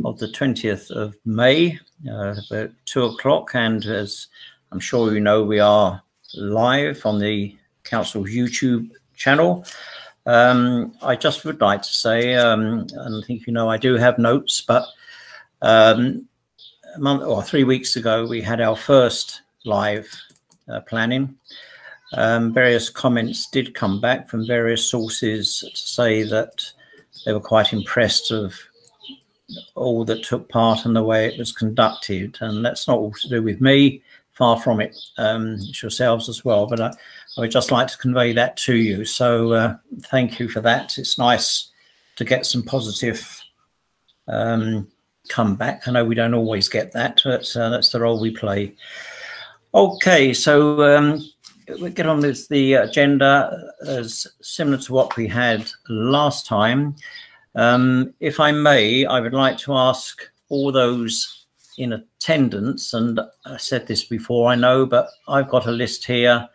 of the 20th of May, about 2 o'clock. And as I'm sure you know, we are live on the Council's YouTube channel. I just would like to say, and I think you know I do have notes, but a month or 3 weeks ago, we had our first live planning. Various comments did come back from various sources to say that they were quite impressed of all that took part and the way it was conducted. And that's not all to do with me, far from it. It's yourselves as well. But I would just like to convey that to you. So thank you for that. It's nice to get some positive comeback. I know we don't always get that, but that's the role we play. Okay, so we'll get on with the agenda as similar to what we had last time. If I may, I would like to ask all those in attendance, and I said this before, I know, but I've got a list here.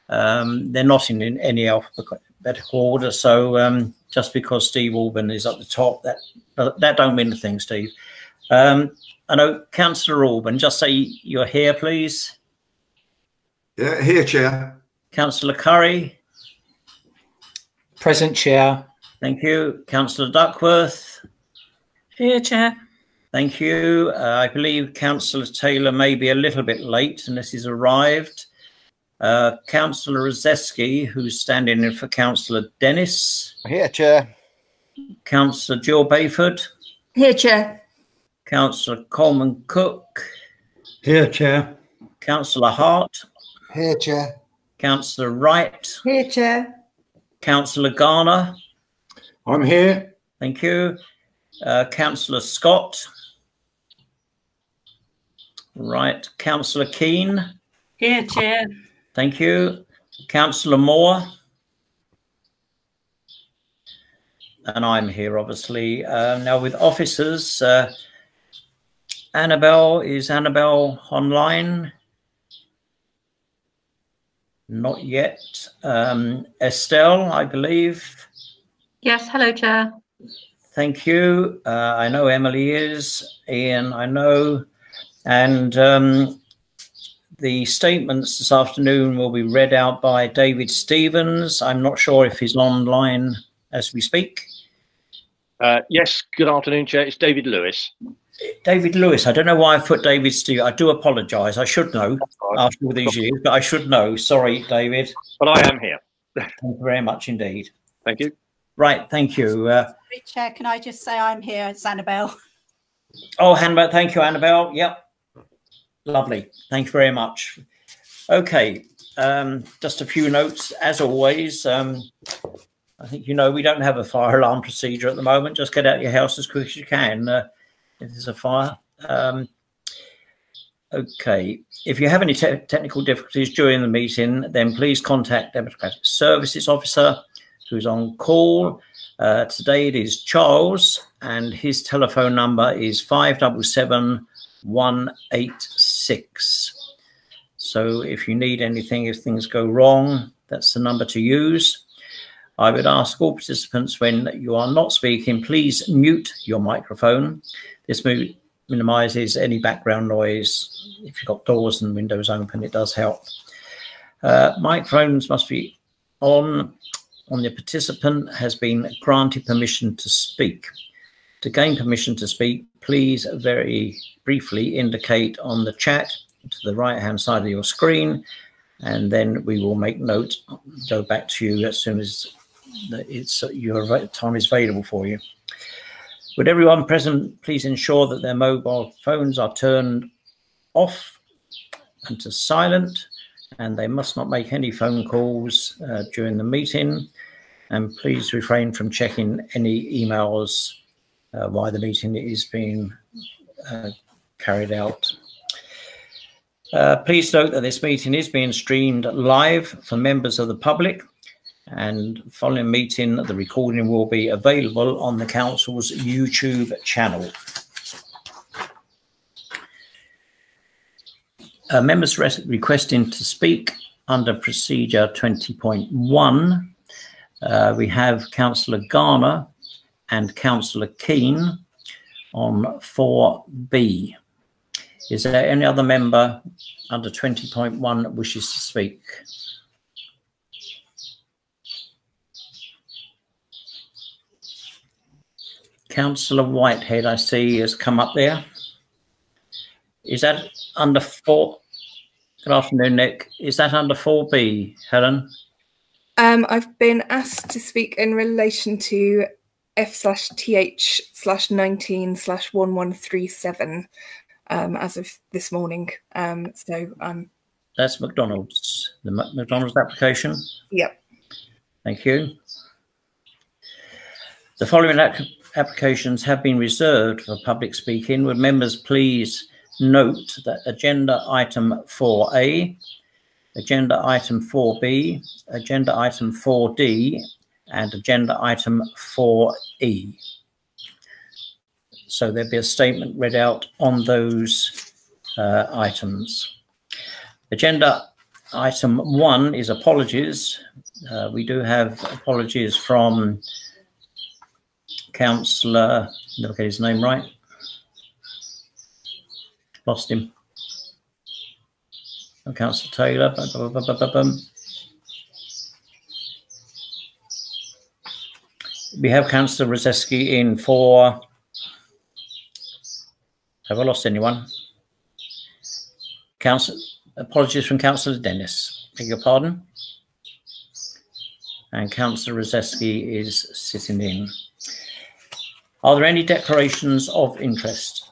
They're not in any alphabetical order, so just because Steve Alban is at the top, that don't mean a thing, Steve. I know Councillor Alban, just say you're here, please. Yeah, here, Chair. Councillor Curry. Present, Chair. Thank you. Councillor Duckworth. Here, Chair. Thank you. I believe Councillor Taylor may be a little bit late unless he's arrived. Councillor Rozeski, who's standing in for Councillor Dennis. Here, Chair. Councillor Jill Bayford. Here, Chair. Councillor Coleman Cook. Here, Chair. Councillor Hart. Here, Chair. Councillor Wright. Here, Chair. Councillor Garner. I'm here. Thank you. Councillor Scott. Right. Councillor Keane. Here, Chair. Thank you. Councillor Moore. And I'm here, obviously. Now with officers, Annabelle, is Annabelle online? Not yet. Estelle, I believe. Yes, hello, Chair. Thank you. I know Emily is. Ian, I know. And the statements this afternoon will be read out by David Stevens. I'm not sure if he's online as we speak. Yes, good afternoon, Chair. It's David Lewis. David Lewis. I don't know why I put David Stevens. I do apologise. I should know after all these years, but I should know. Sorry, David. But I am here. Thank you very much indeed. Thank you. Right, thank you. Chair, can I just say I'm here? It's Annabelle. Oh, Annabelle, thank you, Annabelle. Yep. Lovely. Thank you very much. Okay, just a few notes. As always, I think you know we don't have a fire alarm procedure at the moment. Just get out of your house as quick as you can if there's a fire. Okay, if you have any technical difficulties during the meeting, then please contact Democratic Services Officer, who's on call. Today it is Charles, and his telephone number is 577 186. So if you need anything, if things go wrong, that's the number to use. I would ask all participants, when you are not speaking, please mute your microphone. This minimises any background noise. If you've got doors and windows open, it does help. Microphones must be on the participant has been granted permission to speak. To gain permission to speak, please very briefly indicate on the chat to the right-hand side of your screen, and then we will make note, go back to you as soon as your time is available for you. Would everyone present please ensure that their mobile phones are turned off and to silent, and they must not make any phone calls during the meeting, and please refrain from checking any emails while the meeting is being carried out. Please note that this meeting is being streamed live for members of the public, and following the meeting, the recording will be available on the Council's YouTube channel. Members requesting to speak under Procedure 20.1, we have Councillor Garner and Councillor Keane. on 4B. Is there any other member under 20.1 that wishes to speak? Councillor Whitehead, I see, has come up there. Is that under 4? Good afternoon, Nick. Is that under 4B, Helen? I've been asked to speak in relation to F/TH/19/1137 as of this morning. That's McDonald's, the McDonald's application? Yep. Thank you. The following applications have been reserved for public speaking. Would members please note that agenda item 4A, agenda item 4B, agenda item 4D, and agenda item 4E. So there'll be a statement read out on those items. Agenda item 1 is apologies. We do have apologies from Councillor, never get his name right. Lost him. Oh, Councillor Taylor. We have Councillor Rozeski in for. Have I lost anyone? Apologies from Councillor Dennis. Beg your pardon. And Councillor Rozeski is sitting in. Are there any declarations of interest?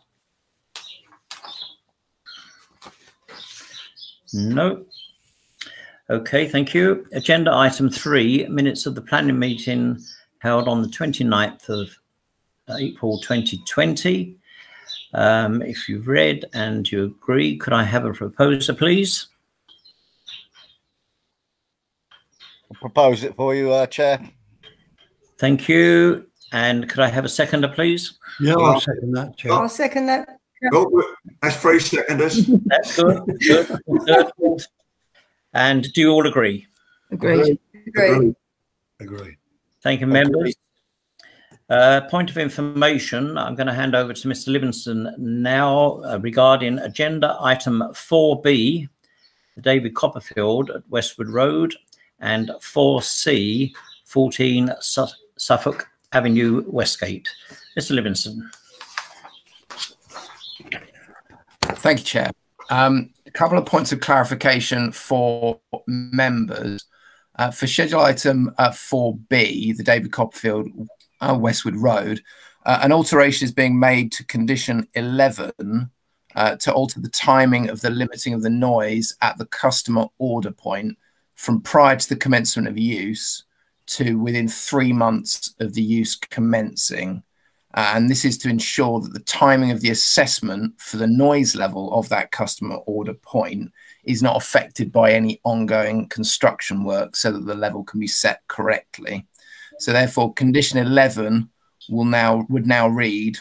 No. Okay, thank you. Agenda item 3, minutes of the planning meeting held on the 29th of April 2020. If you've read and you agree, could I have a proposer, please? I'll propose it for you, Chair. Thank you. And could I have a seconder, please? Yeah, I'll second that, Chair. I'll second that. Oh, that's 3 seconders. That's good. Good. And do you all agree? Agreed. Agree. Thank you, members. Point of information, I'm going to hand over to Mr. Livingston now regarding agenda item 4B, the David Copperfield at Westwood Road, and 4C, 14 Suffolk Avenue, Westgate. Mr. Livingston. Thank you, Chair. A couple of points of clarification for members. For schedule item 4B, the David Copperfield Westwood Road, an alteration is being made to condition 11 to alter the timing of the limiting of the noise at the customer order point from prior to the commencement of use to within 3 months of the use commencing. And this is to ensure that the timing of the assessment for the noise level of that customer order point is not affected by any ongoing construction work, so that the level can be set correctly. So therefore, condition 11 would now read,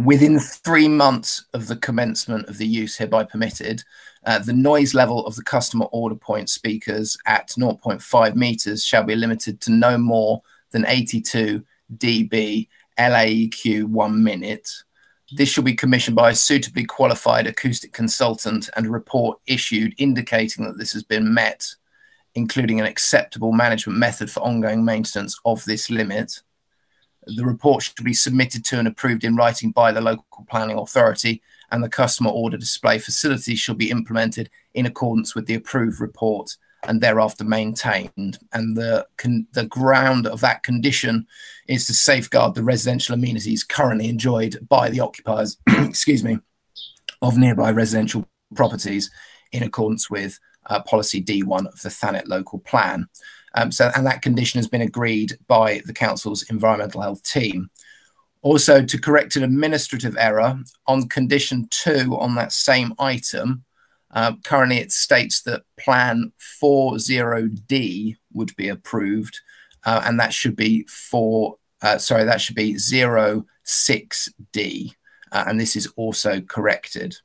within 3 months of the commencement of the use hereby permitted, the noise level of the customer order point speakers at 0.5 meters shall be limited to no more than 82 dB LAEQ 1 minute. This shall be commissioned by a suitably qualified acoustic consultant and a report issued indicating that this has been met, including an acceptable management method for ongoing maintenance of this limit. The report should be submitted to and approved in writing by the local planning authority, and the customer order display facility shall be implemented in accordance with the approved report and thereafter maintained. And the ground of that condition is to safeguard the residential amenities currently enjoyed by the occupiers, excuse me, of nearby residential properties in accordance with policy D1 of the Thanet local plan. And that condition has been agreed by the council's environmental health team. Also, to correct an administrative error on condition 2 on that same item, currently it states that plan 40D would be approved, and that should be 06D, and this is also corrected.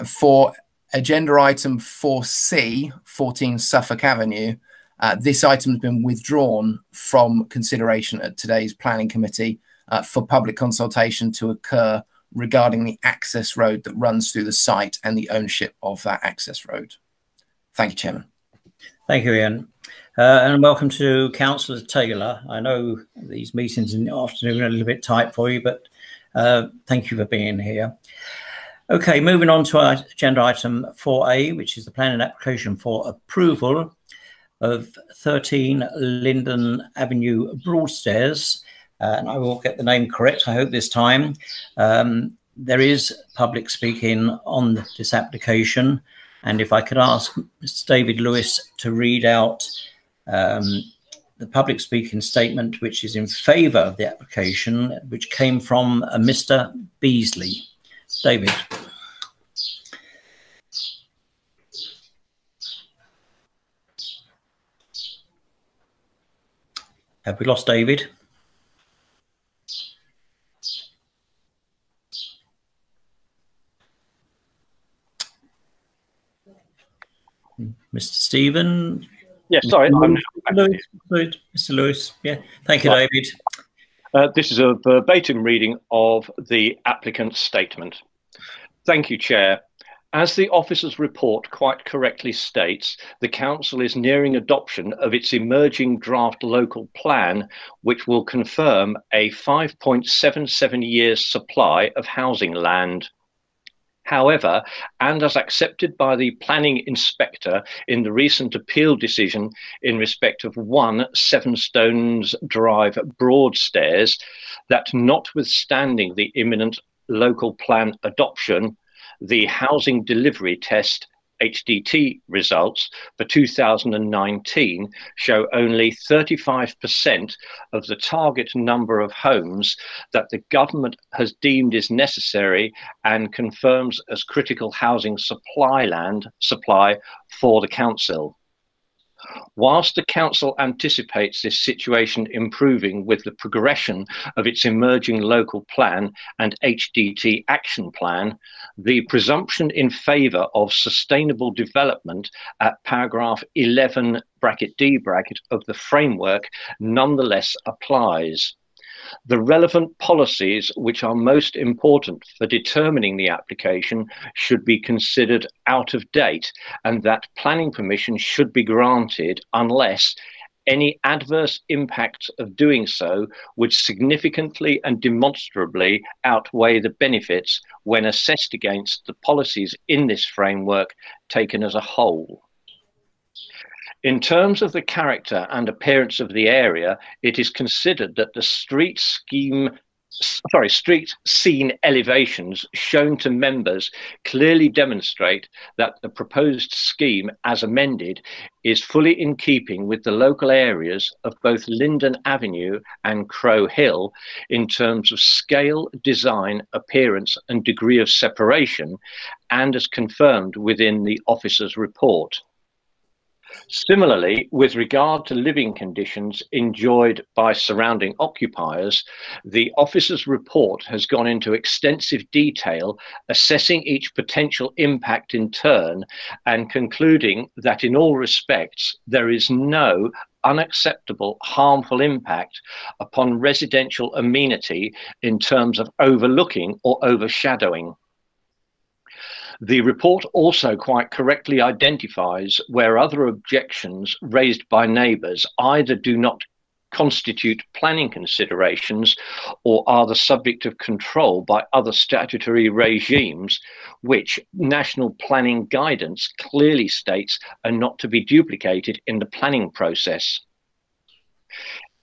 For agenda item 4C, 14 Suffolk Avenue, this item has been withdrawn from consideration at today's planning committee for public consultation to occur regarding the access road that runs through the site and the ownership of that access road. Thank you, Chairman. Thank you, Ian. And welcome to Councillor Taylor. I know these meetings in the afternoon are a little bit tight for you, but thank you for being here. Okay, moving on to our agenda item 4A, which is the planning application for approval of 13 Linden Avenue Broadstairs. And I will get the name correct, I hope this time. There is public speaking on this application. And if I could ask Mr. David Lewis to read out the public speaking statement, which is in favour of the application, which came from Mr. Beasley. David. Have we lost David? Mr. Stephen? Yes, sorry. Mr. Lewis, yeah. Thank you, Right. David. This is a verbatim reading of the applicant's statement. Thank you, Chair. As the officer's report quite correctly states, the Council is nearing adoption of its emerging draft local plan, which will confirm a 5.77 years supply of housing land. However, and as accepted by the planning inspector in the recent appeal decision in respect of 1 Sevenstones Drive Broadstairs, that notwithstanding the imminent local plan adoption, the housing delivery test HDT results for 2019 show only 35% of the target number of homes that the government has deemed is necessary and confirms as critical housing supply for the council. Whilst the council anticipates this situation improving with the progression of its emerging local plan and HDT action plan, the presumption in favour of sustainable development at paragraph 11(d) of the framework nonetheless applies. The relevant policies which are most important for determining the application should be considered out of date, and that planning permission should be granted unless any adverse impacts of doing so would significantly and demonstrably outweigh the benefits when assessed against the policies in this framework taken as a whole. In terms of the character and appearance of the area, it is considered that the street scene elevations shown to members clearly demonstrate that the proposed scheme as amended is fully in keeping with the local areas of both Linden Avenue and Crow Hill in terms of scale, design, appearance and degree of separation, and as confirmed within the officer's report. Similarly, with regard to living conditions enjoyed by surrounding occupiers, the officer's report has gone into extensive detail, assessing each potential impact in turn and concluding that in all respects there is no unacceptable harmful impact upon residential amenity in terms of overlooking or overshadowing. The report also quite correctly identifies where other objections raised by neighbours either do not constitute planning considerations or are the subject of control by other statutory regimes, which national planning guidance clearly states are not to be duplicated in the planning process.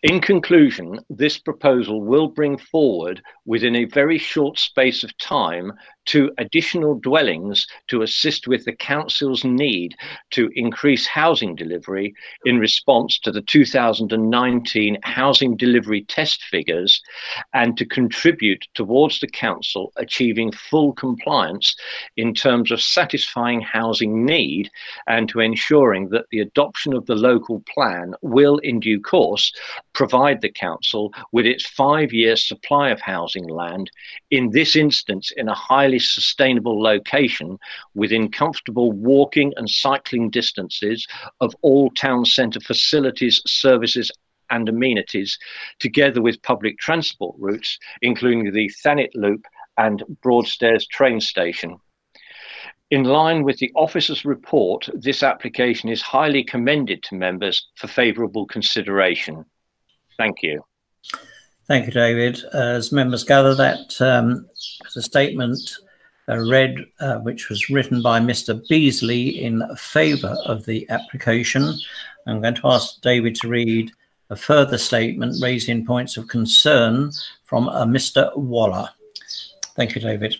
In conclusion, this proposal will bring forward within a very short space of time 2 additional dwellings to assist with the council's need to increase housing delivery in response to the 2019 housing delivery test figures and to contribute towards the council achieving full compliance in terms of satisfying housing need and to ensuring that the adoption of the local plan will in due course provide the council with its 5-year supply of housing land, in this instance in a highly sustainable location within comfortable walking and cycling distances of all town centre facilities, services and amenities, together with public transport routes, including the Thanet Loop and Broadstairs train station. In line with the officer's report, this application is highly commended to members for favourable consideration. Thank you. Thank you, David. As members gather, that was a statement read, which was written by Mr. Beasley in favour of the application. I'm going to ask David to read a further statement raising points of concern from Mr. Waller. Thank you, David.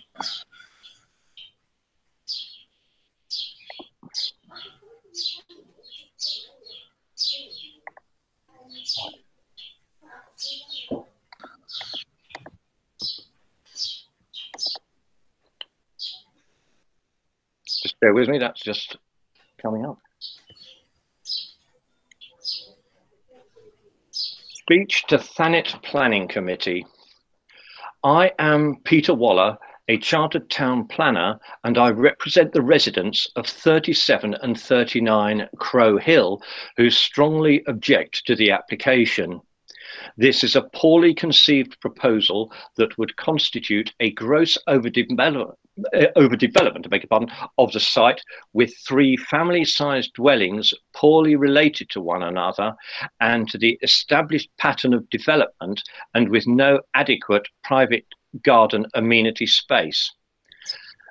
Just bear with me, that's just coming up. Speech to Thanet Planning Committee. I am Peter Waller, a Chartered Town Planner, and I represent the residents of 37 and 39 Crow Hill, who strongly object to the application. This is a poorly conceived proposal that would constitute a gross overdevelopment of the site, with 3 family-sized dwellings poorly related to one another and to the established pattern of development, and with no adequate private garden amenity space.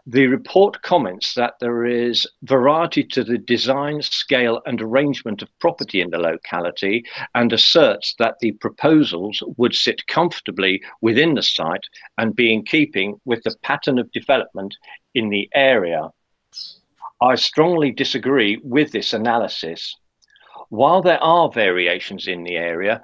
The report comments that there is variety to the design, scale and arrangement of property in the locality, and asserts that the proposals would sit comfortably within the site and be in keeping with the pattern of development in the area. I strongly disagree with this analysis. While there are variations in the area,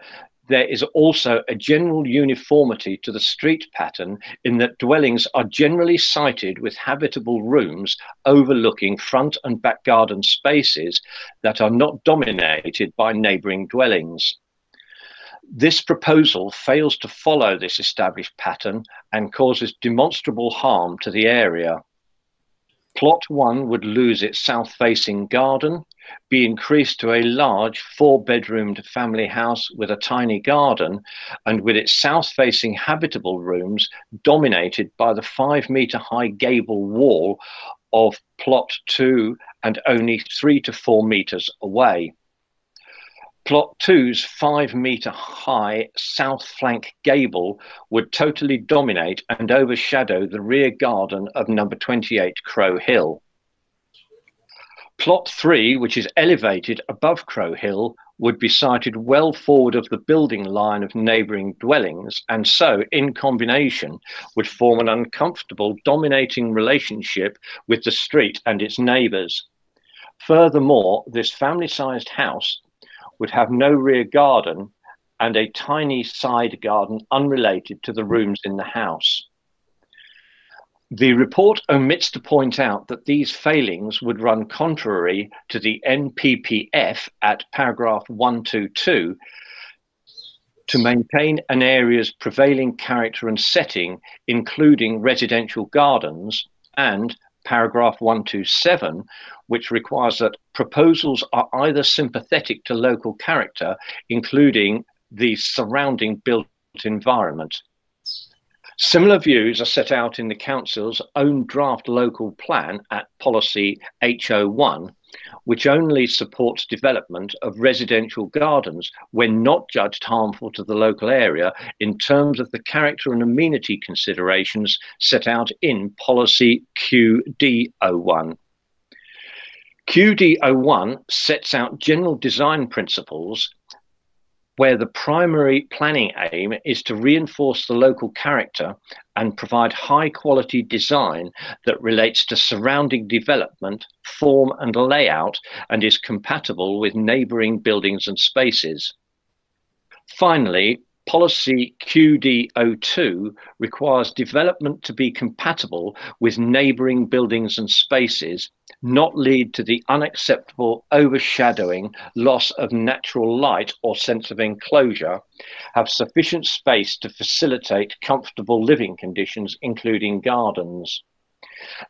there is also a general uniformity to the street pattern, in that dwellings are generally sited with habitable rooms overlooking front and back garden spaces that are not dominated by neighbouring dwellings. This proposal fails to follow this established pattern and causes demonstrable harm to the area. Plot 1 would lose its south-facing garden, be increased to a large 4-bedroomed family house with a tiny garden, and with its south-facing habitable rooms dominated by the 5-metre-high gable wall of Plot 2 and only 3 to 4 metres away. Plot 2's 5-metre-high south flank gable would totally dominate and overshadow the rear garden of number 28 Crow Hill. Plot 3, which is elevated above Crow Hill, would be sited well forward of the building line of neighbouring dwellings, and so, in combination, would form an uncomfortable dominating relationship with the street and its neighbours. Furthermore, this family-sized house would have no rear garden and a tiny side garden unrelated to the rooms in the house. The report omits to point out that these failings would run contrary to the NPPF at paragraph 122 to maintain an area's prevailing character and setting, including residential gardens, and paragraph 127, which requires that proposals are either sympathetic to local character, including the surrounding built environment. Similar views are set out in the Council's own draft local plan at policy H01, which only supports development of residential gardens when not judged harmful to the local area in terms of the character and amenity considerations set out in policy QD01. QD01 sets out general design principles where the primary planning aim is to reinforce the local character and provide high quality design that relates to surrounding development, form and layout, and is compatible with neighbouring buildings and spaces. Finally, policy QD02 requires development to be compatible with neighbouring buildings and spaces, not lead to the unacceptable overshadowing, loss of natural light or sense of enclosure, have sufficient space to facilitate comfortable living conditions, including gardens.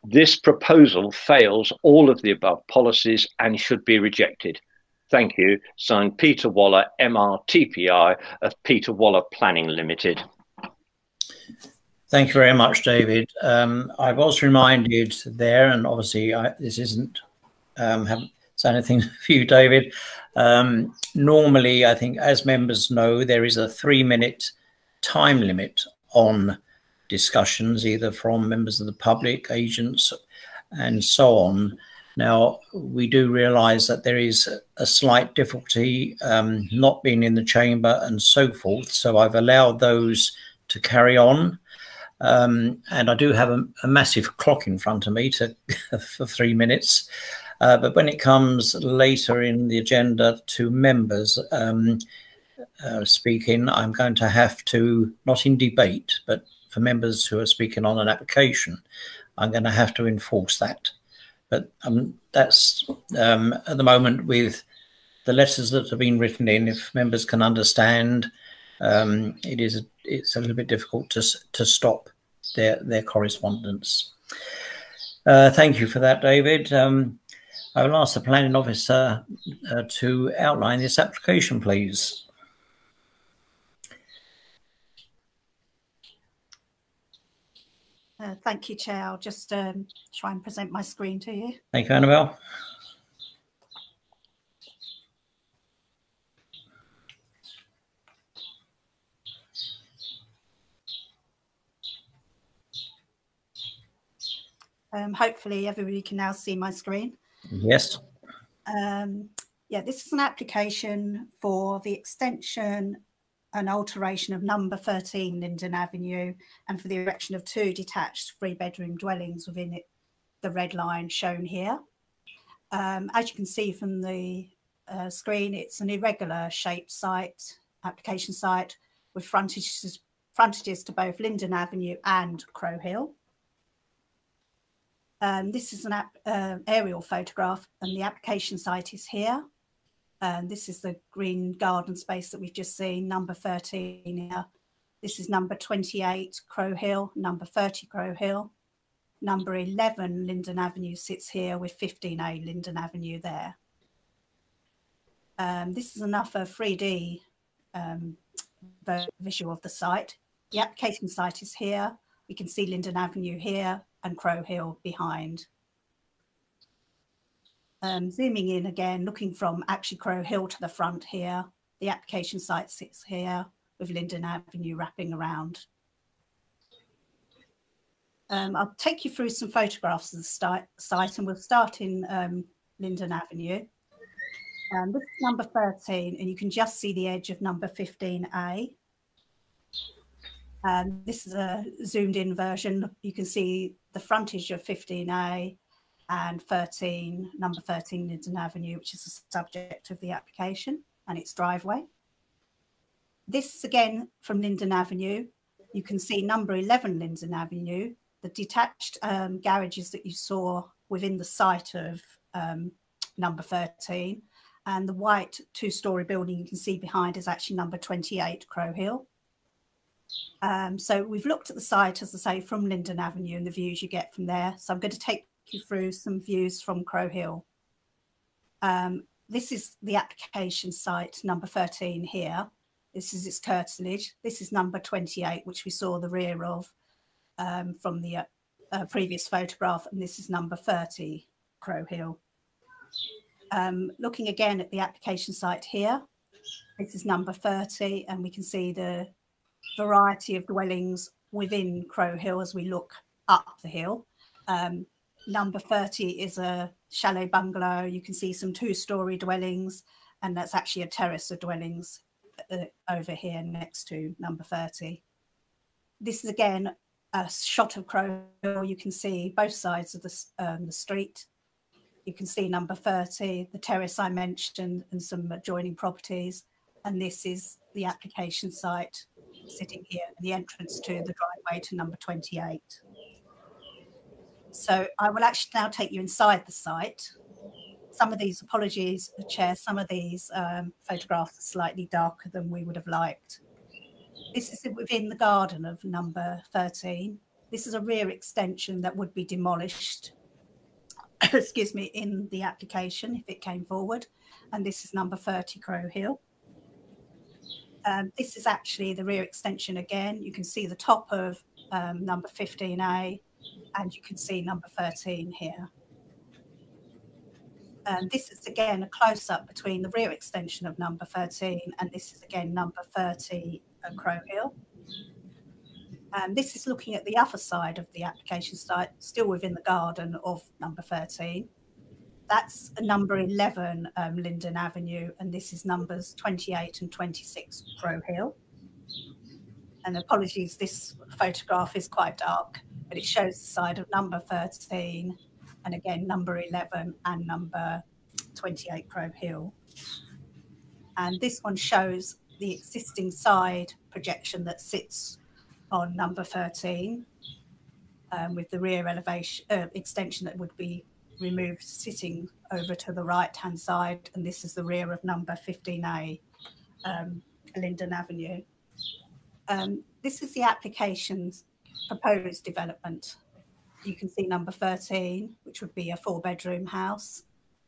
This proposal fails all of the above policies and should be rejected. Thank you. Signed, Peter Waller, MRTPI of Peter Waller Planning Limited. Thank you very much, David. I was reminded there, and obviously this isn't haven't said anything for you, David. Normally, I think, as members know, there is a 3-minute time limit on discussions, either from members of the public, agents, and so on. Now, we do realise that there is a slight difficulty not being in the chamber and so forth. So I've allowed those to carry on. And I do have a massive clock in front of me for 3 minutes. But when it comes later in the agenda to members speaking, I'm going to have to, not in debate, but for members who are speaking on an application, I'm going to have to enforce that. But that's at the moment with the letters that have been written in, if members can understand, it's a little bit difficult to stop their correspondence. Thank you for that, David. I will ask the planning officer to outline this application, please. Thank you, Chair. I'll just try and present my screen to you. Thank you, Annabelle. Hopefully everybody can now see my screen. Yes. Yeah, this is an application for the extension and alteration of number 13 Linden Avenue and for the erection of 2 detached 3-bedroom dwellings within it, the red line shown here. As you can see from the screen, it's an irregular shaped site, application site, with frontages to both Linden Avenue and Crow Hill. This is an aerial photograph, and the application site is here. This is the green garden space that we've just seen, number 13 here. This is number 28 Crow Hill, number 30 Crow Hill. Number 11 Linden Avenue sits here with 15A Linden Avenue there. This is another 3D visual of the site. The application site is here. We can see Linden Avenue here and Crow Hill behind. Zooming in again, looking from actually Crow Hill to the front here, the application site sits here with Linden Avenue wrapping around. I'll take you through some photographs of the site, and we'll start in Linden Avenue. This is number 13, and you can just see the edge of number 15A. This is a zoomed in version. You can see the frontage of 15A and number 13 Linden Avenue, which is the subject of the application, and its driveway. This is again from Linden Avenue. You can see number 11 Linden Avenue, the detached garages that you saw within the site of number 13, and the white 2-storey building you can see behind is actually number 28 Crow Hill. So we've looked at the site, as I say, from Linden Avenue and the views you get from there. So I'm going to take you through some views from Crow Hill. This is the application site, number 13 here. This is its curtilage. This is number 28, which we saw the rear of from the previous photograph, and this is number 30, Crow Hill. Looking again at the application site here, this is number 30, and we can see the variety of dwellings within Crow Hill as we look up the hill. Number 30 is a shallow bungalow. You can see some 2-storey dwellings, and that's actually a terrace of dwellings over here next to number 30. This is again a shot of Crow Hill. You can see both sides of the street. You can see number 30, the terrace I mentioned, and some adjoining properties. And this is the application site sitting here, the entrance to the driveway to number 28. So I will actually now take you inside the site. Some of these, apologies, Chair, some of these photographs are slightly darker than we would have liked. This is within the garden of number 13. This is a rear extension that would be demolished. excuse me, in the application if it came forward. And this is number 30 Crow Hill. This is actually the rear extension again. You can see the top of number 15A, and you can see number 13 here. This is again a close-up between the rear extension of number 13, and this is again number 30 Crow Hill. This is looking at the other side of the application site, still within the garden of number 13. That's number 11 Linden Avenue, and this is numbers 28 and 26 Crow Hill. And apologies, this photograph is quite dark, but it shows the side of number 13, and again number 11 and number 28 Crow Hill. And this one shows the existing side projection that sits on number 13, with the rear elevation extension that would be removed sitting over to the right hand side, and this is the rear of number 15A Linden Avenue. This is the application's proposed development. You can see number 13, which would be a 4-bedroom house.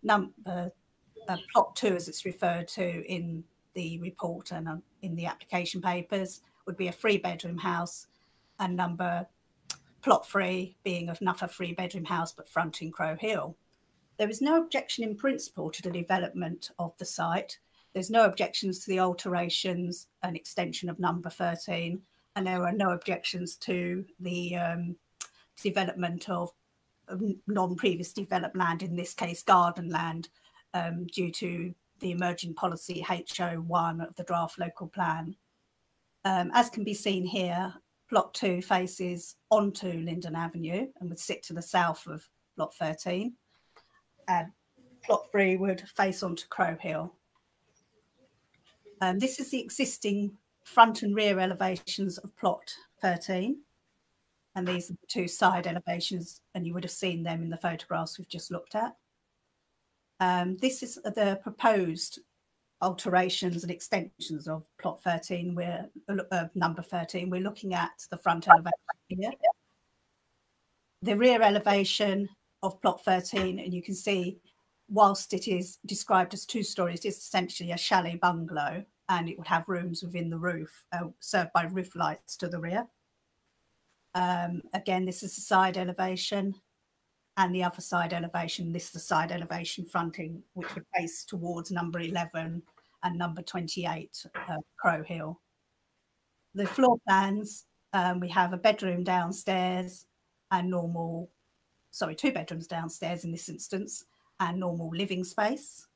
Plot 2, as it's referred to in the report and in the application papers, would be a 3-bedroom house, and plot 3 being another 3-bedroom house but fronting Crow Hill. There is no objection in principle to the development of the site. There's no objections to the alterations and extension of number 13, and there are no objections to the development of non-previous developed land, in this case garden land, due to the emerging policy HO1 of the draft local plan. As can be seen here, plot 2 faces onto Linden Avenue and would sit to the south of plot 13. And plot 3 would face onto Crow Hill. This is the existing front and rear elevations of plot 13. And these are the 2 side elevations, and you would have seen them in the photographs we've just looked at. This is the proposed alterations and extensions of plot 13. Number 13. We're looking at the front elevation here. The rear elevation of plot 13, and you can see, whilst it is described as 2 stories, it's essentially a chalet bungalow, and it would have rooms within the roof, served by roof lights to the rear. Again, this is the side elevation, and the other side elevation, this is the side elevation fronting, which would face towards number 11 and number 28 Crow Hill. The floor plans, we have a bedroom downstairs and 2 bedrooms downstairs in this instance, and normal living space.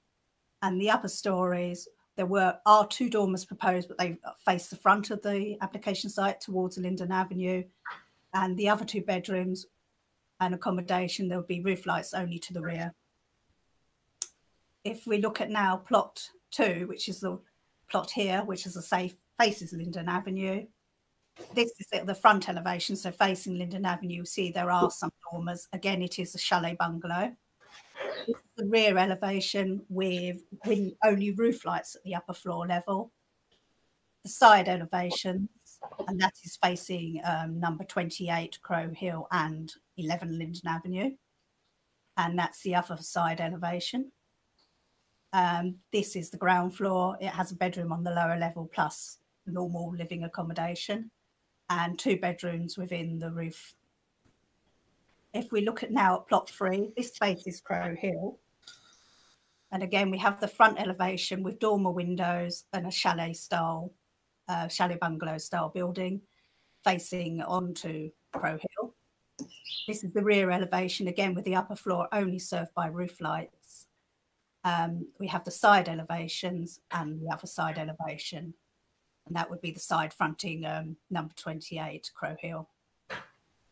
And the upper stories, there are 2 dormers proposed, but they face the front of the application site towards Linden Avenue. And the other 2 bedrooms and accommodation, there would be roof lights only to the rear. If we look at now plot 2, which is the plot here, which is faces Linden Avenue. This is the front elevation, so facing Linden Avenue, you see there are some dormers. Again, it is a chalet bungalow. This is the rear elevation with only roof lights at the upper floor level. The side elevations, and that is facing number 28 Crow Hill and 11 Linden Avenue. And that's the other side elevation. This is the ground floor. It has a bedroom on the lower level plus normal living accommodation, and 2 bedrooms within the roof. If we look at now at plot 3, this faces Crow Hill. And again, we have the front elevation with dormer windows and a chalet bungalow style building facing onto Crow Hill. This is the rear elevation, again with the upper floor only served by roof lights. We have the side elevations and the other side elevation, and that would be the side fronting number 28 Crow Hill.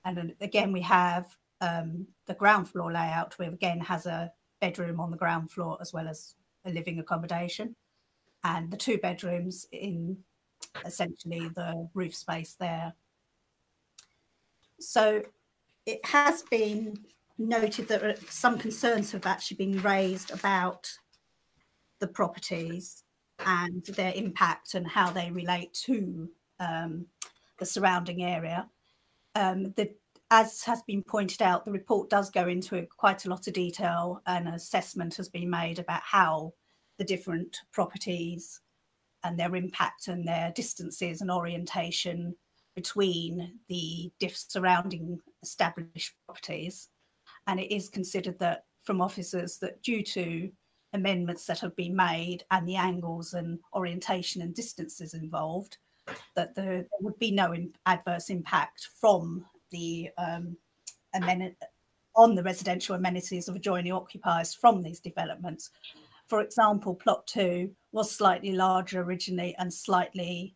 And then again, we have the ground floor layout, where again has a bedroom on the ground floor as well as a living accommodation, and the 2 bedrooms in essentially the roof space there. So it has been noted that some concerns have actually been raised about the properties and their impact and how they relate to the surrounding area. The as has been pointed out, the report does go into quite a lot of detail, and an assessment has been made about how the different properties and their impact and their distances and orientation between the surrounding established properties. And it is considered that from officers that due to amendments that have been made and the angles and orientation and distances involved, that there would be no adverse impact from the on the residential amenities of adjoining occupiers from these developments. For example, plot 2 was slightly larger originally and slightly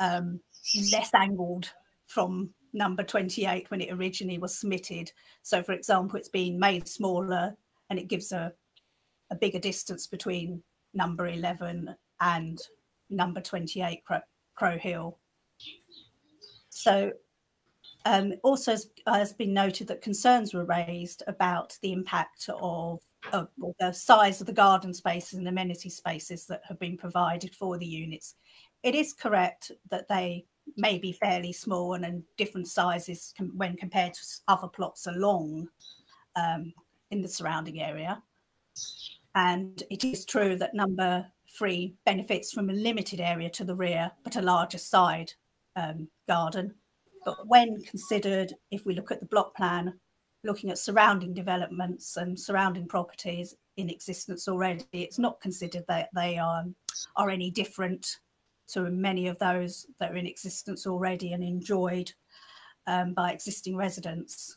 less angled from number 28 when it originally was submitted. So, for example, it's been made smaller and it gives a bigger distance between number 11 and number 28 Crow Hill. So also has been noted that concerns were raised about the impact of the size of the garden spaces and amenity spaces that have been provided for the units. It is correct that they may be fairly small and in different sizes when compared to other plots along in the surrounding area. And it is true that number 3 benefits from a limited area to the rear, but a larger side garden. But when considered, if we look at the block plan, looking at surrounding developments and surrounding properties in existence already, it's not considered that they are any different to many of those that are in existence already and enjoyed by existing residents.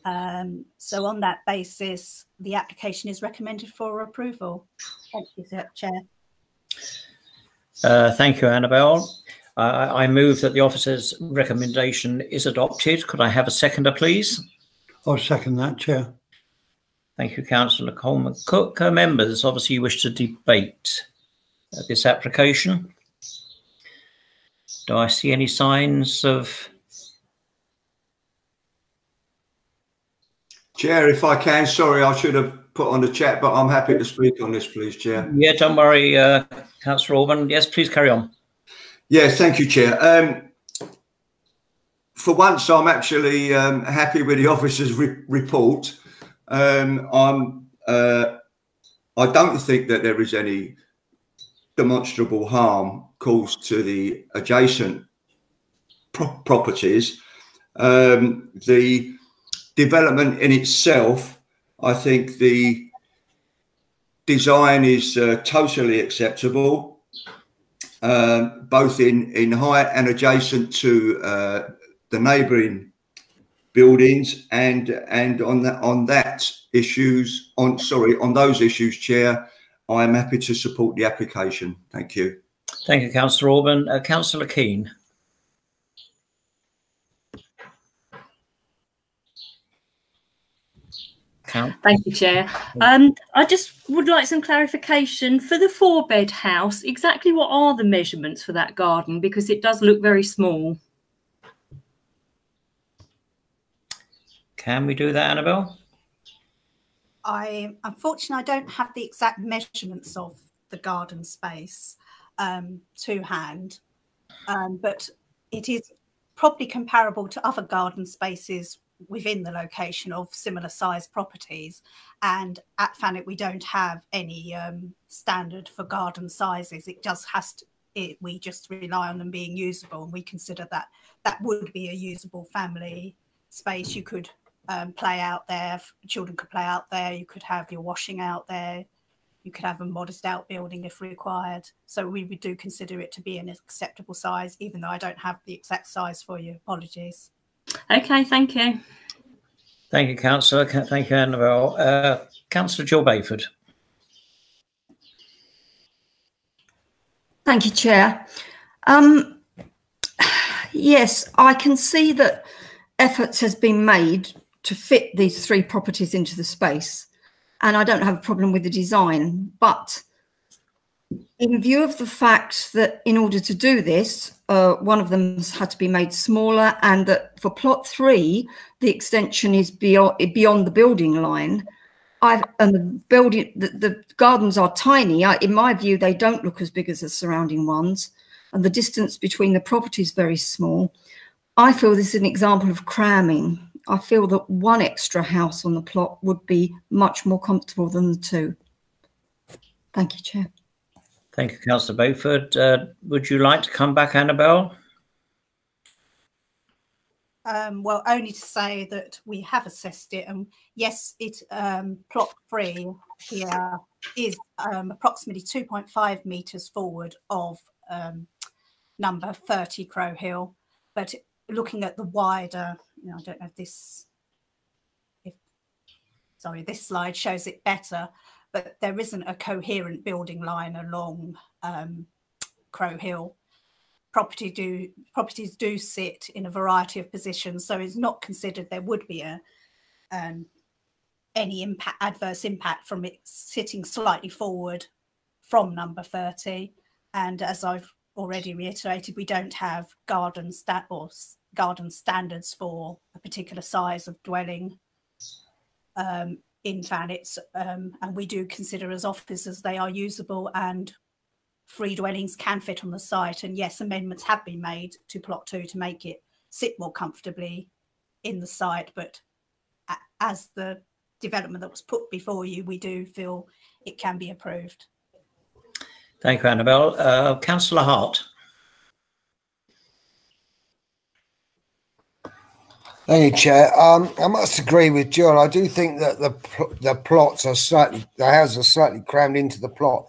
So on that basis, the application is recommended for approval. Thank you, Chair. Thank you, Annabelle. I move that the officer's recommendation is adopted. Could I have a seconder, please? I'll second that, Chair. Thank you, Councillor Coleman-Cook. Members, obviously you wish to debate this application. Do I see any signs of... Chair, if I can, sorry, I should have put on the chat, but I'm happy to speak on this, please, Chair. Yeah, don't worry, Councillor Orban. Yes, please carry on. Yes, thank you, Chair. For once, I'm actually happy with the officer's report. I don't think that there is any demonstrable harm caused to the adjacent properties. The development in itself, I think the design is totally acceptable. Both in height and adjacent to the neighbouring buildings, and on those issues, Chair, I am happy to support the application. Thank you. Thank you, Councillor Orban. Councillor Keane. Thank you, Chair. I just would like some clarification for the 4-bed house. Exactly what are the measurements for that garden? Because it does look very small. Can we do that, Annabelle? Unfortunately, I don't have the exact measurements of the garden space to hand, but it is probably comparable to other garden spaces within the location of similar sized properties. And at Thanet, we don't have any standard for garden sizes. It just has to, we just rely on them being usable, and we consider that that would be a usable family space. You could play out there, children could play out there, you could have your washing out there, you could have a modest outbuilding if required. So we do consider it to be an acceptable size, even though I don't have the exact size for you. Apologies. Okay, thank you. Thank you, Councillor. Thank you, Annabelle. Councillor Jill Bayford. Thank you, Chair. Yes, I can see that efforts has been made to fit these 3 properties into the space, and I don't have a problem with the design, but in view of the fact that in order to do this, one of them has had to be made smaller, and that for plot 3, the extension is beyond the building line. The gardens are tiny. In my view, they don't look as big as the surrounding ones, and the distance between the properties is very small. I feel this is an example of cramming. I feel that one extra house on the plot would be much more comfortable than the two. Thank you, Chair. Thank you, Councillor Bayford. Would you like to come back, Annabelle? Well, only to say that we have assessed it, and yes, it plot 3 here is approximately 2.5 metres forward of number 30 Crow Hill, but looking at the wider, I don't know if this, this slide shows it better, but there isn't a coherent building line along Crow Hill. Properties do sit in a variety of positions, so it's not considered there would be any adverse impact from it sitting slightly forward from number 30. And as I've already reiterated, we don't have garden standards for a particular size of dwelling in Thanets, and we do consider as officers they are usable and free dwellings can fit on the site. And yes, amendments have been made to plot 2 to make it sit more comfortably in the site, but as the development that was put before you, we do feel it can be approved. Thank you, Annabelle. Councillor Hart. Thank you, Chair. I must agree with John. I do think that the plots are the houses are slightly crammed into the plot.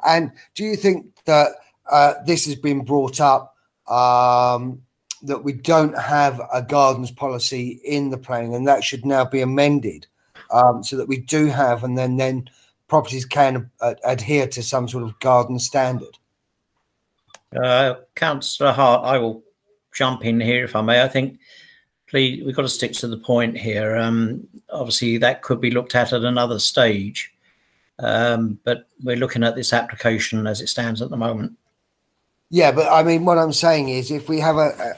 And do you think that this has been brought up, that we don't have a gardens policy in the planning, and that should now be amended so that we do have, and then properties can adhere to some sort of garden standard? Councillor Hart, I will jump in here if I may. I think, please, we've got to stick to the point here. Obviously, that could be looked at another stage. But we're looking at this application as it stands at the moment. Yeah, but I mean, what I'm saying is, if we have a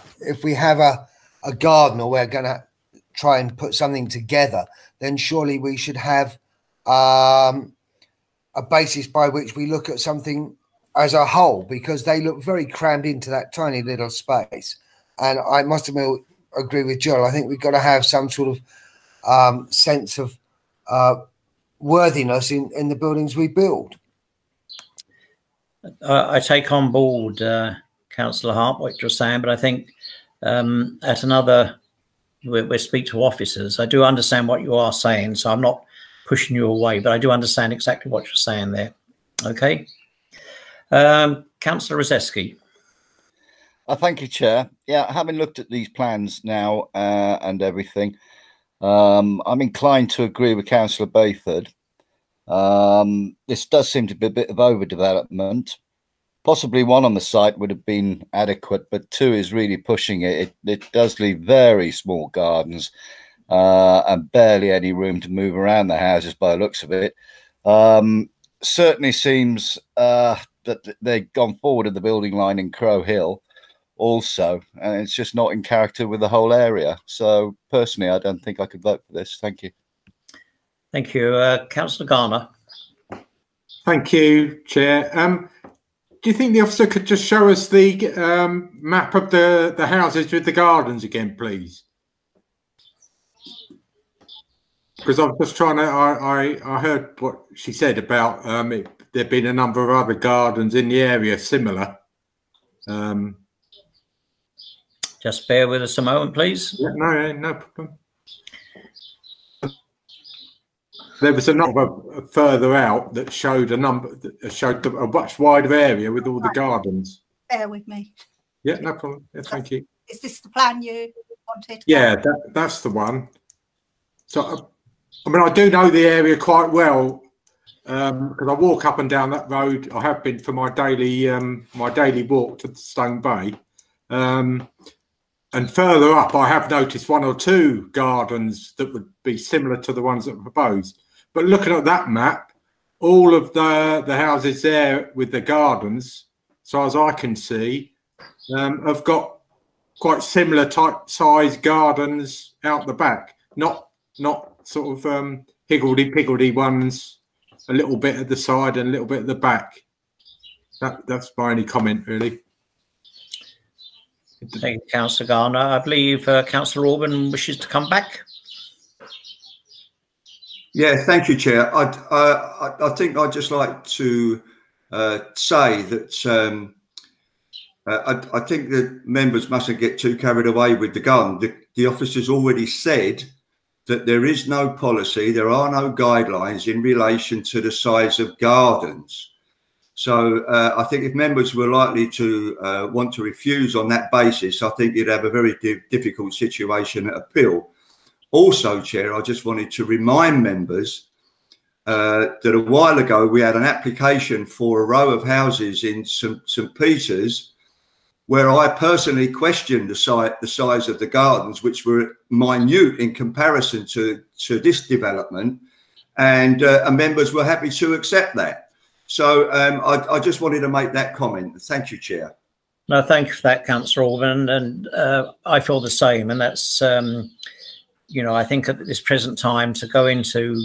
garden, or we're going to try and put something together, then surely we should have a basis by which we look at something as a whole, because they look very crammed into that tiny little space. And I must agree with Joel. I think we've got to have some sort of sense of worthiness in the buildings we build. I take on board, Councillor Hart, what you're saying, but I think at another, we speak to officers. I do understand what you are saying, so I'm not pushing you away, but I do understand exactly what you're saying there. Okay. Councillor Rozeski. Thank you, Chair. Yeah, having looked at these plans now and everything, I'm inclined to agree with Councillor Bayford. This does seem to be a bit of overdevelopment. Possibly 1 on the site would have been adequate, but 2 is really pushing it. It does leave very small gardens and barely any room to move around the houses by the looks of it. Certainly seems that they've gone forward of the building line in Crow Hill also, and it's just not in character with the whole area. So personally, I don't think I could vote for this. Thank you. Thank you. Councillor Garner. Thank you, Chair. Do you think the officer could just show us the map of the houses with the gardens again, please? Because I'm just trying to, I heard what she said about there being a number of other gardens in the area similar. Just bear with us a moment, please. Yeah, no problem. There was a number further out that showed a much wider area with all the gardens. Bear with me. Yeah, no problem. Yeah, thank you. Is this the plan you wanted? Yeah, that's the one. So, I mean, I do know the area quite well because I walk up and down that road. I have been for my daily walk to Stone Bay. And further up, I have noticed 1 or 2 gardens that would be similar to the ones that were proposed. But looking at that map, all of the houses there with the gardens, as far as I can see, have got quite similar type size gardens out the back. Not sort of higgledy-piggledy ones, a little bit at the side and a little bit at the back. That's my only comment, really. Thank you, Councillor Garner. I believe Councillor Orban wishes to come back. Yeah, thank you, Chair. I think I'd just like to say that I think that members mustn't get too carried away with the garden. The officer's already said that there is no policy, there are no guidelines in relation to the size of gardens. So I think if members were likely to want to refuse on that basis, I think you'd have a very difficult situation at appeal. Also, Chair, I just wanted to remind members that a while ago we had an application for a row of houses in St Peter's, where I personally questioned the size of the gardens, which were minute in comparison to this development, and members were happy to accept that. So I just wanted to make that comment. Thank you, Chair. No, thank you for that, Councillor Orban, and I feel the same, and that's, you know, I think at this present time to go into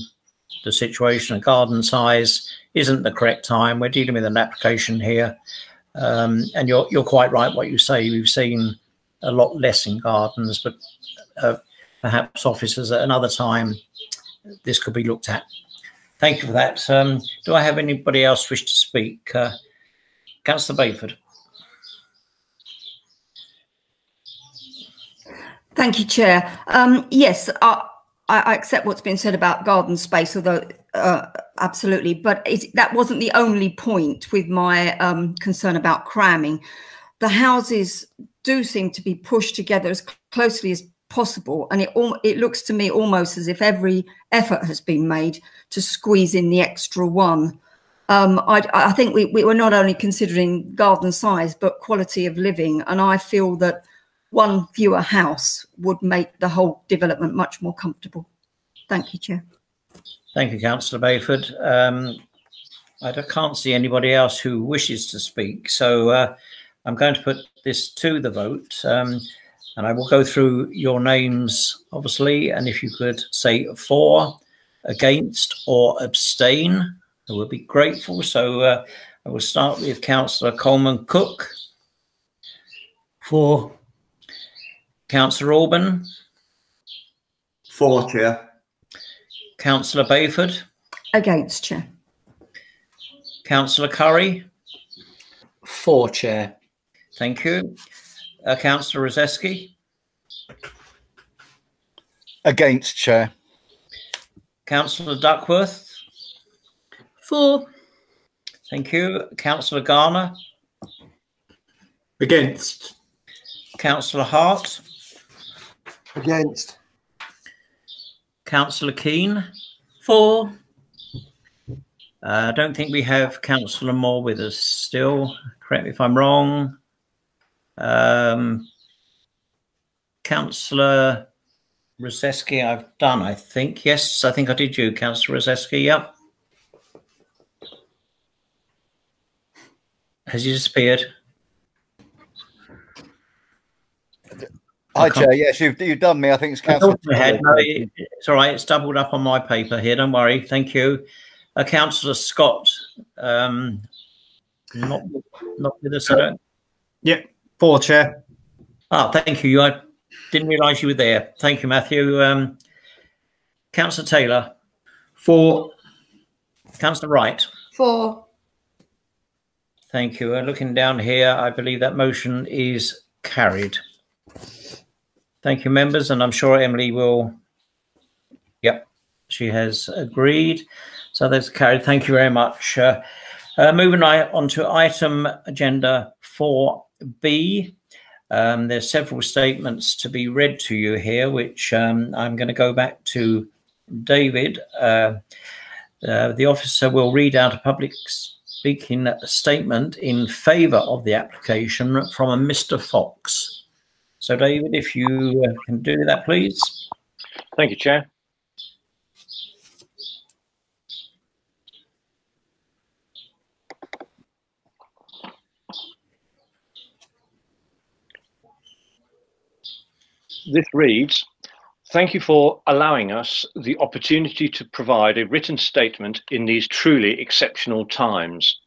the situation of garden size isn't the correct time. We're dealing with an application here. And you're quite right what you say. We've seen a lot less in gardens, but perhaps officers at another time this could be looked at. Thank you for that. Do I have anybody else wish to speak? Councillor Bayford. Thank you, Chair. Yes, I accept what's been said about garden space, although absolutely, but that wasn't the only point with my concern about cramming. The houses do seem to be pushed together as closely as possible, and it looks to me almost as if every effort has been made to squeeze in the extra one. I think we were not only considering garden size, but quality of living, and I feel that one fewer house would make the whole development much more comfortable. Thank you, Chair. Thank you, Councillor Bayford. I can't see anybody else who wishes to speak, so I'm going to put this to the vote, and I will go through your names, obviously, and if you could say for, against, or abstain, I would be grateful. So I will start with Councillor Coleman-Cook. For. Councillor Orban. For, Chair. Councillor Bayford. Against, Chair. Councillor Curry. For, Chair. Thank you. Councillor Rozeski. Against, Chair. Councillor Duckworth. For. Thank you. Councillor Garner. Against. Councillor Hart. Against. Councillor Keane. For. I don't think we have Councillor Moore with us still. Correct me if I'm wrong. Councillor Rozeski, I've done, I think. Yes, I think I did you, Councillor Rozeski. Yep. Has he disappeared? Hi, Chair. Yes, you've done me. I think it's Councillor. No, it's all right. It's doubled up on my paper here. Don't worry. Thank you. Councillor Scott. Not with us, I don't. Yep. For, Chair. Ah, thank you. I didn't realise you were there. Thank you, Matthew. Councillor Taylor. For. Councillor Wright. For. Thank you. Looking down here, I believe that motion is carried. Thank you, members, and I'm sure Emily will. Yep, she has agreed. So that's carried. Thank you very much. Moving on to item agenda 4B. There's several statements to be read to you here, which I'm going to go back to David. The officer will read out a public speaking statement in favour of the application from a Mr. Fox. So, David, if you can do that, please. Thank you, Chair. This reads, thank you for allowing us the opportunity to provide a written statement in these truly exceptional times.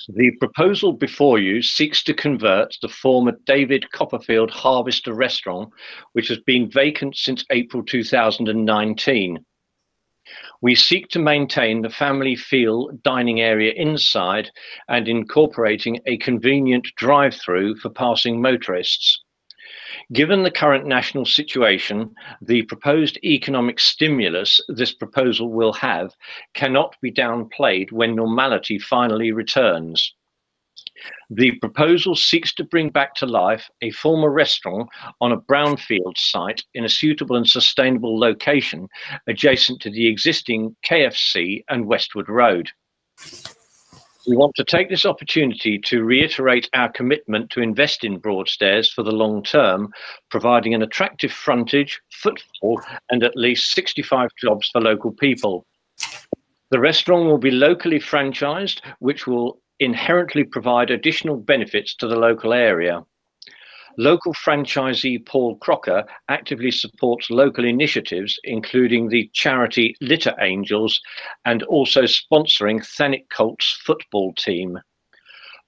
The proposal before you seeks to convert the former David Copperfield Harvester restaurant, which has been vacant since April 2019. We seek to maintain the family feel dining area inside and incorporating a convenient drive-through for passing motorists. Given the current national situation, the proposed economic stimulus this proposal will have cannot be downplayed when normality finally returns. The proposal seeks to bring back to life a former restaurant on a brownfield site in a suitable and sustainable location adjacent to the existing KFC and Westwood Road. We want to take this opportunity to reiterate our commitment to invest in Broadstairs for the long term, providing an attractive frontage, footfall, and at least 65 jobs for local people. The restaurant will be locally franchised, which will inherently provide additional benefits to the local area. Local franchisee Paul Crocker actively supports local initiatives, including the charity Litter Angels and also sponsoring Thanet Colts football team.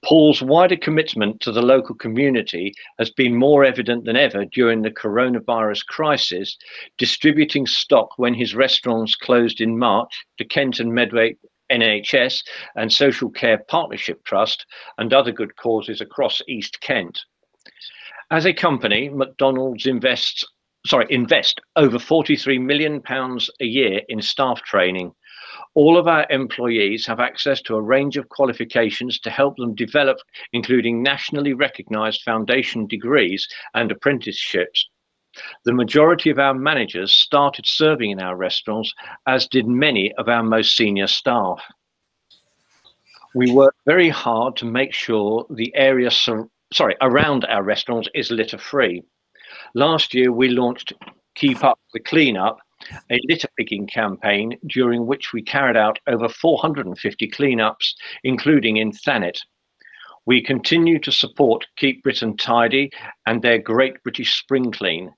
Paul's wider commitment to the local community has been more evident than ever during the coronavirus crisis, distributing stock when his restaurants closed in March to Kent and Medway NHS and Social Care Partnership Trust and other good causes across East Kent. As a company, McDonald's invest over £43 million a year in staff training. All of our employees have access to a range of qualifications to help them develop, including nationally recognised foundation degrees and apprenticeships. The majority of our managers started serving in our restaurants, as did many of our most senior staff. We work very hard to make sure the area around our restaurants is litter free. Last year, we launched Keep Up the Clean Up, a litter picking campaign during which we carried out over 450 cleanups, including in Thanet. We continue to support Keep Britain Tidy and their Great British Spring Clean.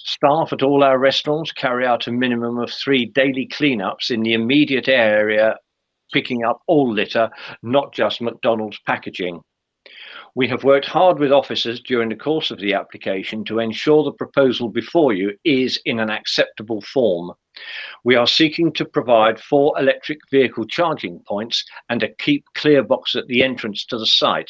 Staff at all our restaurants carry out a minimum of 3 daily cleanups in the immediate area, picking up all litter, not just McDonald's packaging. We have worked hard with officers during the course of the application to ensure the proposal before you is in an acceptable form. We are seeking to provide 4 electric vehicle charging points and a keep clear box at the entrance to the site.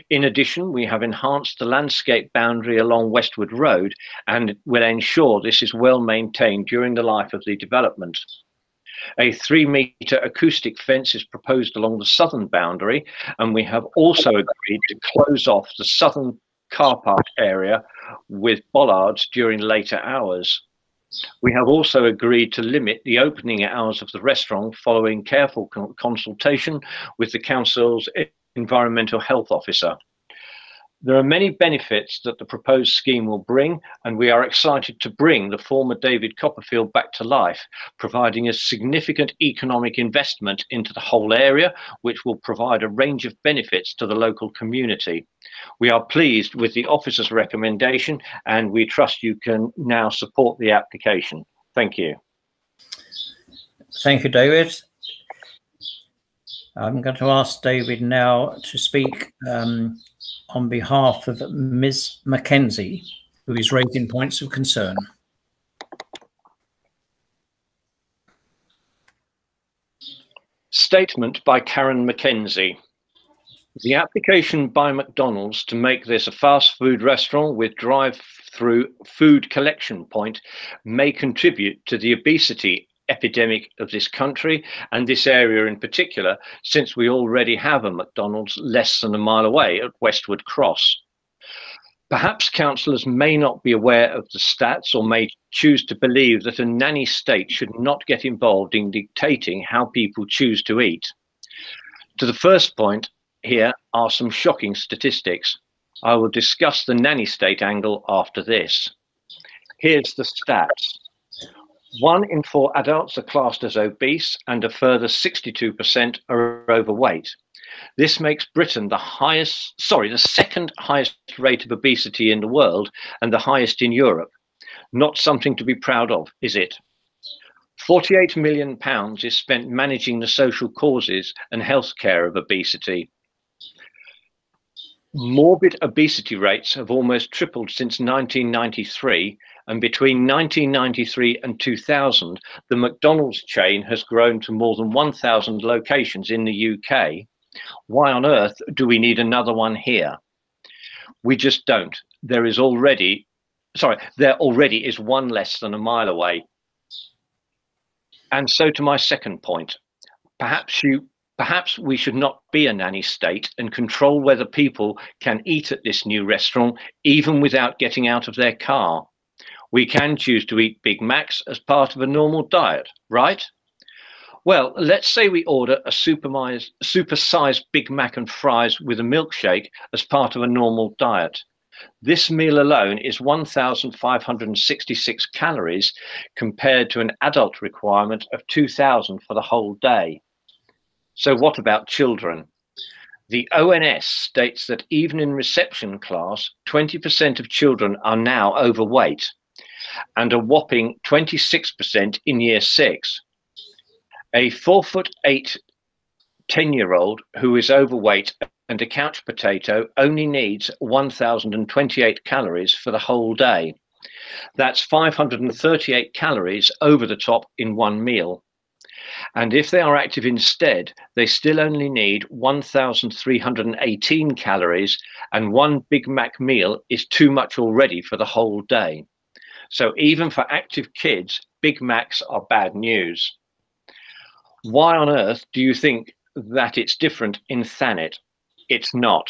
In addition, we have enhanced the landscape boundary along Westwood Road and will ensure this is well maintained during the life of the development. A 3-metre acoustic fence is proposed along the southern boundary, and we have also agreed to close off the southern car park area with bollards during later hours. We have also agreed to limit the opening hours of the restaurant following careful consultation with the council's environmental health officer. There are many benefits that the proposed scheme will bring, and we are excited to bring the former David Copperfield back to life, providing a significant economic investment into the whole area, which will provide a range of benefits to the local community. We are pleased with the officer's recommendation, and we trust you can now support the application. Thank you. Thank you, David. I'm going to ask David now to speak on behalf of Ms. Mackenzie, who is raising points of concern. Statement by Karen Mackenzie. The application by McDonald's to make this a fast food restaurant with drive-through food collection point may contribute to the obesity epidemic of this country and this area in particular, since we already have a McDonald's less than a mile away at Westwood Cross. Perhaps councillors may not be aware of the stats or may choose to believe that a nanny state should not get involved in dictating how people choose to eat. To the first point, here are some shocking statistics. I will discuss the nanny state angle after this. Here's the stats. 1 in 4 adults are classed as obese and a further 62% are overweight. This makes Britain the second highest rate of obesity in the world and the highest in Europe. Not something to be proud of, is it? £48 million is spent managing the social causes and healthcare of obesity. Morbid obesity rates have almost tripled since 1993, and between 1993 and 2000, the McDonald's chain has grown to more than 1,000 locations in the UK. Why on earth do we need another one here? We just don't. There already is one less than a mile away. And so to my second point, perhaps we should not be a nanny state and control whether people can eat at this new restaurant even without getting out of their car. We can choose to eat Big Macs as part of a normal diet, right? Well, let's say we order a supersized Big Mac and fries with a milkshake as part of a normal diet. This meal alone is 1,566 calories compared to an adult requirement of 2,000 for the whole day. So what about children? The ONS states that even in reception class, 20% of children are now overweight and a whopping 26% in year 6. A 4'8" 10-year-old who is overweight and a couch potato only needs 1,028 calories for the whole day. That's 538 calories over the top in one meal. And if they are active instead, they still only need 1,318 calories, and one Big Mac meal is too much already for the whole day. So even for active kids, Big Macs are bad news. Why on earth do you think that it's different in Thanet? It's not.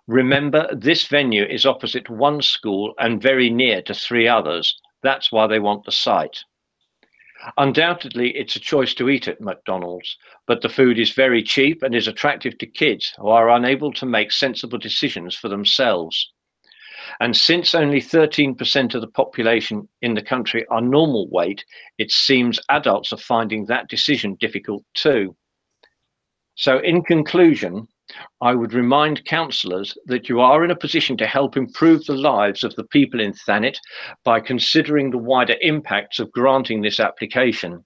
Remember, this venue is opposite one school and very near to 3 others. That's why they want the site. Undoubtedly, it's a choice to eat at McDonald's, but the food is very cheap and is attractive to kids who are unable to make sensible decisions for themselves. And since only 13% of the population in the country are normal weight, it seems adults are finding that decision difficult too. So in conclusion, I would remind councillors that you are in a position to help improve the lives of the people in Thanet by considering the wider impacts of granting this application.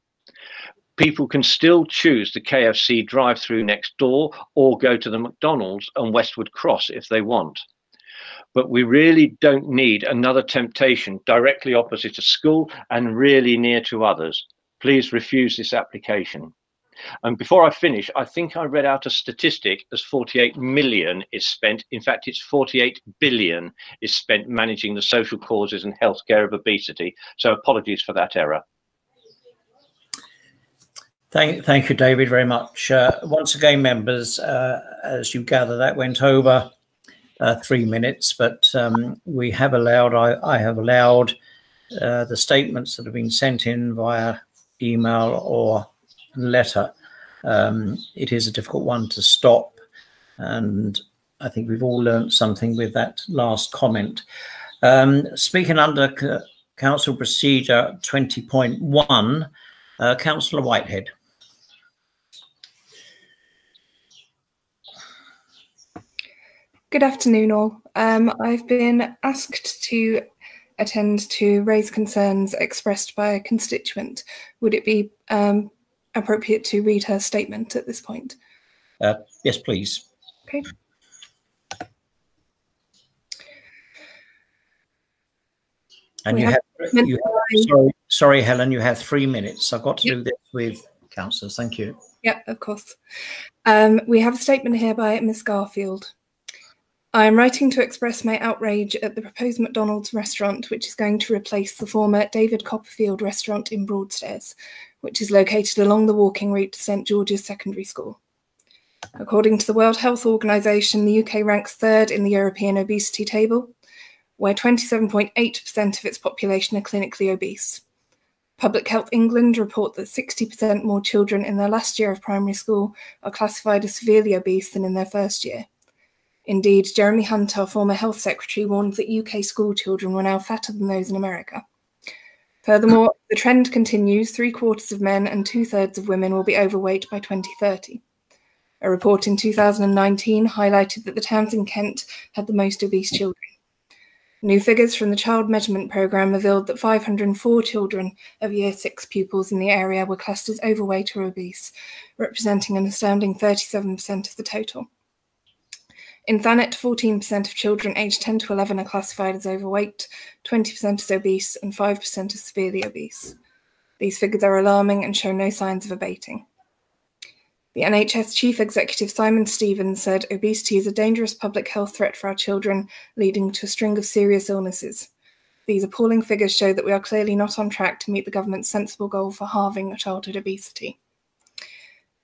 People can still choose the KFC drive-through next door or go to the McDonald's and Westwood Cross if they want. But we really don't need another temptation directly opposite a school and really near to others. Please refuse this application. And before I finish, I think I read out a statistic as 48 million is spent. In fact, it's 48 billion is spent managing the social causes and healthcare of obesity. So apologies for that error. Thank you, David, very much. Once again, members, as you gather, that went over 3 minutes, but we have allowed, I have allowed the statements that have been sent in via email or letter. It is a difficult one to stop, and I think we've all learned something with that last comment. Speaking under Council Procedure 20.1, Councillor Whitehead. Good afternoon, all. I've been asked to attend to raise concerns expressed by a constituent. Would it be appropriate to read her statement at this point? Yes, please. Okay. And sorry, Helen, you have 3 minutes. I've got to do this with councillors. Thank you. Yeah, of course. We have a statement here by Ms. Garfield. I am writing to express my outrage at the proposed McDonald's restaurant, which is going to replace the former David Copperfield restaurant in Broadstairs, which is located along the walking route to St George's Secondary School. According to the World Health Organization, the UK ranks 3rd in the European obesity table, where 27.8% of its population are clinically obese. Public Health England report that 60% more children in their last year of primary school are classified as severely obese than in their first year. Indeed, Jeremy Hunt, our former health secretary, warned that UK school children were now fatter than those in America. Furthermore, the trend continues. 3/4 of men and 2/3 of women will be overweight by 2030. A report in 2019 highlighted that the towns in Kent had the most obese children. New figures from the Child Measurement Programme revealed that 504 children of Year 6 pupils in the area were classed as overweight or obese, representing an astounding 37% of the total. In Thanet, 14% of children aged 10 to 11 are classified as overweight, 20% as obese, and 5% as severely obese. These figures are alarming and show no signs of abating. The NHS Chief Executive Simon Stevens said obesity is a dangerous public health threat for our children, leading to a string of serious illnesses. These appalling figures show that we are clearly not on track to meet the government's sensible goal for halving childhood obesity.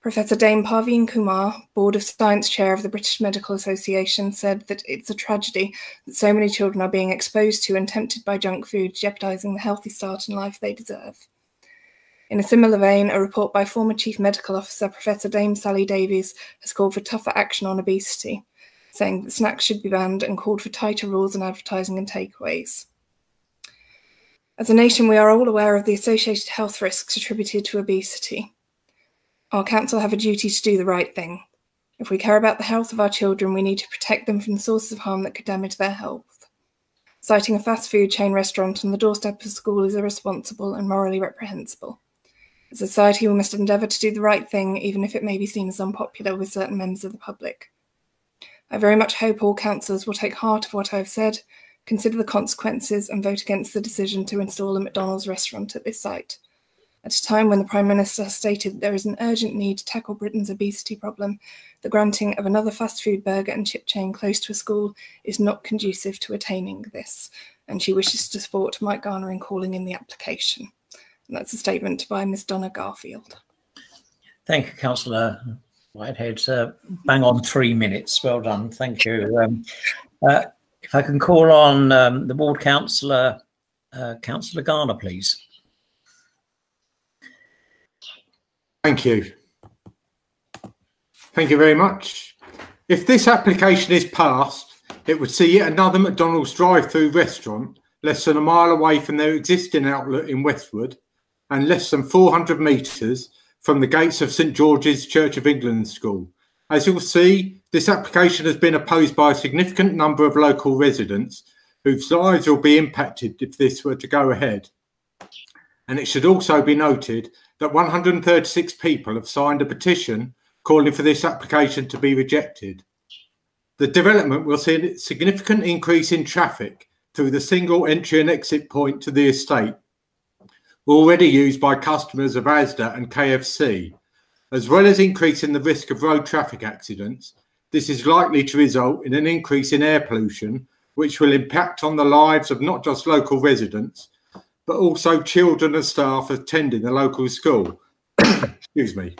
Professor Dame Parveen Kumar, Board of Science Chair of the British Medical Association, said that it's a tragedy that so many children are being exposed to and tempted by junk food, jeopardising the healthy start in life they deserve. In a similar vein, a report by former Chief Medical Officer Professor Dame Sally Davies has called for tougher action on obesity, saying that snacks should be banned and called for tighter rules on advertising and takeaways. As a nation, we are all aware of the associated health risks attributed to obesity. Our council have a duty to do the right thing. If we care about the health of our children, we need to protect them from the sources of harm that could damage their health. Citing a fast food chain restaurant on the doorstep of a school is irresponsible and morally reprehensible. As a society, we must endeavour to do the right thing, even if it may be seen as unpopular with certain members of the public. I very much hope all councillors will take heart of what I have said, consider the consequences, and vote against the decision to install a McDonald's restaurant at this site. At a time when the Prime Minister has stated there is an urgent need to tackle Britain's obesity problem, the granting of another fast food burger and chip chain close to a school is not conducive to attaining this, and she wishes to support Mike Garner in calling in the application. And that's a statement by Ms Donna Garfield. Thank you, Councillor Whitehead. Bang on 3 minutes. Well done. Thank you. If I can call on the ward councillor, Councillor Garner, please. Thank you. Thank you very much. If this application is passed, it would see yet another McDonald's drive-through restaurant less than a mile away from their existing outlet in Westwood and less than 400 metres from the gates of St George's Church of England School. As you'll see, this application has been opposed by a significant number of local residents whose lives will be impacted if this were to go ahead. And it should also be noted that 136 people have signed a petition calling for this application to be rejected. The development will see a significant increase in traffic through the single entry and exit point to the estate, already used by customers of Asda and KFC. As well as increasing the risk of road traffic accidents, this is likely to result in an increase in air pollution, which will impact on the lives of not just local residents, but also children and staff attending the local school. Excuse me.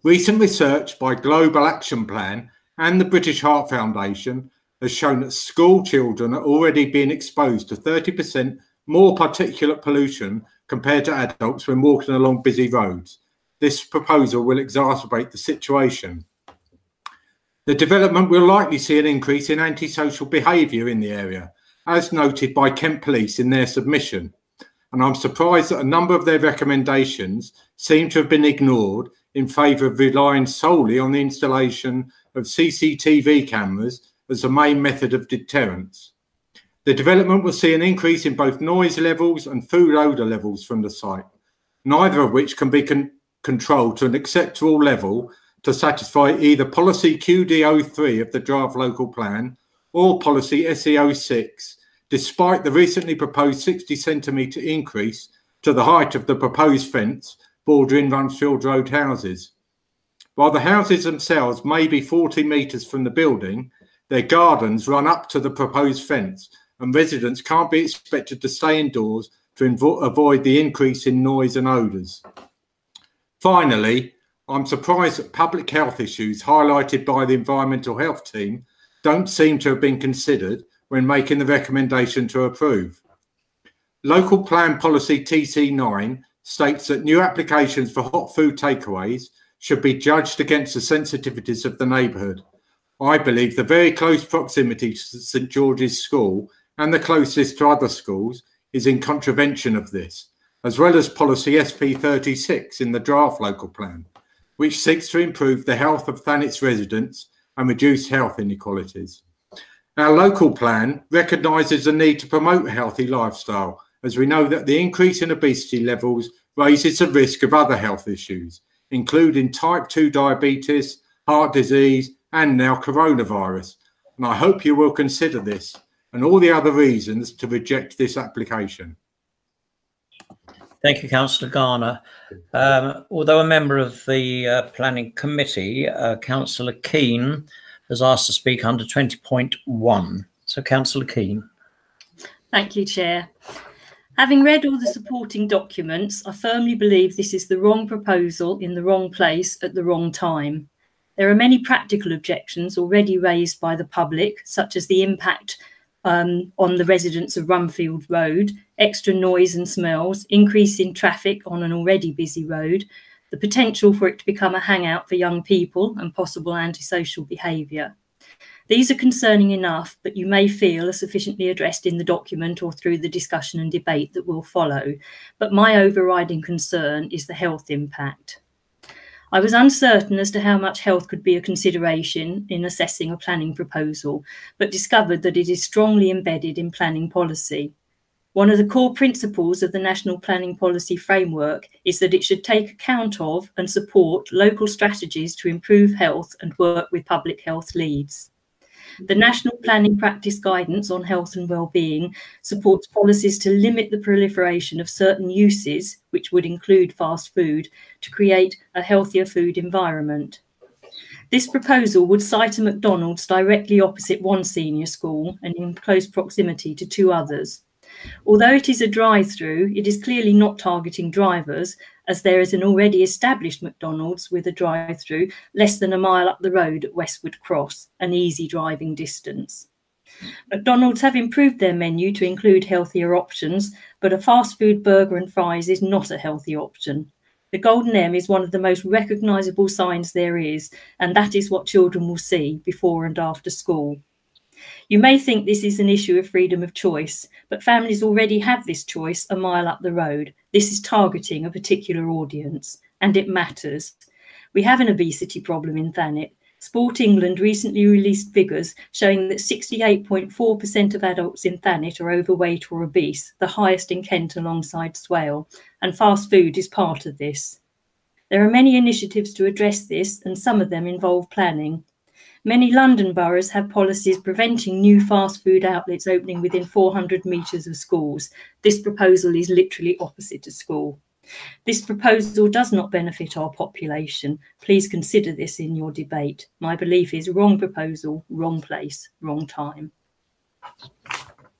Recent research by Global Action Plan and the British Heart Foundation has shown that school children are already being exposed to 30% more particulate pollution compared to adults when walking along busy roads. This proposal will exacerbate the situation. The development will likely see an increase in antisocial behaviour in the area, as noted by Kent Police in their submission. And I'm surprised that a number of their recommendations seem to have been ignored in favour of relying solely on the installation of CCTV cameras as the main method of deterrence. The development will see an increase in both noise levels and food odour levels from the site, neither of which can be controlled to an acceptable level to satisfy either policy QD03 of the draft local plan or policy SE06, despite the recently proposed 60 centimetre increase to the height of the proposed fence bordering Runsfield Road houses. While the houses themselves may be 40 metres from the building, their gardens run up to the proposed fence, and residents can't be expected to stay indoors to avoid the increase in noise and odours. Finally, I'm surprised that public health issues highlighted by the environmental health team don't seem to have been considered when making the recommendation to approve. Local Plan Policy TC9 states that new applications for hot food takeaways should be judged against the sensitivities of the neighbourhood. I believe the very close proximity to St George's School and the closest to other schools is in contravention of this, as well as policy SP36 in the draft local plan, which seeks to improve the health of Thanet's residents and reduce health inequalities. Our local plan recognises the need to promote a healthy lifestyle, as we know that the increase in obesity levels raises the risk of other health issues, including type 2 diabetes, heart disease, and now coronavirus. And I hope you will consider this and all the other reasons to reject this application. Thank you, Councillor Garner. Although a member of the Planning Committee, Councillor Keane has asked to speak under 20.1. So, Councillor Keane. Thank you, Chair. Having read all the supporting documents, I firmly believe this is the wrong proposal in the wrong place at the wrong time. There are many practical objections already raised by the public, such as the impact on the residents of Rumfield Road, extra noise and smells, increase in traffic on an already busy road, the potential for it to become a hangout for young people and possible antisocial behaviour. These are concerning enough, but you may feel are sufficiently addressed in the document or through the discussion and debate that will follow. But my overriding concern is the health impact. I was uncertain as to how much health could be a consideration in assessing a planning proposal, but discovered that it is strongly embedded in planning policy. One of the core principles of the National Planning Policy Framework is that it should take account of and support local strategies to improve health and work with public health leads. The National Planning Practice Guidance on Health and Wellbeing supports policies to limit the proliferation of certain uses, which would include fast food, to create a healthier food environment. This proposal would site a McDonald's directly opposite one senior school and in close proximity to two others. Although it is a drive-through, it is clearly not targeting drivers, as there is an already established McDonald's with a drive-through less than a mile up the road at Westwood Cross, an easy driving distance. McDonald's have improved their menu to include healthier options, but a fast food burger and fries is not a healthy option. The Golden M is one of the most recognisable signs there is, and that is what children will see before and after school. You may think this is an issue of freedom of choice, but families already have this choice a mile up the road. This is targeting a particular audience, and it matters. We have an obesity problem in Thanet. Sport England recently released figures showing that 68.4% of adults in Thanet are overweight or obese, the highest in Kent alongside Swale, and fast food is part of this. There are many initiatives to address this, and some of them involve planning. Many London boroughs have policies preventing new fast food outlets opening within 400 metres of schools. This proposal is literally opposite a school. This proposal does not benefit our population. Please consider this in your debate. My belief is wrong proposal, wrong place, wrong time.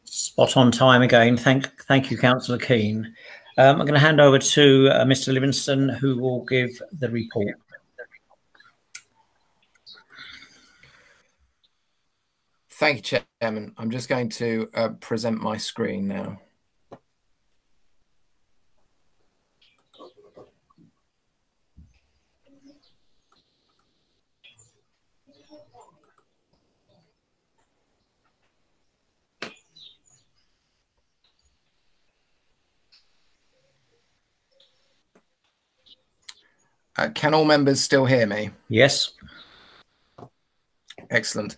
Spot on time again. Thank you, Councillor Keane. I'm going to hand over to Mr. Livingston, who will give the report. Thank you, Chairman. I'm just going to present my screen now. Can all members still hear me? Yes. Excellent.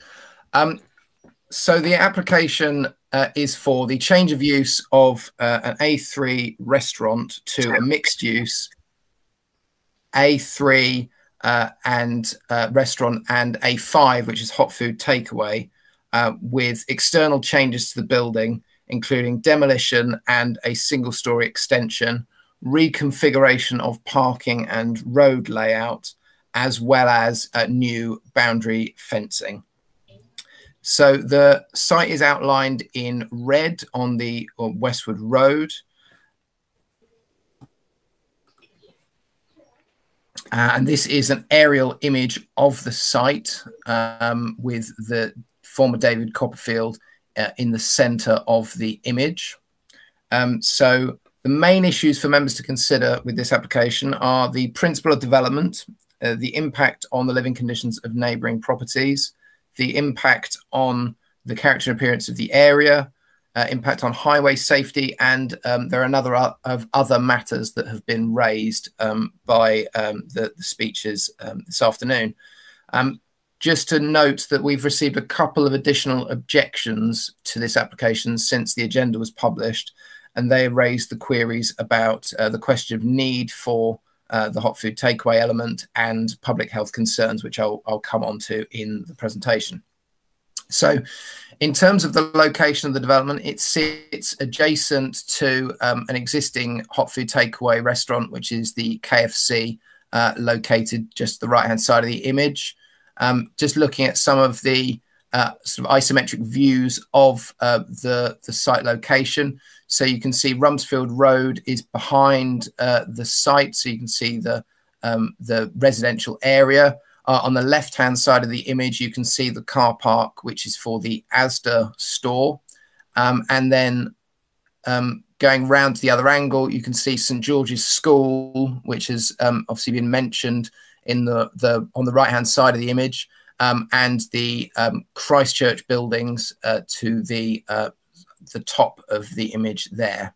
So the application is for the change of use of an A3 restaurant to a mixed use A3 and restaurant and A5, which is hot food takeaway, with external changes to the building, including demolition and a single-storey extension, reconfiguration of parking and road layout, as well as new boundary fencing. So the site is outlined in red on the Westwood Road. And this is an aerial image of the site with the former David Copperfield in the centre of the image. So the main issues for members to consider with this application are the principle of development, the impact on the living conditions of neighbouring properties, the impact on the character and appearance of the area, impact on highway safety, and there are another of other matters that have been raised by the speeches this afternoon. Just to note that we've received a couple of additional objections to this application since the agenda was published, and they raised the queries about the question of need for the hot food takeaway element, and public health concerns, which I'll come on to in the presentation. So in terms of the location of the development, it sits adjacent to an existing hot food takeaway restaurant, which is the KFC, located just the right-hand side of the image. Just looking at some of the sort of isometric views of the site location. So you can see Rumsfield Road is behind the site, so you can see the residential area. On the left-hand side of the image, you can see the car park, which is for the Asda store. And then going round to the other angle, you can see St George's School, which has obviously been mentioned in on the right-hand side of the image, and the Christchurch buildings to the top of the image there.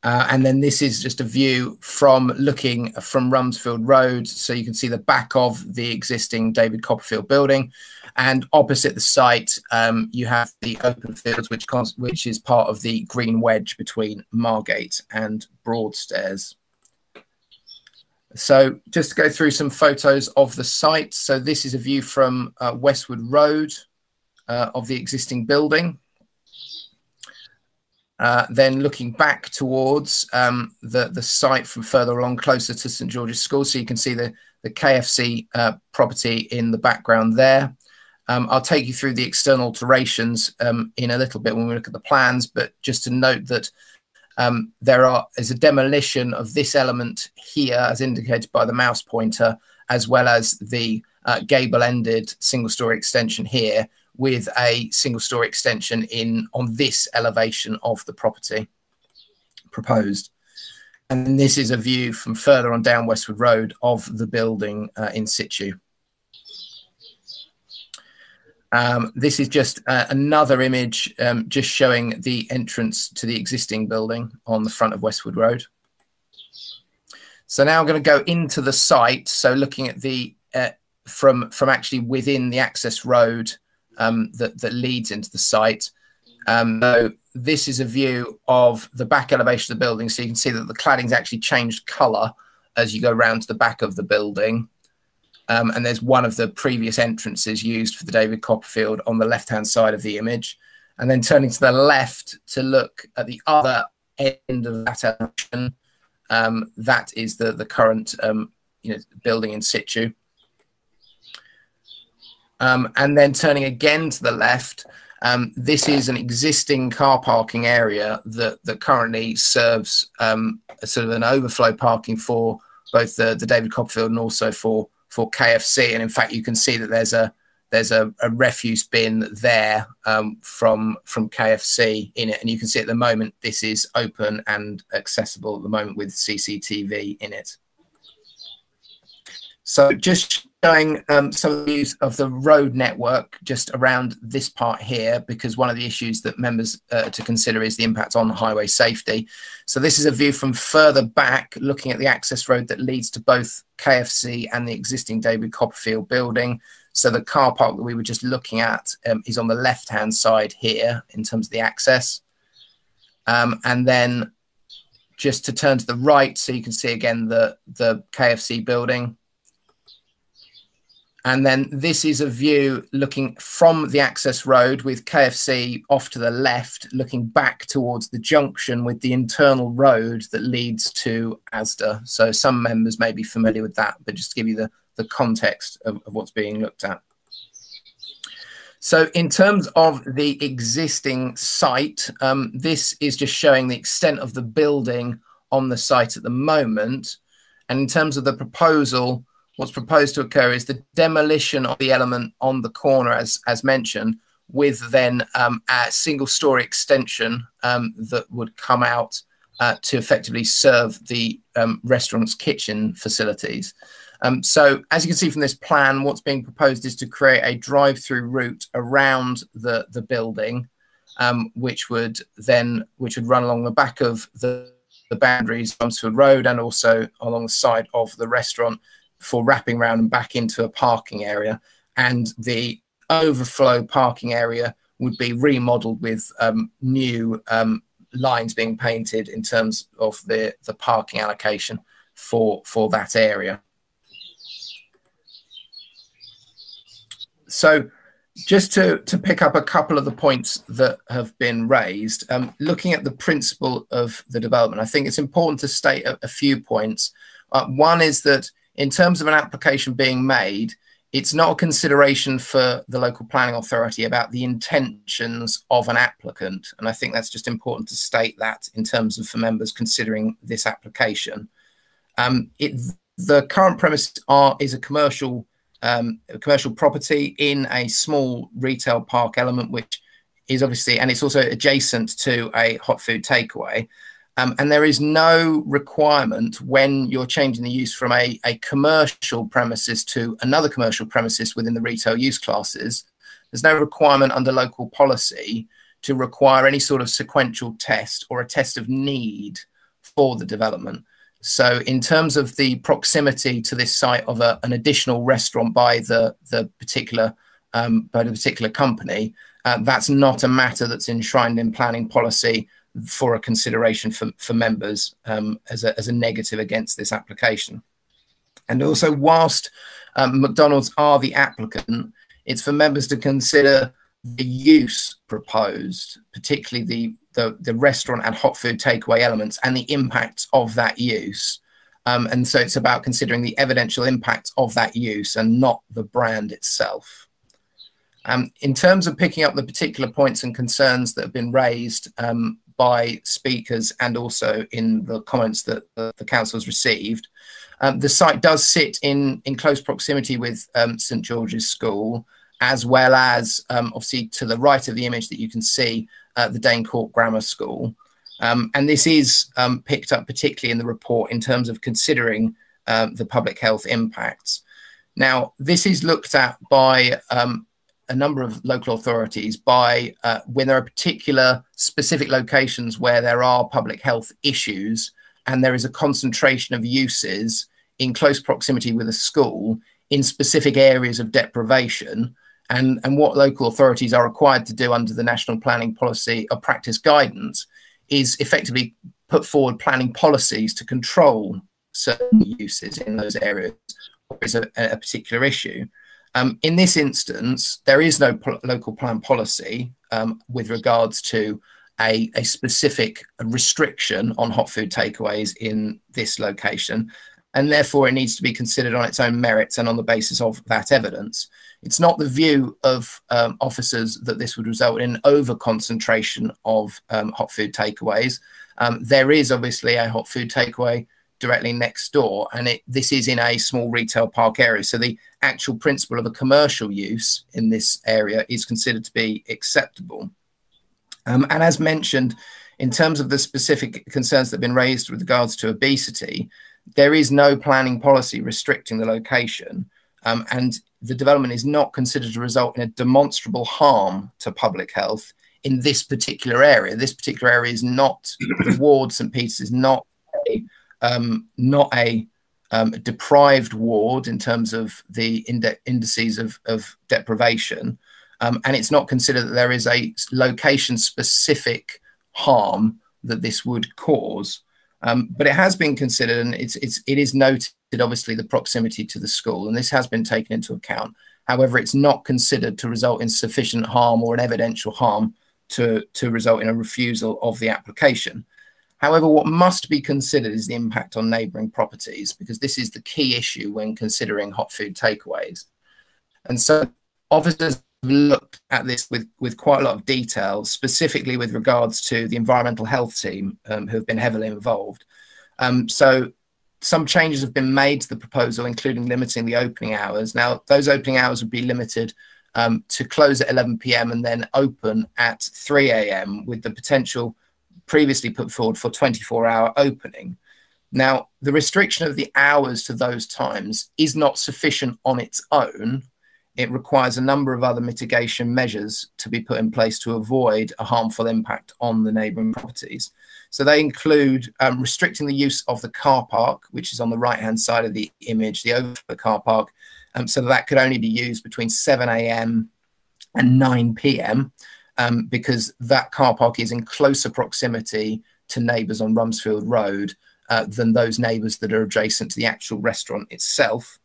And then this is just a view from looking from Rumsfield Road. So you can see the back of the existing David Copperfield building. And opposite the site, you have the open fields, which is part of the green wedge between Margate and Broadstairs. So just to go through some photos of the site. So this is a view from Westwood Road of the existing building. Then looking back towards the site from further along, closer to St George's School. So you can see the KFC property in the background there. I'll take you through the external alterations in a little bit when we look at the plans, but just to note that there's a demolition of this element here, as indicated by the mouse pointer, as well as the gable-ended single-story extension here, with a single-story extension on this elevation of the property proposed. And this is a view from further on down Westwood Road of the building in situ. This is just another image just showing the entrance to the existing building on the front of Westwood Road. So now I'm going to go into the site. So looking at the from actually within the access road that leads into the site. So this is a view of the back elevation of the building. So you can see that the cladding's actually changed colour as you go round to the back of the building. And there's one of the previous entrances used for the David Copperfield on the left-hand side of the image. And then turning to the left to look at the other end of that elevation, that is the current building in situ. And then turning again to the left, this is an existing car parking area that currently serves sort of an overflow parking for both the David Copperfield and also for KFC. And in fact, you can see that there's a refuse bin there from KFC in it. And you can see at the moment, this is open and accessible at the moment with CCTV in it. So just showing some of the views of the road network just around this part here, because one of the issues that members to consider is the impact on highway safety. So this is a view from further back, looking at the access road that leads to both KFC and the existing David Copperfield building. So the car park that we were just looking at is on the left-hand side here in terms of the access. And then just to turn to the right, so you can see again the KFC building. And then this is a view looking from the access road with KFC off to the left, looking back towards the junction with the internal road that leads to Asda. So some members may be familiar with that, but just to give you the context of what's being looked at. So in terms of the existing site, this is just showing the extent of the building on the site at the moment. And in terms of the proposal, what's proposed to occur is the demolition of the element on the corner, as mentioned, with then a single-story extension that would come out to effectively serve the restaurant's kitchen facilities. So as you can see from this plan, what's being proposed is to create a drive-through route around the building, which would run along the back of the boundaries of Rumsfield Road and also along the side of the restaurant, for wrapping around and back into a parking area. And the overflow parking area would be remodeled with new lines being painted in terms of the parking allocation for that area. So just to pick up a couple of the points that have been raised, looking at the principle of the development, I think it's important to state a few points. One is that in terms of an application being made, it's not a consideration for the local planning authority about the intentions of an applicant. And I think that's just important to state that in terms of for members considering this application. The current premise is a commercial property in a small retail park element, which is obviously, and it's also adjacent to a hot food takeaway. And there is no requirement when you're changing the use from a commercial premises to another commercial premises within the retail use classes. There's no requirement under local policy to require any sort of sequential test or a test of need for the development. So in terms of the proximity to this site of an additional restaurant by the particular company, that's not a matter that's enshrined in planning policy for a consideration for members as a negative against this application. And also, whilst McDonald's are the applicant, it's for members to consider the use proposed, particularly the restaurant and hot food takeaway elements and the impacts of that use. And so it's about considering the evidential impact of that use and not the brand itself. In terms of picking up the particular points and concerns that have been raised by speakers and also in the comments that the council has received, the site does sit in close proximity with St George's School, as well as obviously to the right of the image that you can see the Dane Court Grammar School. And this is picked up particularly in the report in terms of considering the public health impacts. Now, this is looked at by a number of local authorities by when there are particular specific locations where there are public health issues and there is a concentration of uses in close proximity with a school in specific areas of deprivation. And what local authorities are required to do under the National Planning Policy or Practice Guidance is effectively put forward planning policies to control certain uses in those areas where it's a particular issue. In this instance, there is no local plan policy with regards to a specific restriction on hot food takeaways in this location, and therefore it needs to be considered on its own merits and on the basis of that evidence. It's not the view of officers that this would result in over-concentration of hot food takeaways. There is obviously a hot food takeaway directly next door, and this is in a small retail park area. So the actual principle of a commercial use in this area is considered to be acceptable. And as mentioned, in terms of the specific concerns that have been raised with regards to obesity, there is no planning policy restricting the location, and the development is not considered to result in a demonstrable harm to public health in this particular area. This particular area is not, the ward St Peter's is not a deprived ward in terms of the indices of deprivation, and it's not considered that there is a location-specific harm that this would cause. But it has been considered, and it is noted, obviously, the proximity to the school, and this has been taken into account. However, it's not considered to result in sufficient harm or an evidential harm to result in a refusal of the application. However, what must be considered is the impact on neighbouring properties, because this is the key issue when considering hot food takeaways. And so officers have looked at this with quite a lot of detail, specifically with regards to the environmental health team who have been heavily involved. So some changes have been made to the proposal, including limiting the opening hours. Now, those opening hours would be limited to close at 11 p.m. and then open at 3 a.m. with the potential previously put forward for 24-hour opening. Now, the restriction of the hours to those times is not sufficient on its own. It requires a number of other mitigation measures to be put in place to avoid a harmful impact on the neighbouring properties. So they include restricting the use of the car park, which is on the right-hand side of the image, the overflow car park, so that could only be used between 7 a.m. and 9 p.m. because that car park is in closer proximity to neighbours on Rumsfield Road than those neighbours that are adjacent to the actual restaurant itself.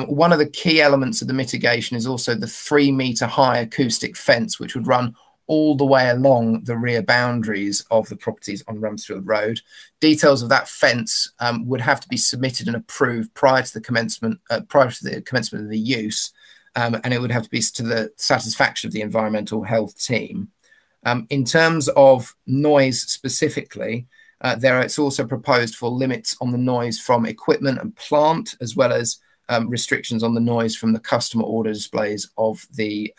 One of the key elements of the mitigation is also the 3-metre high acoustic fence, which would run all the way along the rear boundaries of the properties on Rumsfield Road. Details of that fence would have to be submitted and approved prior to the commencement of the use, and it would have to be to the satisfaction of the environmental health team. In terms of noise specifically, it's also proposed for limits on the noise from equipment and plant, as well as restrictions on the noise from the customer order displays of the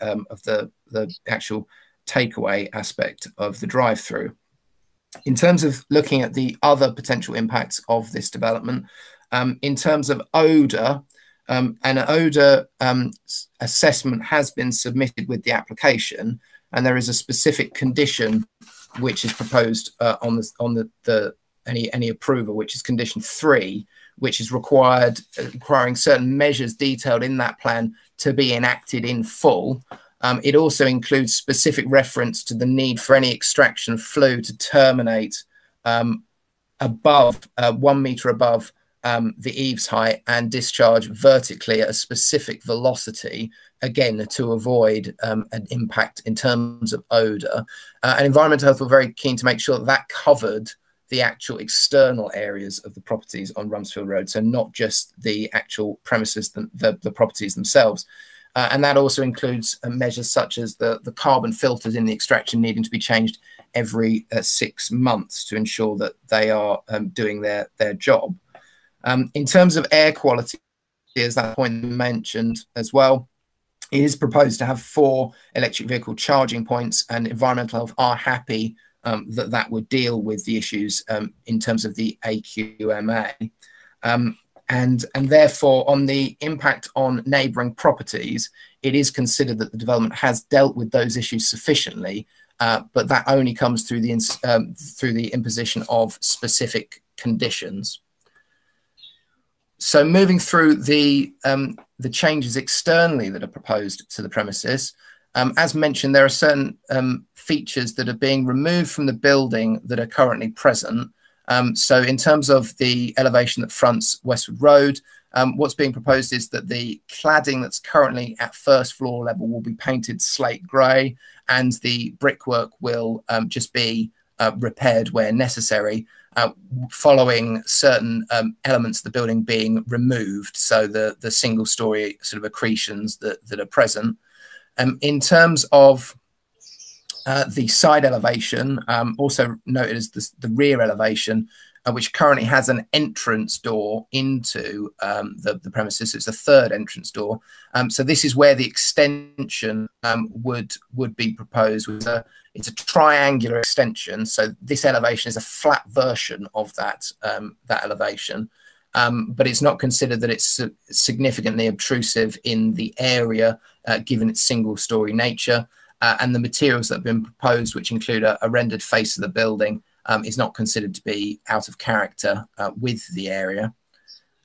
actual takeaway aspect of the drive-through. In terms of looking at the other potential impacts of this development, in terms of odour, an odour assessment has been submitted with the application, and there is a specific condition which is proposed on any approval, which is condition 3, which is requiring certain measures detailed in that plan to be enacted in full. It also includes specific reference to the need for any extraction flue to terminate above 1 metre above the eaves height and discharge vertically at a specific velocity, again, to avoid an impact in terms of odour. And Environmental Health were very keen to make sure that covered the actual external areas of the properties on Rumsfield Road, so not just the actual premises, the properties themselves. And that also includes measures such as the carbon filters in the extraction needing to be changed every 6 months to ensure that they are doing their job. In terms of air quality, as that point mentioned as well, it is proposed to have 4 electric vehicle charging points, and Environmental Health are happy that would deal with the issues in terms of the AQMA. And therefore, on the impact on neighbouring properties, it is considered that the development has dealt with those issues sufficiently, but that only comes through the imposition of specific conditions. So moving through the changes externally that are proposed to the premises, as mentioned, there are certain features that are being removed from the building that are currently present. So in terms of the elevation that fronts Westwood Road, what's being proposed is that the cladding that's currently at first floor level will be painted slate grey, and the brickwork will just be repaired where necessary, following certain elements of the building being removed, so the single story sort of accretions that are present. In terms of the side elevation, also noted as the rear elevation, which currently has an entrance door into the premises. It's a third entrance door. So this is where the extension would be proposed. It's a triangular extension. So this elevation is a flat version of that elevation. But it's not considered that it's significantly obtrusive in the area, given its single-story nature. And the materials that have been proposed, which include a rendered face of the building, is not considered to be out of character with the area.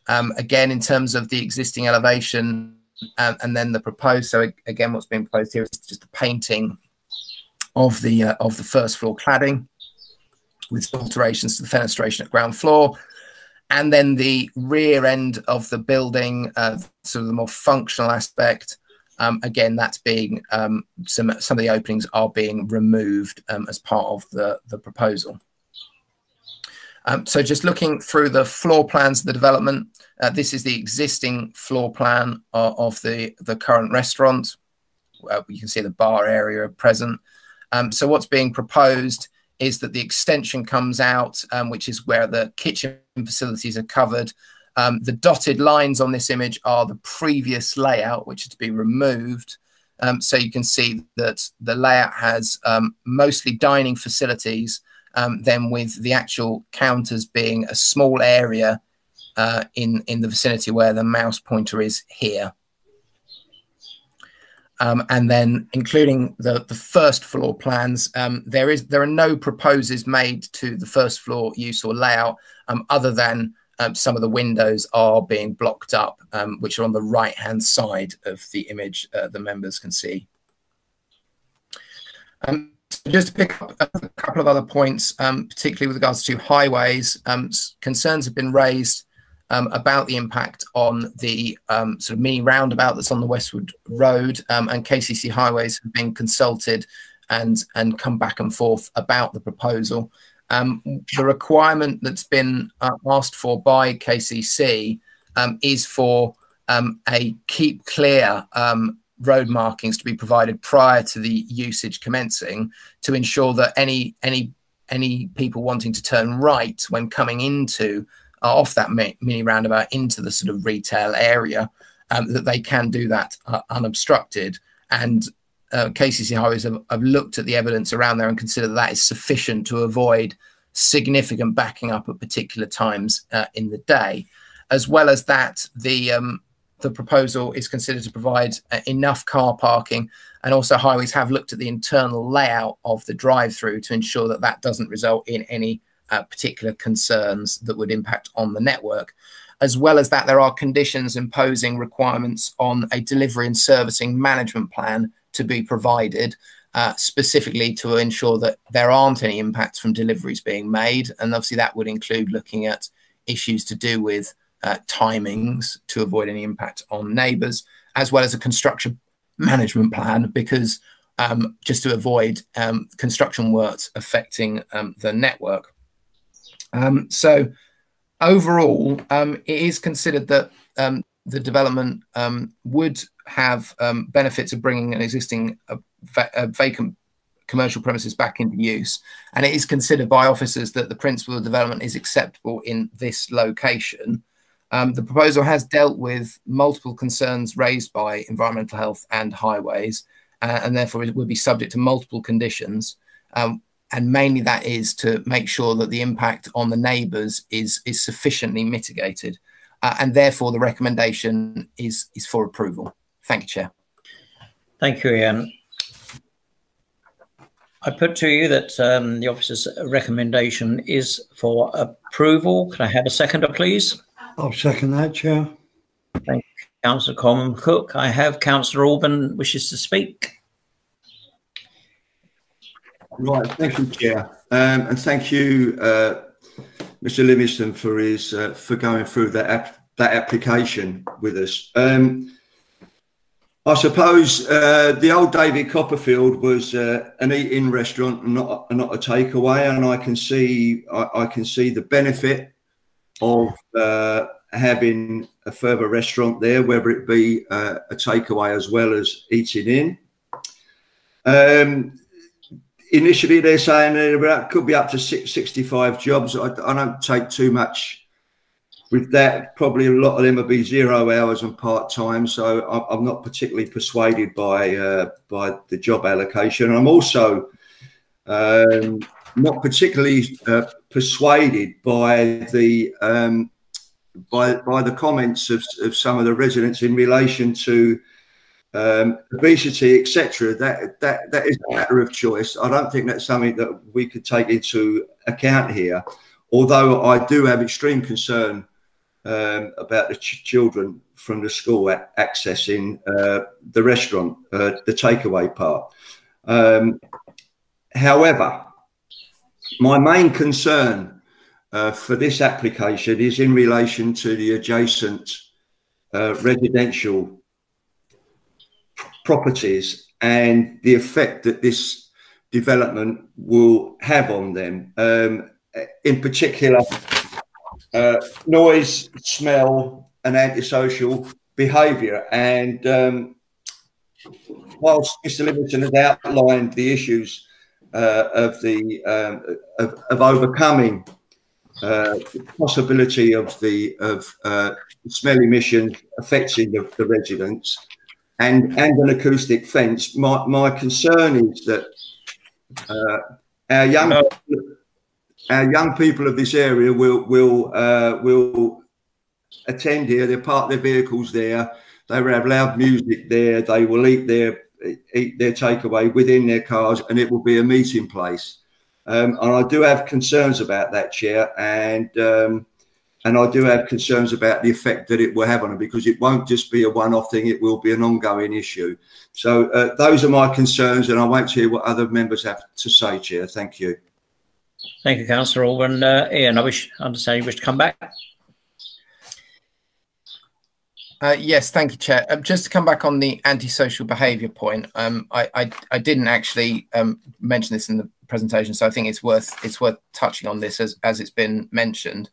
Again, in terms of the existing elevation and then the proposed, so again, what's being proposed here is just the painting of the first floor cladding with alterations to the fenestration at ground floor. And then the rear end of the building, sort of the more functional aspect, again, that's being some of the openings are being removed as part of the proposal. So just looking through the floor plans of the development, this is the existing floor plan of the current restaurant. You can see the bar area present. So what's being proposed is that the extension comes out, which is where the kitchen facilities are covered. The dotted lines on this image are the previous layout, which is to be removed. So you can see that the layout has mostly dining facilities, then with the actual counters being a small area in the vicinity where the mouse pointer is here. And then including the first floor plans, there are no proposals made to the first floor use or layout other than some of the windows are being blocked up, which are on the right-hand side of the image the members can see. Just to pick up a couple of other points, particularly with regards to highways, concerns have been raised about the impact on the sort of mini roundabout that's on the Westwood Road, and KCC Highways have been consulted and come back and forth about the proposal. The requirement that's been asked for by KCC is for a keep clear road markings to be provided prior to the usage commencing, to ensure that any people wanting to turn right when coming into off that mini roundabout into the sort of retail area, that they can do that unobstructed. And KCC Highways have looked at the evidence around there and consider that is sufficient to avoid significant backing up at particular times in the day. As well as that, the proposal is considered to provide enough car parking, and also Highways have looked at the internal layout of the drive-through to ensure that that doesn't result in any particular concerns that would impact on the network. As well as that, there are conditions imposing requirements on a delivery and servicing management plan to be provided, specifically to ensure that there aren't any impacts from deliveries being made. And obviously that would include looking at issues to do with timings to avoid any impact on neighbours, as well as a construction management plan, because just to avoid construction works affecting the network. So overall, it is considered that the development would have benefits of bringing an existing vacant commercial premises back into use, and it is considered by officers that the principle of development is acceptable in this location. The proposal has dealt with multiple concerns raised by environmental health and highways, and therefore it would be subject to multiple conditions. And mainly that is to make sure that the impact on the neighbours is sufficiently mitigated. And therefore the recommendation is for approval. Thank you, Chair. Thank you, Ian. I put to you that the officer's recommendation is for approval. Can I have a seconder, please? I'll second that, Chair. Thank you, Councillor Coleman Cook. I have Councillor Orban wishes to speak. Right, thank you, Chair, and thank you, Mr. Livingston, for going through that application with us. I suppose the old David Copperfield was an eat-in restaurant and not a takeaway, and I can see the benefit of having a further restaurant there, whether it be a takeaway as well as eating in. Initially, they're saying there could be up to 65 jobs. I don't take too much with that. Probably a lot of them will be 0 hours and part-time, so I'm not particularly persuaded by the job allocation. I'm also not particularly persuaded by the comments of some of the residents in relation to obesity, etc. That is a matter of choice. I don't think that's something that we could take into account here, although I do have extreme concern about the children from the school accessing the restaurant, the takeaway part. However, my main concern for this application is in relation to the adjacent residential properties and the effect that this development will have on them. In particular, noise, smell, and antisocial behaviour. And whilst Mr. Livingston has outlined the issues of overcoming the possibility of smell emissions affecting the residents, and an acoustic fence, my concern is that our young people of this area will attend here. They'll park their vehicles there. They will have loud music there. They will eat their takeaway within their cars, and it will be a meeting place. And I do have concerns about that, Chair. And And I do have concerns about the effect that it will have on them, because it won't just be a one-off thing, it will be an ongoing issue. So those are my concerns, and I wait to hear what other members have to say, Chair. Thank you. Thank you, Councillor Alban. Ian, I understand you wish to come back. Yes, thank you, Chair. Just to come back on the antisocial behaviour point, I didn't actually mention this in the presentation, so I think it's worth touching on this as it's been mentioned.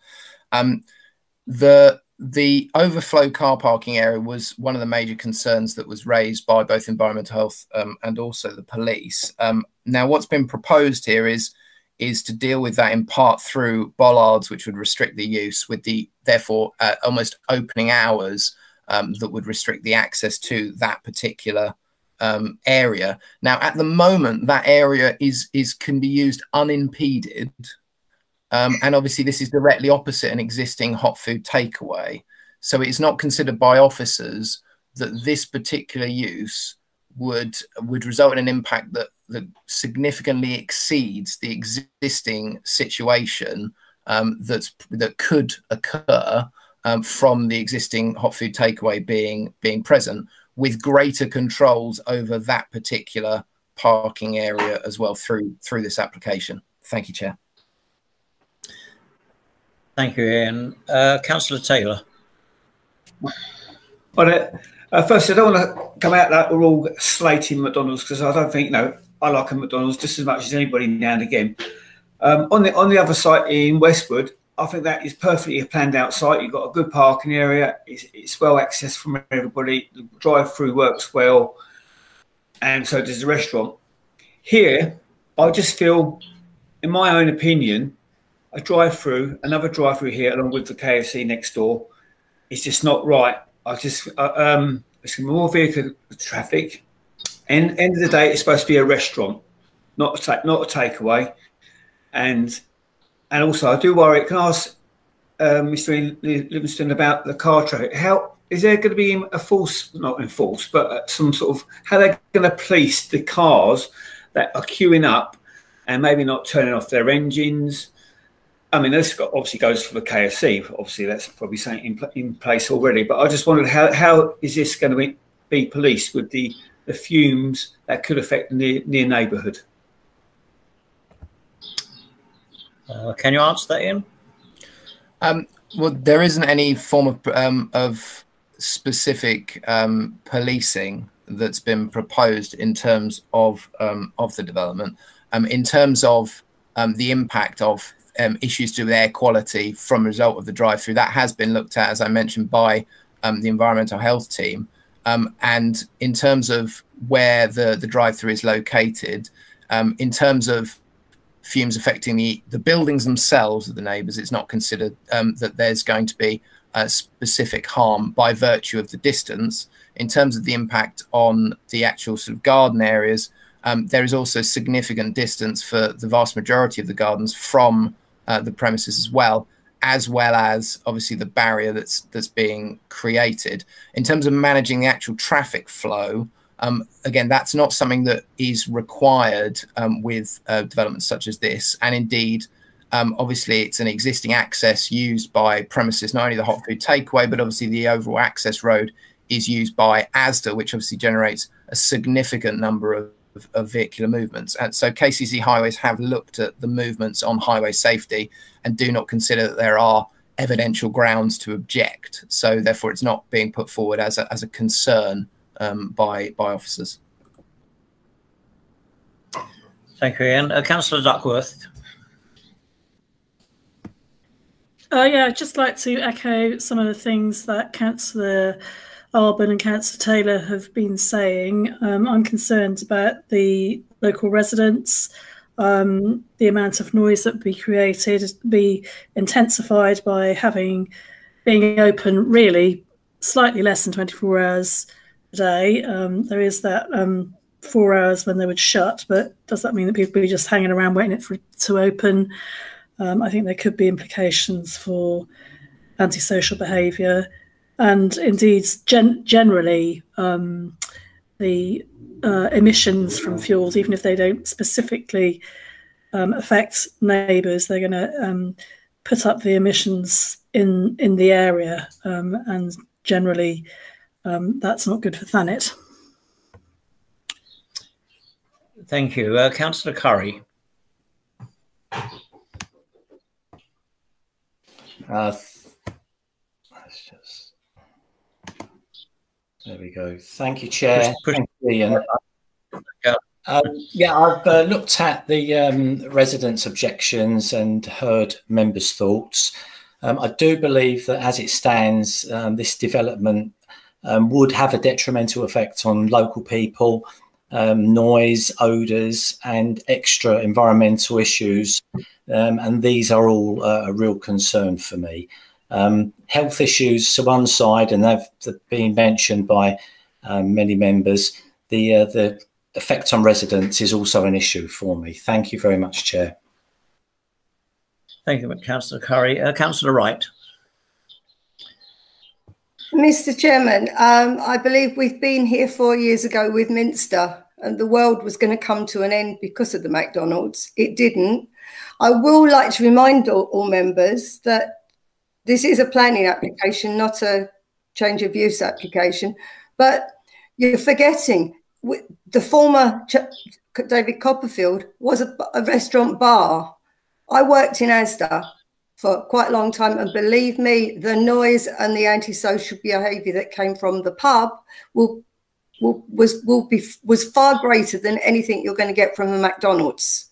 The overflow car parking area was one of the major concerns that was raised by both environmental health and also the police. Now, what's been proposed here is to deal with that in part through bollards, which would restrict the use, with the therefore almost opening hours that would restrict the access to that particular area. Now, at the moment, that area can be used unimpeded. And obviously, this is directly opposite an existing hot food takeaway. So it's not considered by officers that this particular use would result in an impact that significantly exceeds the existing situation that could occur from the existing hot food takeaway being present, with greater controls over that particular parking area as well through this application. Thank you, Chair. Thank you, Ian. Councillor Taylor. Well, first, I don't want to come out that we're all slating McDonald's, because I don't think, I like a McDonald's just as much as anybody now and again. On the other site in Westwood, I think that is perfectly a planned out site. You've got a good parking area. It's well accessed from everybody. The drive-through works well, and so does the restaurant. Here, I just feel, in my own opinion, another drive-through here, along with the KFC next door, is just not right. It's more vehicle traffic. And end of the day, it's supposed to be a restaurant, not a takeaway. And also, I do worry. Can I ask Mr. Livingston about the car traffic? How is there going to be not enforced, but some sort of, how they're going to police the cars that are queuing up and maybe not turning off their engines? I mean, this obviously goes for the KFC. Obviously, that's probably something in place already. But I just wondered, how is this going to be policed with the fumes that could affect the near neighbourhood? Can you answer that, Ian? Well, there isn't any form of specific policing that's been proposed in terms of the development. In terms of the impact of issues to do with air quality from a result of the drive-through, that has been looked at, as I mentioned, by the environmental health team. And in terms of where the drive-through is located, in terms of fumes affecting the buildings themselves of the neighbours, it's not considered that there's going to be a specific harm by virtue of the distance. In terms of the impact on the actual sort of garden areas, there is also significant distance for the vast majority of the gardens from the premises as well as obviously the barrier that's being created. In terms of managing the actual traffic flow, again, that's not something that is required with developments such as this. And indeed, obviously, it's an existing access used by premises, not only the hot food takeaway, but obviously the overall access road is used by ASDA, which obviously generates a significant number of vehicular movements. And so KCC Highways have looked at the movements on highway safety and do not consider that there are evidential grounds to object. So therefore, it's not being put forward as a concern by officers. Thank you, Ian. Councillor Duckworth. Yeah, I'd just like to echo some of the things that Councillor Alban and Councillor Taylor have been saying. I'm concerned about the local residents, the amount of noise that would be created, be intensified by being open really slightly less than 24 hours a day. There is that 4 hours when they would shut, but does that mean that people will be just hanging around waiting for it to open? I think there could be implications for antisocial behaviour. And indeed, generally, the emissions from fuels, even if they don't specifically affect neighbours, they're going to put up the emissions in the area, and generally that's not good for Thanet. Thank you. Councillor Curry. There we go. Thank you, Chair. Push. Thank you, Ian. Yeah, I've looked at the residents' objections and heard members' thoughts. I do believe that as it stands, this development would have a detrimental effect on local people, noise, odours and extra environmental issues. And these are all a real concern for me. Health issues to one side, and they've been mentioned by many members. The effect on residents is also an issue for me. Thank you very much, Chair. Thank you, Councillor Curry. Councillor Wright. Mr. Chairman, I believe we've been here 4 years ago with Minster, and the world was going to come to an end because of the McDonald's. It didn't. I will like to remind all members that this is a planning application, not a change of use application. But you're forgetting the former David Copperfield was a restaurant bar. I worked in Asda for quite a long time, and believe me, the noise and the antisocial behaviour that came from the pub was far greater than anything you're going to get from the McDonald's.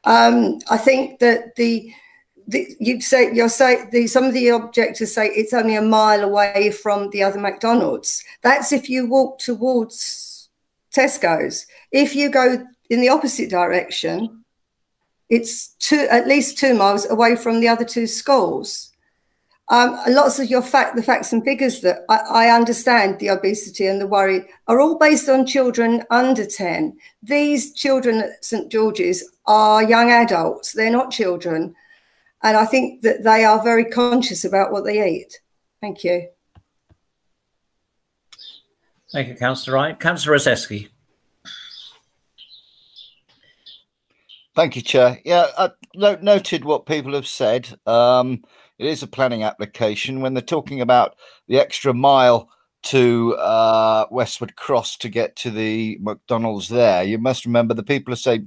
I think that some of the objectors say it's only a mile away from the other McDonald's. That's if you walk towards Tesco's. If you go in the opposite direction, it's at least 2 miles away from the other two schools. Lots of the facts and figures that I understand, the obesity and the worry, are all based on children under 10. These children at St George's are young adults. They're not children. And I think that they are very conscious about what they eat. Thank you. Thank you, Councillor Wright. Councillor Roseski. Thank you, Chair. Yeah, I noted what people have said. It is a planning application. When they're talking about the extra mile to Westwood Cross to get to the McDonald's there, you must remember the people who say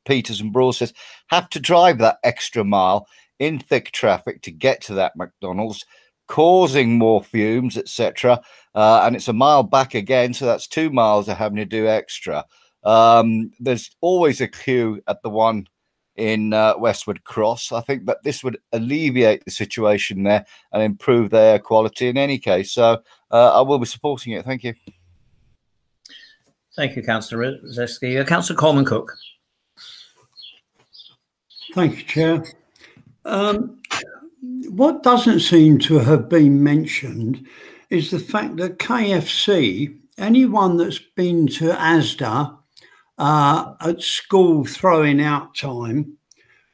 Peters and Broadstairs have to drive that extra mile in thick traffic to get to that McDonald's, causing more fumes, etc. And it's a mile back again, so that's 2 miles they're having to do extra. There's always a queue at the one in Westwood Cross. I think that this would alleviate the situation there and improve the air quality in any case. So I will be supporting it. Thank you. Thank you, Councillor Roseski. Councillor Coleman-Cook. Thank you, Chair. What doesn't seem to have been mentioned is the fact that KFC, anyone that's been to Asda at school throwing out time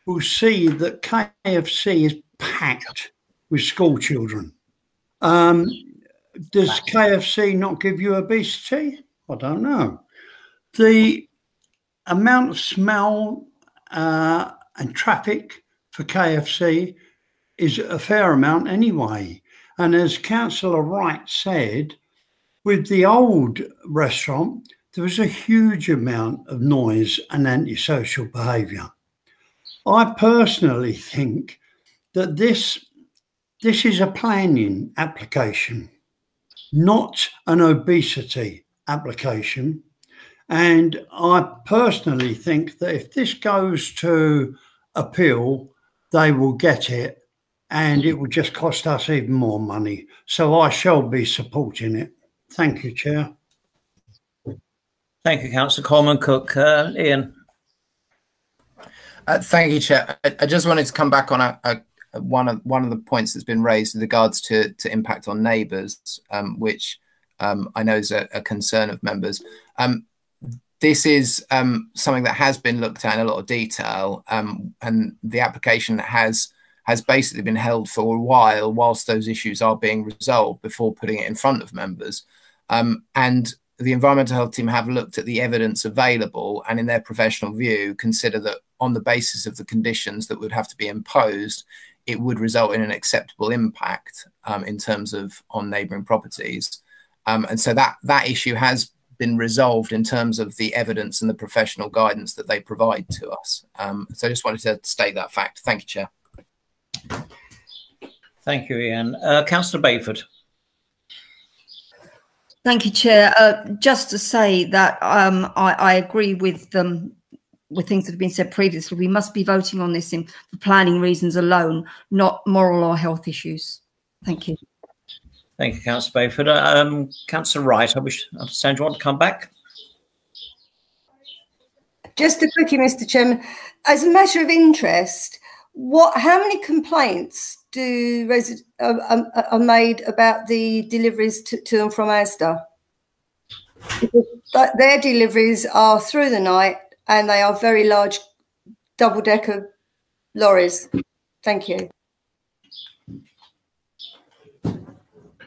will see that KFC is packed with school children. Does KFC not give you obesity? I don't know. The amount of smell and traffic for KFC is a fair amount anyway. And as Councillor Wright said, with the old restaurant, there was a huge amount of noise and antisocial behaviour. I personally think that this is a planning application, not an obesity application. And I personally think that if this goes to appeal, they will get it and it will just cost us even more money. So I shall be supporting it. Thank you, Chair. Thank you, Councillor Coleman-Cook. Ian. Thank you, Chair. I just wanted to come back on one of the points that's been raised with regards to impact on neighbours, which I know is a concern of members. This is something that has been looked at in a lot of detail, and the application has basically been held for a while whilst those issues are being resolved before putting it in front of members. And the environmental health team have looked at the evidence available and in their professional view consider that on the basis of the conditions that would have to be imposed, it would result in an acceptable impact in terms of on neighbouring properties. And so that issue has been resolved in terms of the evidence and the professional guidance that they provide to us. So I just wanted to state that fact. Thank you, Chair. Thank you, Ian. Councillor Bayford. Thank you, Chair. Just to say that I agree with things that have been said previously. We must be voting on this for planning reasons alone, not moral or health issues. Thank you. Thank you, Councillor Bayford. Councillor Wright, I understand you want to come back. Just a quickie, Mr. Chairman. As a matter of interest, how many complaints are made about the deliveries to and from Asda? Because their deliveries are through the night and they are very large double-decker lorries. Thank you.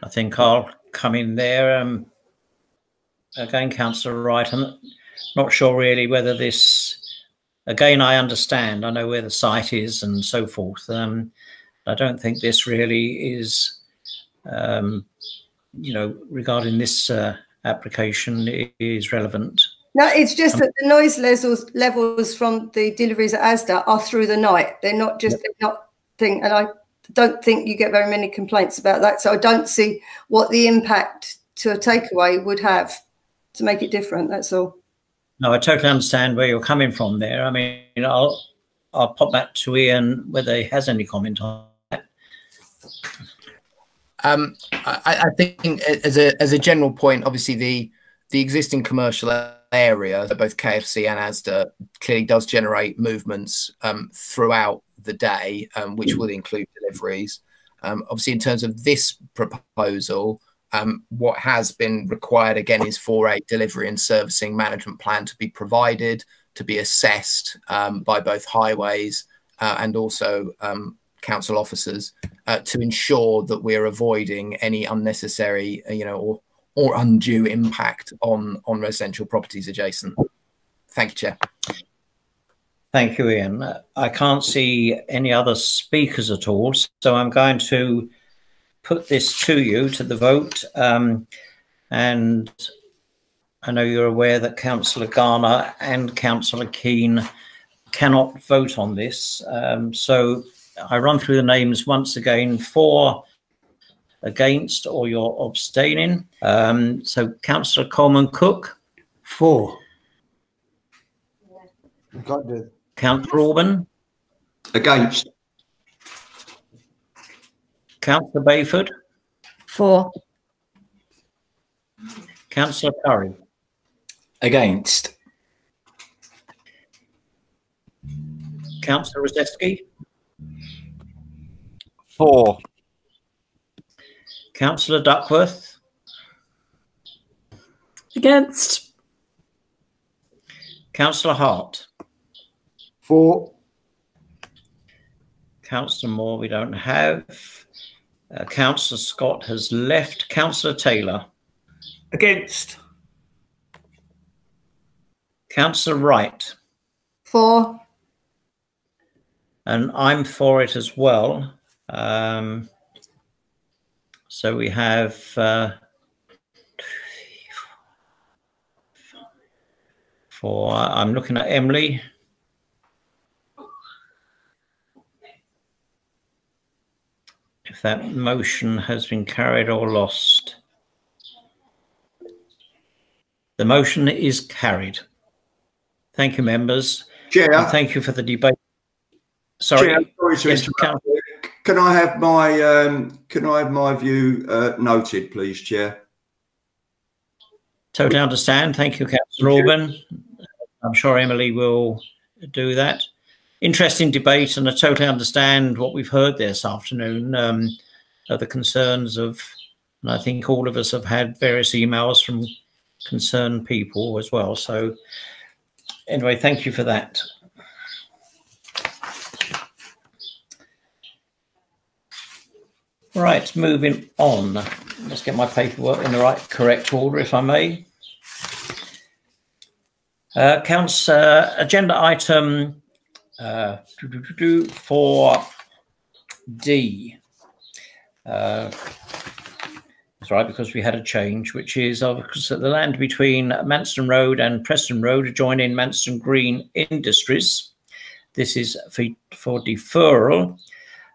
I think I'll come in there. Again, Councillor Wright, I'm not sure really whether this, again, I understand, I know where the site is and so forth. I don't think this really is, regarding this application is relevant. No, it's just that the noise levels from the deliveries at Asda are through the night. They're not just, and I don't think you get very many complaints about that. So I don't see what the impact to a takeaway would have to make it different. That's all. No, I totally understand where you're coming from there. I mean, I'll pop back to Ian whether he has any comment on that. I think as a general point, obviously the existing commercial area, both KFC and Asda, clearly does generate movements throughout the day, which will include deliveries. Obviously, in terms of this proposal, what has been required again is for a delivery and servicing management plan to be provided, to be assessed by both highways and also council officers to ensure that we're avoiding any unnecessary, or undue impact on residential properties adjacent. Thank you, Chair. Thank you, Ian. I can't see any other speakers at all, so I'm going to put this to you, to the vote. And I know you're aware that Councillor Garner and Councillor Keane cannot vote on this. So I run through the names once again: for, against, or you're abstaining. So Councillor Coleman-Cook. For. Councillor Orban. Against. Councillor Bayford. For. Councillor Curry. Against. Councillor Rozeski. For. Councillor Duckworth. Against. Councillor Hart. For. Councillor Moore we don't have. Councillor Scott has left. Councillor Taylor. Against. Councillor Wright. For. And I'm for it as well. So we have for, I'm looking at Emily. If that motion has been carried or lost. The motion is carried. Thank you, members. Chair. And thank you for the debate. Sorry. Chair, sorry to interrupt. Can I have my view noted, please, Chair? Totally understand. Thank you, Councillor Orban. I'm sure Emily will do that. Interesting debate, and I totally understand what we've heard this afternoon, the concerns of, and I think all of us have had various emails from concerned people as well. So anyway, thank you for that. Right, moving on. Let's get my paperwork in the correct order, if I may. Agenda item for D. That's right, because we had a change, which is the land between Manston Road and Preston Road adjoining Manston Green Industries. This is for deferral.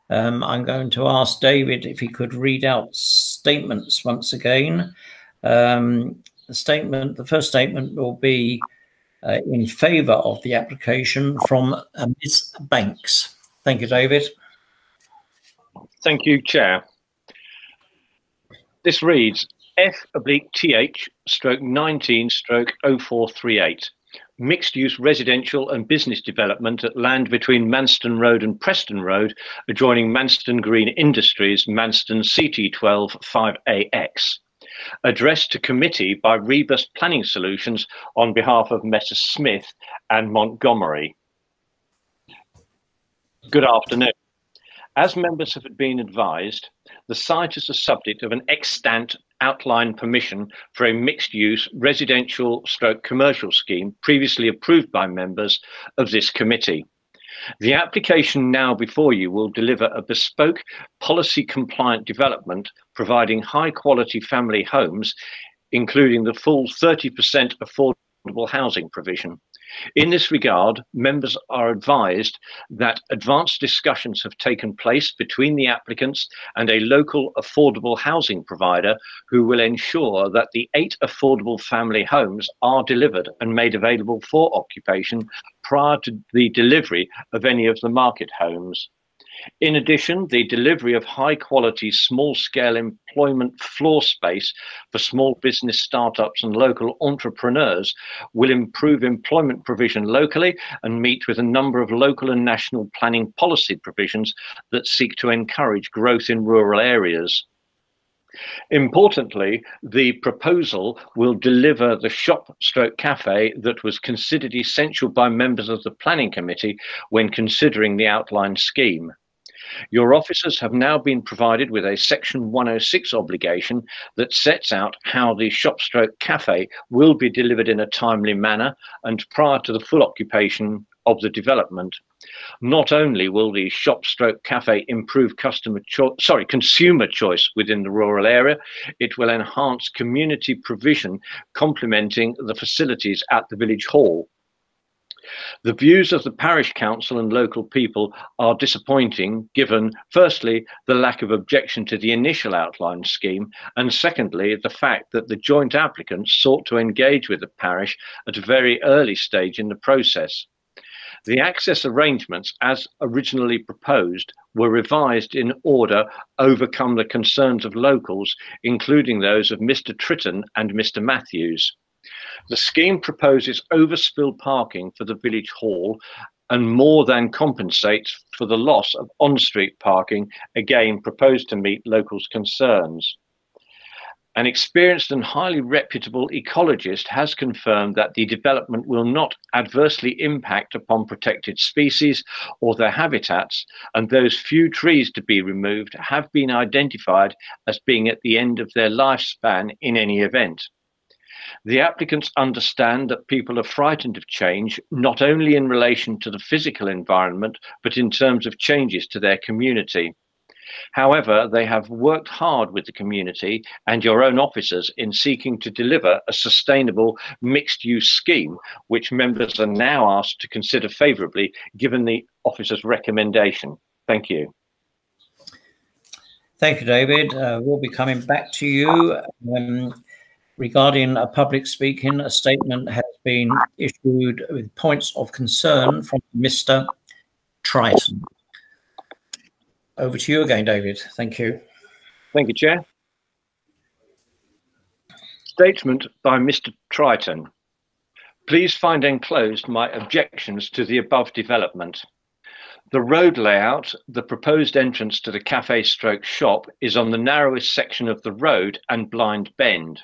I'm going to ask David if he could read out statements once again. The first statement will be in favour of the application from Ms. Banks. Thank you, David. Thank you, Chair. This reads F/TH/19/0438. Mixed use residential and business development at land between Manston Road and Preston Road, adjoining Manston Green Industries, Manston CT12 5AX. Addressed to committee by Rebus Planning Solutions on behalf of Messrs Smith and Montgomery. Good afternoon. As members have been advised, the site is the subject of an extant outline permission for a mixed-use residential/commercial scheme previously approved by members of this committee. The application now before you will deliver a bespoke policy-compliant development providing high-quality family homes, including the full 30% affordable housing provision. In this regard, members are advised that advanced discussions have taken place between the applicants and a local affordable housing provider who will ensure that the 8 affordable family homes are delivered and made available for occupation prior to the delivery of any of the market homes. In addition, the delivery of high-quality, small-scale employment floor space for small business startups and local entrepreneurs will improve employment provision locally and meet with a number of local and national planning policy provisions that seek to encourage growth in rural areas. Importantly, the proposal will deliver the shop/cafe that was considered essential by members of the Planning Committee when considering the outlined scheme. Your officers have now been provided with a Section 106 obligation that sets out how the shop/cafe will be delivered in a timely manner and prior to the full occupation of the development. Not only will the shop/cafe improve consumer choice within the rural area, it will enhance community provision complementing the facilities at the village hall. The views of the parish council and local people are disappointing given, firstly, the lack of objection to the initial outline scheme, and secondly, the fact that the joint applicants sought to engage with the parish at a very early stage in the process. The access arrangements, as originally proposed, were revised in order to overcome the concerns of locals, including those of Mr. Tritton and Mr. Matthews. The scheme proposes overspill parking for the village hall and more than compensates for the loss of on-street parking, again proposed to meet locals' concerns. An experienced and highly reputable ecologist has confirmed that the development will not adversely impact upon protected species or their habitats, and those few trees to be removed have been identified as being at the end of their lifespan in any event. The applicants understand that people are frightened of change, not only in relation to the physical environment, but in terms of changes to their community. However, they have worked hard with the community and your own officers in seeking to deliver a sustainable mixed-use scheme, which members are now asked to consider favourably given the officers' recommendation. Thank you. Thank you, David. We'll be coming back to you. Regarding public speaking, a statement has been issued with points of concern from Mr. Triton. Over to you again, David. Thank you. Thank you, Chair. Statement by Mr. Triton. Please find enclosed my objections to the above development. The road layout, the proposed entrance to the cafe/shop is on the narrowest section of the road and blind bend.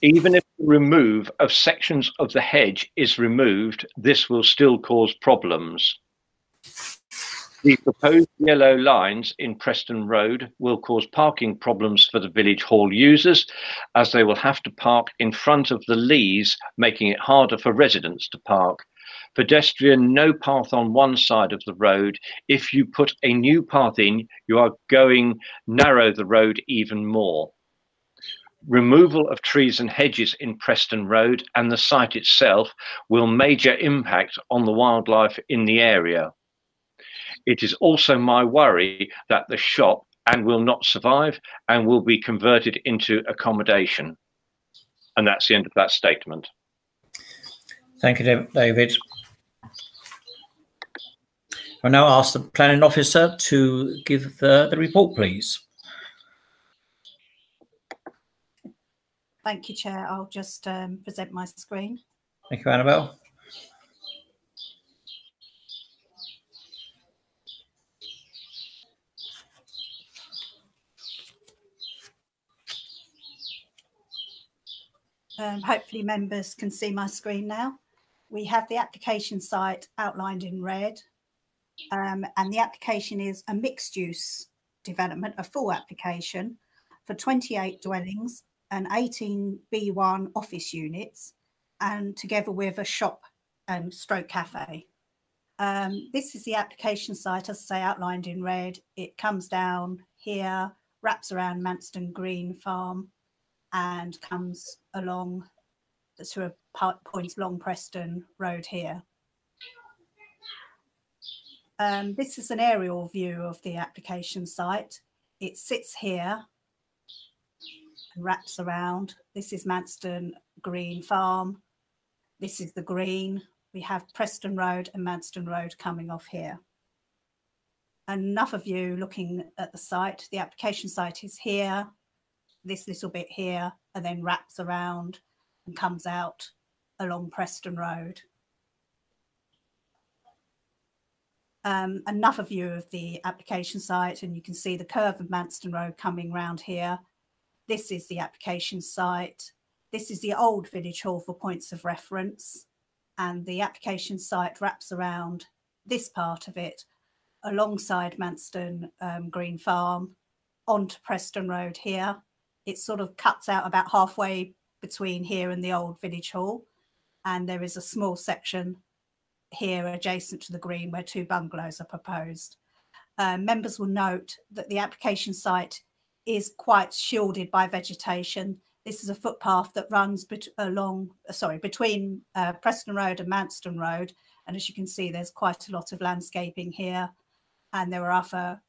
Even if the remove of sections of the hedge is removed, this will still cause problems. The proposed yellow lines in Preston Road will cause parking problems for the village hall users, as they will have to park in front of the leas, making it harder for residents to park. Pedestrian, no path on one side of the road. If you put a new path in, you are going narrow the road even more. Removal of trees and hedges in Preston Road and the site itself will major impact on the wildlife in the area. It is also my worry that the shop and will not survive and will be converted into accommodation. And that's the end of that statement. Thank you, David. I'll now ask the planning officer to give the report, please. Thank you, Chair. I'll just present my screen. Thank you, Annabelle. Hopefully members can see my screen now. We have the application site outlined in red, and the application is a mixed use development, a full application for 28 dwellings and 18 B1 office units, and together with a shop and stroke cafe. This is the application site, as I say, outlined in red. It comes down here, wraps around Manston Green Farm, and comes along to a point along Preston Road here. This is an aerial view of the application site. It sits here and wraps around. This is Manston Green Farm. This is the green. We have Preston Road and Manston Road coming off here. Another view looking at the site. The application site is here, this little bit here, and then wraps around and comes out along Preston Road. Another view of the application site, and you can see the curve of Manston Road coming round here. This is the application site. This is the old village hall for points of reference, and the application site wraps around this part of it alongside Manston Green Farm onto Preston Road here. It sort of cuts out about halfway between here and the old village hall, and there is a small section here adjacent to the green where 2 bungalows are proposed. Members will note that the application site is quite shielded by vegetation. This is a footpath that runs between Preston Road and Manston Road, and as you can see, there's quite a lot of landscaping here, and there are other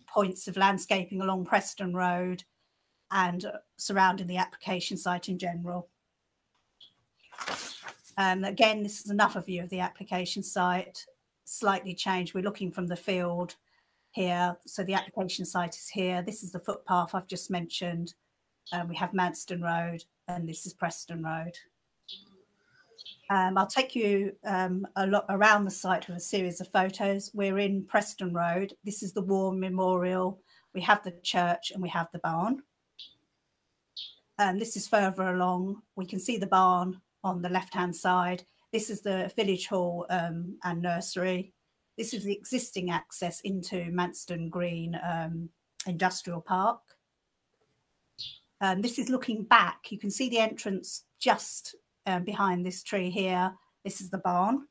points of landscaping along Preston Road and surrounding the application site in general. Again, this is another view of the application site, slightly changed. We're looking from the field here. So the application site is here. This is the footpath I've just mentioned. We have Manston Road, and this is Preston Road. I'll take you a lot around the site with a series of photos. We're in Preston Road. This is the War Memorial. We have the church and we have the barn. This is further along. We can see the barn on the left-hand side. This is the village hall and nursery. This is the existing access into Manston Green Industrial Park. This is looking back. You can see the entrance just behind this tree here. This is the barn.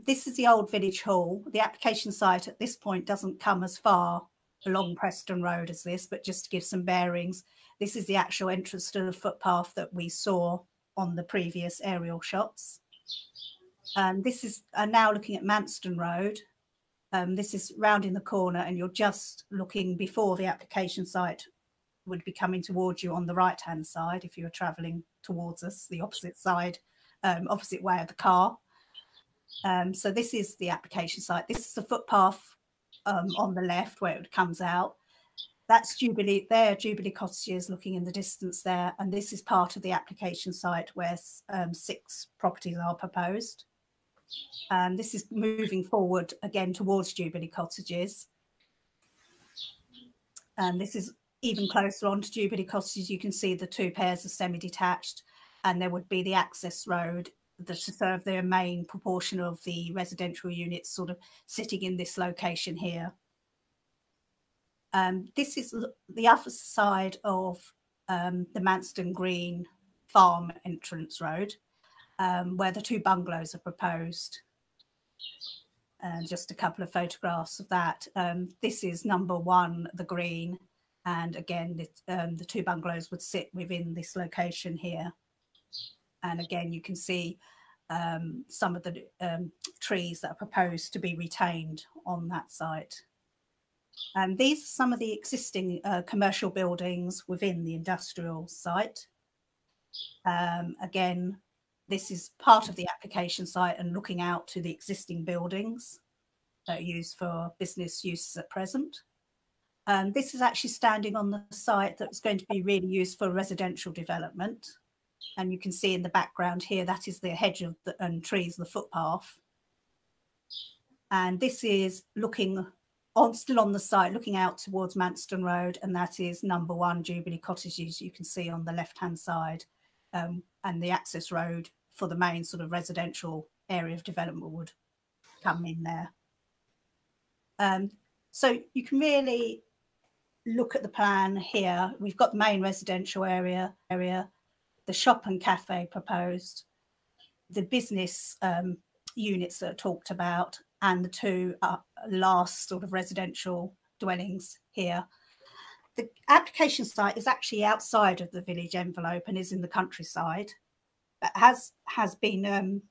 This is the old village hall. The application site at this point doesn't come as far along Preston Road as this, but just to give some bearings, this is the actual entrance to the footpath that we saw on the previous aerial shots. This is now looking at Manston Road. This is rounding the corner, and you're just looking before the application site would be coming towards you on the right-hand side if you were travelling towards us, the opposite side, opposite way of the car. So this is the application site. This is the footpath on the left where it comes out. That's Jubilee, there, Jubilee Cottages looking in the distance there. And this is part of the application site where 6 properties are proposed. This is moving forward again towards Jubilee Cottages. And this is even closer on to Jubilee Cottages. You can see the 2 pairs of semi-detached, and there would be the access road to serve the main proportion of the residential units sort of sitting in this location here. This is the other side of the Manston Green Farm entrance road. where the 2 bungalows are proposed. And just a couple of photographs of that. This is number 1, the green. And again, the 2 bungalows would sit within this location here. And again, you can see some of the trees that are proposed to be retained on that site. And these are some of the existing commercial buildings within the industrial site. Again, this is part of the application site and looking out to the existing buildings that are used for business uses at present. This is actually standing on the site that's going to be really used for residential development. And you can see in the background here, that is the hedge of and trees, the footpath. And this is looking on, still on the site, looking out towards Manston Road. And that is number 1, Jubilee Cottages, you can see on the left-hand side. And the access road for the main sort of residential area of development would come in there. So you can really look at the plan here. We've got the main residential area, the shop and cafe proposed, the business units that are talked about, and the 2 last sort of residential dwellings here. The application site is actually outside of the village envelope and is in the countryside. But as has been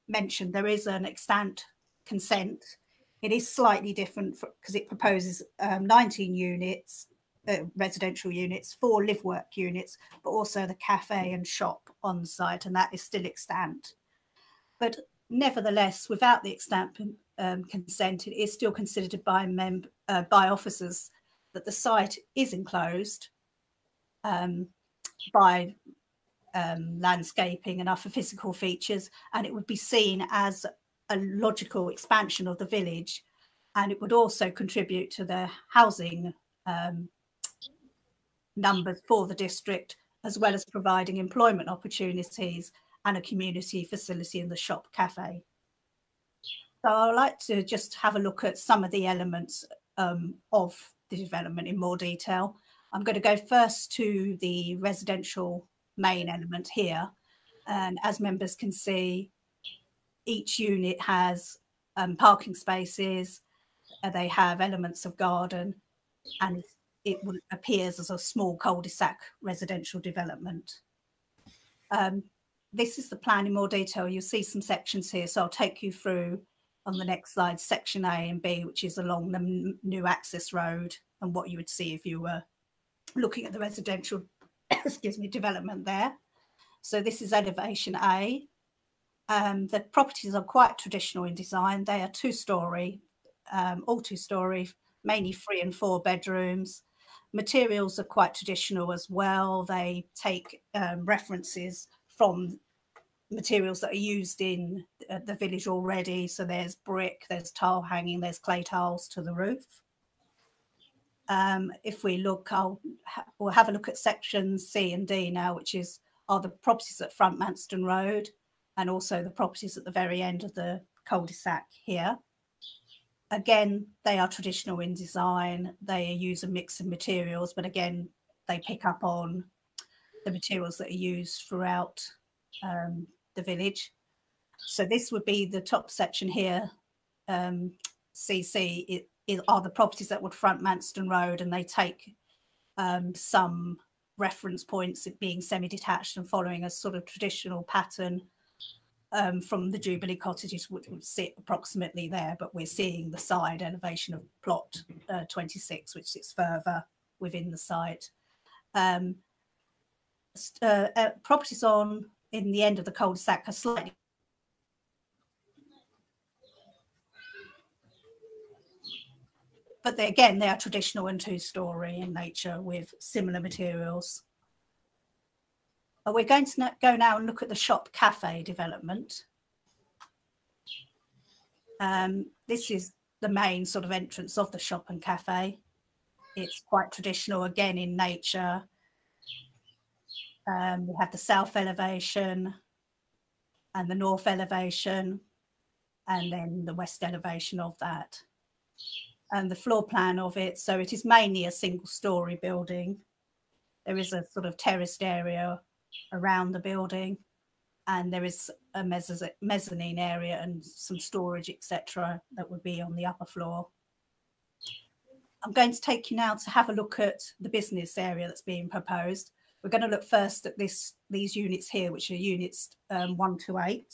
mentioned, there is an extant consent. It is slightly different because it proposes 19 units, residential units, 4 live-work units, but also the cafe and shop on site, and that is still extant. But nevertheless, without the extant consent, it is still considered by officers that the site is enclosed by landscaping and other physical features, and it would be seen as a logical expansion of the village, and it would also contribute to the housing numbers for the district, as well as providing employment opportunities and a community facility in the shop cafe. So I'd like to just have a look at some of the elements of the development in more detail. I'm going to go first to the residential main element here. And as members can see, each unit has parking spaces, they have elements of garden, and it appears as a small cul-de-sac residential development. This is the plan in more detail. You'll see some sections here, so I'll take you through on the next slide, section A and B, which is along the new access road and what you would see if you were looking at the residential development there. So this is elevation A. The properties are quite traditional in design. They are 2-storey, all 2-storey, mainly 3 and 4 bedrooms. Materials are quite traditional as well. They take references from materials that are used in the village already. So there's brick, there's tile hanging, there's clay tiles to the roof. If we look, we'll have a look at sections C and D now, which are the properties at Front Manston Road and also the properties at the very end of the cul-de-sac here. Again, they are traditional in design. They use a mix of materials, but again, they pick up on the materials that are used throughout the village. So this would be the top section here, CC, are the properties that would front Manston Road, and they take some reference points, it being semi-detached and following a sort of traditional pattern from the Jubilee Cottages, which would sit approximately there, but we're seeing the side elevation of plot 26, which sits further within the site. Properties in the end of the cul-de-sac are slightly but they are traditional and 2-storey in nature with similar materials. We're going to go now and look at the shop cafe development. This is the main sort of entrance of the shop and cafe. It's quite traditional again in nature. We have the south elevation and the north elevation, and then the west elevation of that. And the floor plan of it, so it is mainly a 1-storey building. There is a sort of terraced area around the building, and there is a mezzanine area and some storage, etc., that would be on the upper floor. I'm going to take you now to have a look at the business area that's being proposed. We're going to look first at these units here, which are units 1 to 8.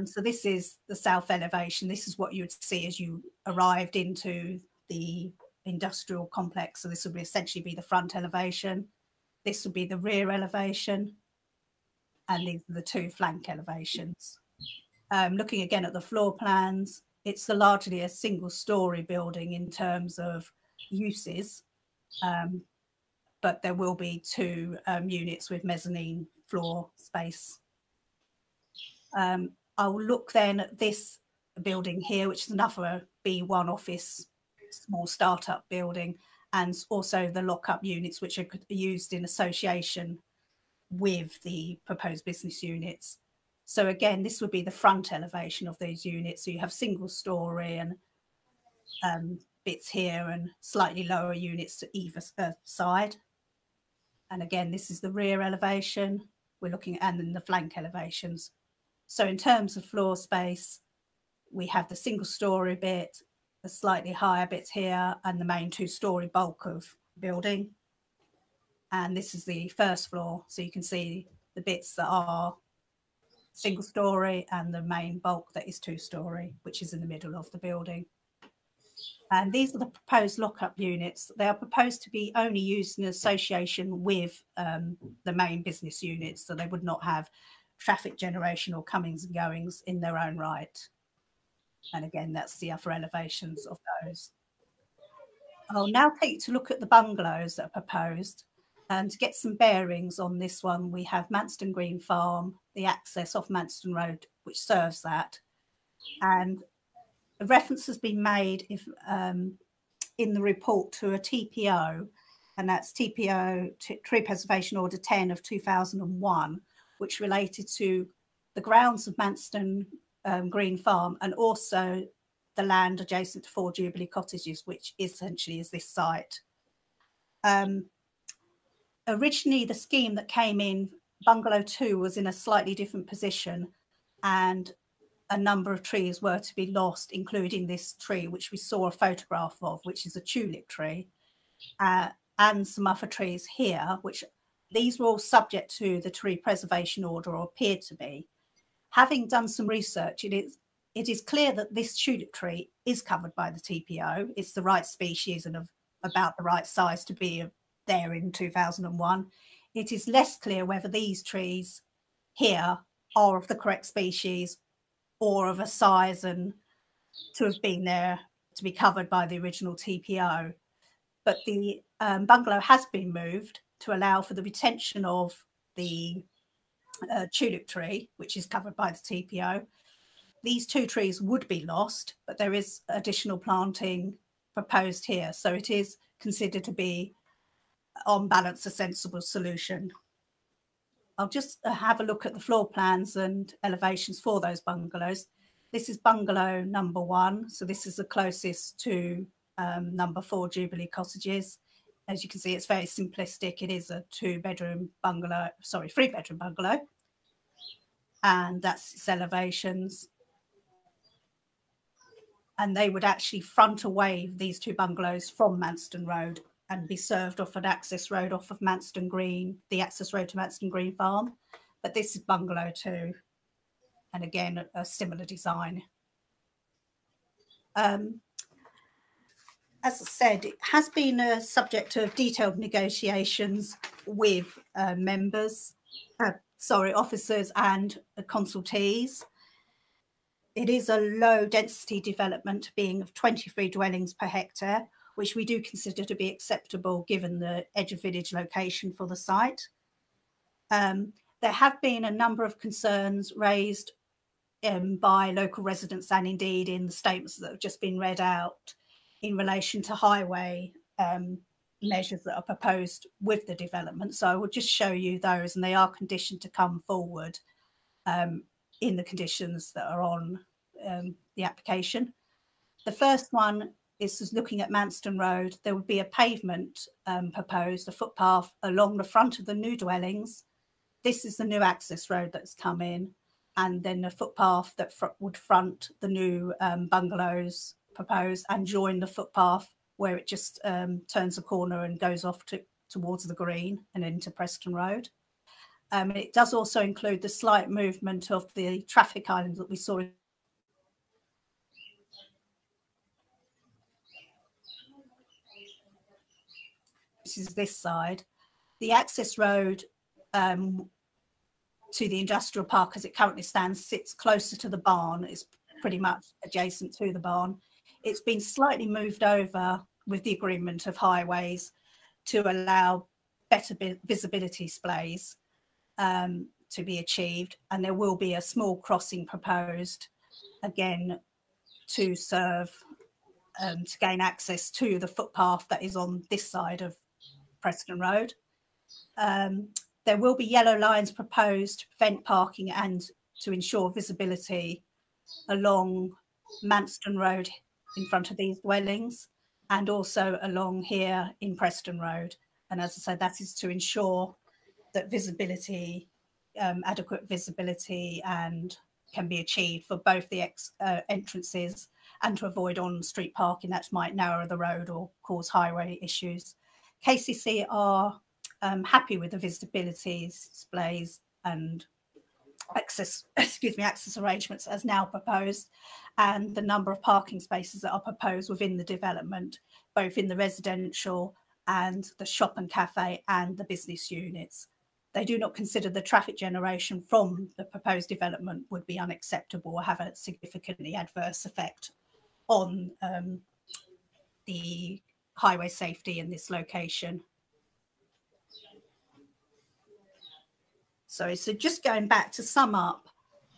So this is the south elevation. This is what you would see as you arrived into the industrial complex. So this would essentially be the front elevation. This would be the rear elevation. And these are the 2 flank elevations. Looking again at the floor plans, it's largely a single-storey building in terms of uses, but there will be 2 units with mezzanine floor space. I will look then at this building here, which is another B1 office, small startup building, and also the lock-up units, which are used in association with the proposed business units. So again, this would be the front elevation of those units. So you have single story and bits here and slightly lower units to either side. And again, this is the rear elevation. We're looking at, and then the flank elevations. So in terms of floor space, we have the single story bit, the slightly higher bits here, and the main 2-story bulk of building. And this is the first floor. So you can see the bits that are single story and the main bulk that is 2-story, which is in the middle of the building. And these are the proposed lock-up units. They are proposed to be only used in association with the main business units, so they would not have traffic generation or comings and goings in their own right. And again, that's the upper elevations of those. I'll now take you to look at the bungalows that are proposed. And to get some bearings on this one, we have Manston Green Farm, the access off Manston Road, which serves that. And a reference has been made in the report to a TPO, and that's TPO, Tree Preservation Order 10 of 2001, which related to the grounds of Manston Green Farm and also the land adjacent to 4 Jubilee Cottages, which essentially is this site. Originally, the scheme that came in, Bungalow 2, was in a slightly different position, and a number of trees were to be lost, including this tree, which we saw a photograph of, which is a tulip tree, and some other trees here, which these were all subject to the tree preservation order, or appeared to be. Having done some research, it is clear that this tulip tree is covered by the TPO. It's the right species and of about the right size to be there in 2001. It is less clear whether these trees here are of the correct species or of a size and to have been there to be covered by the original TPO. But the bungalow has been moved to allow for the retention of the tulip tree, which is covered by the TPO. These 2 trees would be lost, but there is additional planting proposed here. So it is considered to be, on balance, a sensible solution. I'll just have a look at the floor plans and elevations for those bungalows. This is bungalow number 1. So this is the closest to number 4 Jubilee Cottages. As you can see, it's very simplistic. It is a 3-bedroom bungalow. And that's its elevations. And they would actually front away these 2 bungalows from Manston Road and be served off an access road off of Manston Green, the access road to Manston Green Farm. But this is bungalow 2. And again, a similar design. As I said, it has been a subject of detailed negotiations with officers and consultees. It is a low density development, being of 23 dwellings per hectare, which we do consider to be acceptable given the edge of village location for the site. There have been a number of concerns raised by local residents and indeed in the statements that have just been read out in relation to highway measures that are proposed with the development. So I will just show you those, and they are conditioned to come forward in the conditions that are on the application. The first one is looking at Manston Road. There would be a pavement proposed, a footpath along the front of the new dwellings this is the new access road that's come in, and then a footpath that would front the new bungalows proposed and join the footpath where it just turns a corner and goes off towards the green and into Preston Road. It does also include the slight movement of the traffic island that we saw. This is this side. The access road to the industrial park as it currently stands sits closer to the barn. It's pretty much adjacent to the barn. It's been slightly moved over with the agreement of highways to allow better visibility displays to be achieved, and there will be a small crossing proposed again to serve to gain access to the footpath that is on this side of Preston Road. There will be yellow lines proposed to prevent parking and to ensure visibility along Manston Road in front of these dwellings, and also along here in Preston Road. And as I said, that is to ensure that visibility, adequate visibility, and can be achieved for both the entrances, and to avoid on-street parking that might narrow the road or cause highway issues. KCC are happy with the visibility displays and access arrangements as now proposed, and the number of parking spaces that are proposed within the development, both in the residential and the shop and cafe and the business units. They do not consider the traffic generation from the proposed development would be unacceptable or have a significantly adverse effect on the highway safety in this location. So just going back to sum up,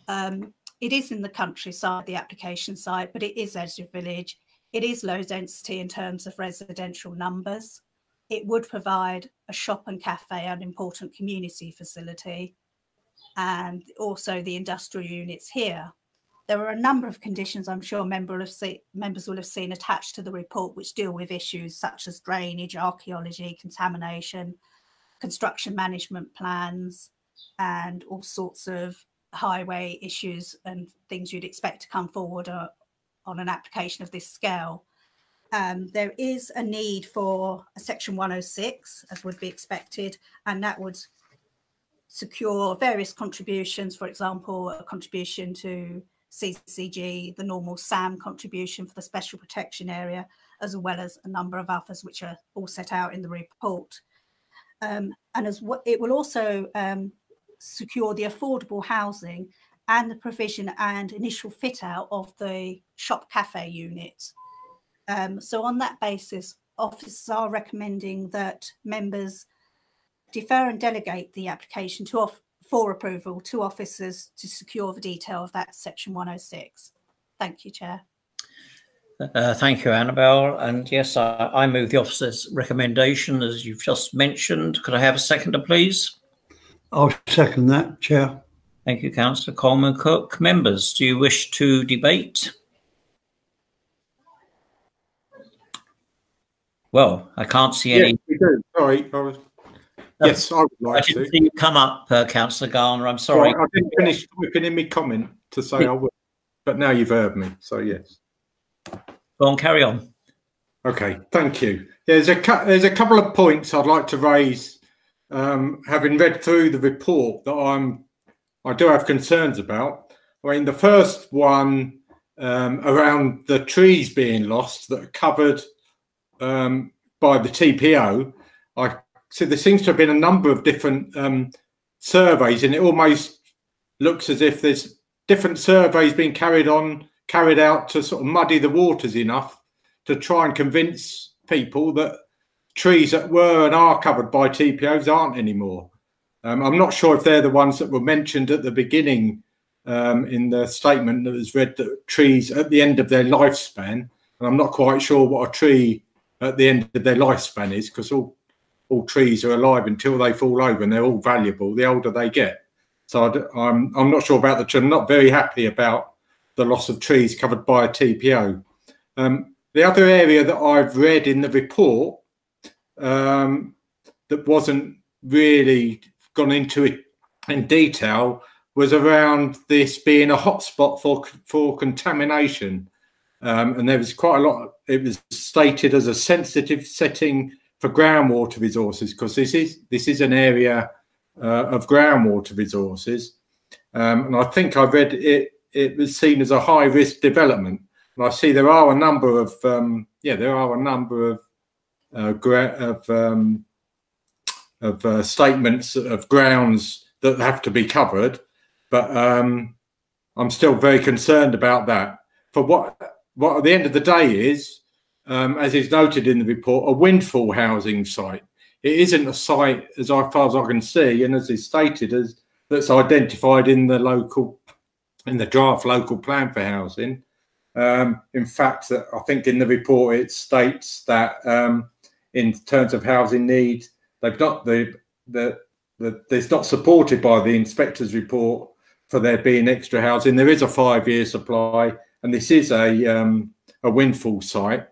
it is in the countryside, the application site, but it is edge of village. It is low density in terms of residential numbers. It would provide a shop and cafe, an important community facility, and also the industrial units here. There are a number of conditions I'm sure members will have seen attached to the report, which deal with issues such as drainage, archaeology, contamination, construction management plans, and all sorts of highway issues and things you'd expect to come forward on an application of this scale. There is a need for a section 106, as would be expected, and that would secure various contributions, for example, a contribution to CCG, the normal SAM contribution for the special protection area, as well as a number of others which are all set out in the report. And it will also secure the affordable housing and the provision and initial fit out of the shop cafe unit. So on that basis, officers are recommending that members defer and delegate the application for approval to officers to secure the detail of that section 106. Thank you, Chair. Thank you, Annabelle. And yes, I move the officer's recommendation as you've just mentioned. Could I have a seconder, please? I'll second that, Chair. Thank you, Councillor Coleman-Cook. Members, do you wish to debate? Well, I can't see any. Yes, we do. Sorry. Yes, I would like to. I didn't see you come up, Councillor Garner. I'm sorry. Well, I didn't finish talking in my comment to say I would, but now you've heard me, so yes. Go on, carry on. Okay, thank you. There's a couple of points I'd like to raise, having read through the report that I do have concerns about. I mean, the first one around the trees being lost that are covered by the TPO. So there seems to have been a number of different surveys, and it almost looks as if there's different surveys being carried out to sort of muddy the waters enough to try and convince people that trees that were and are covered by TPOs aren't anymore. I'm not sure if they're the ones that were mentioned at the beginning in the statement that was read, that trees at the end of their lifespan, and I'm not quite sure what a tree at the end of their lifespan is, because all trees are alive until they fall over, and they're all valuable the older they get. So I'm not sure about the tree. I'm not very happy about the loss of trees covered by a TPO. The other area that I've read in the report that wasn't really gone into it in detail was around this being a hotspot for contamination. And there was quite a lot. It was stated as a sensitive setting for groundwater resources, because this is an area of groundwater resources. And I think I read it was seen as a high risk development. And I see there are a number of statements of grounds that have to be covered, but I'm still very concerned about that. For what at the end of the day is, as is noted in the report, a windfall housing site. It isn't a site, as far as I can see, and as is stated, that's identified in the draft local plan for housing. In fact, I think in the report it states that in terms of housing needs, they've not it's not supported by the inspector's report for there being extra housing. There is a 5-year supply, and this is a windfall site.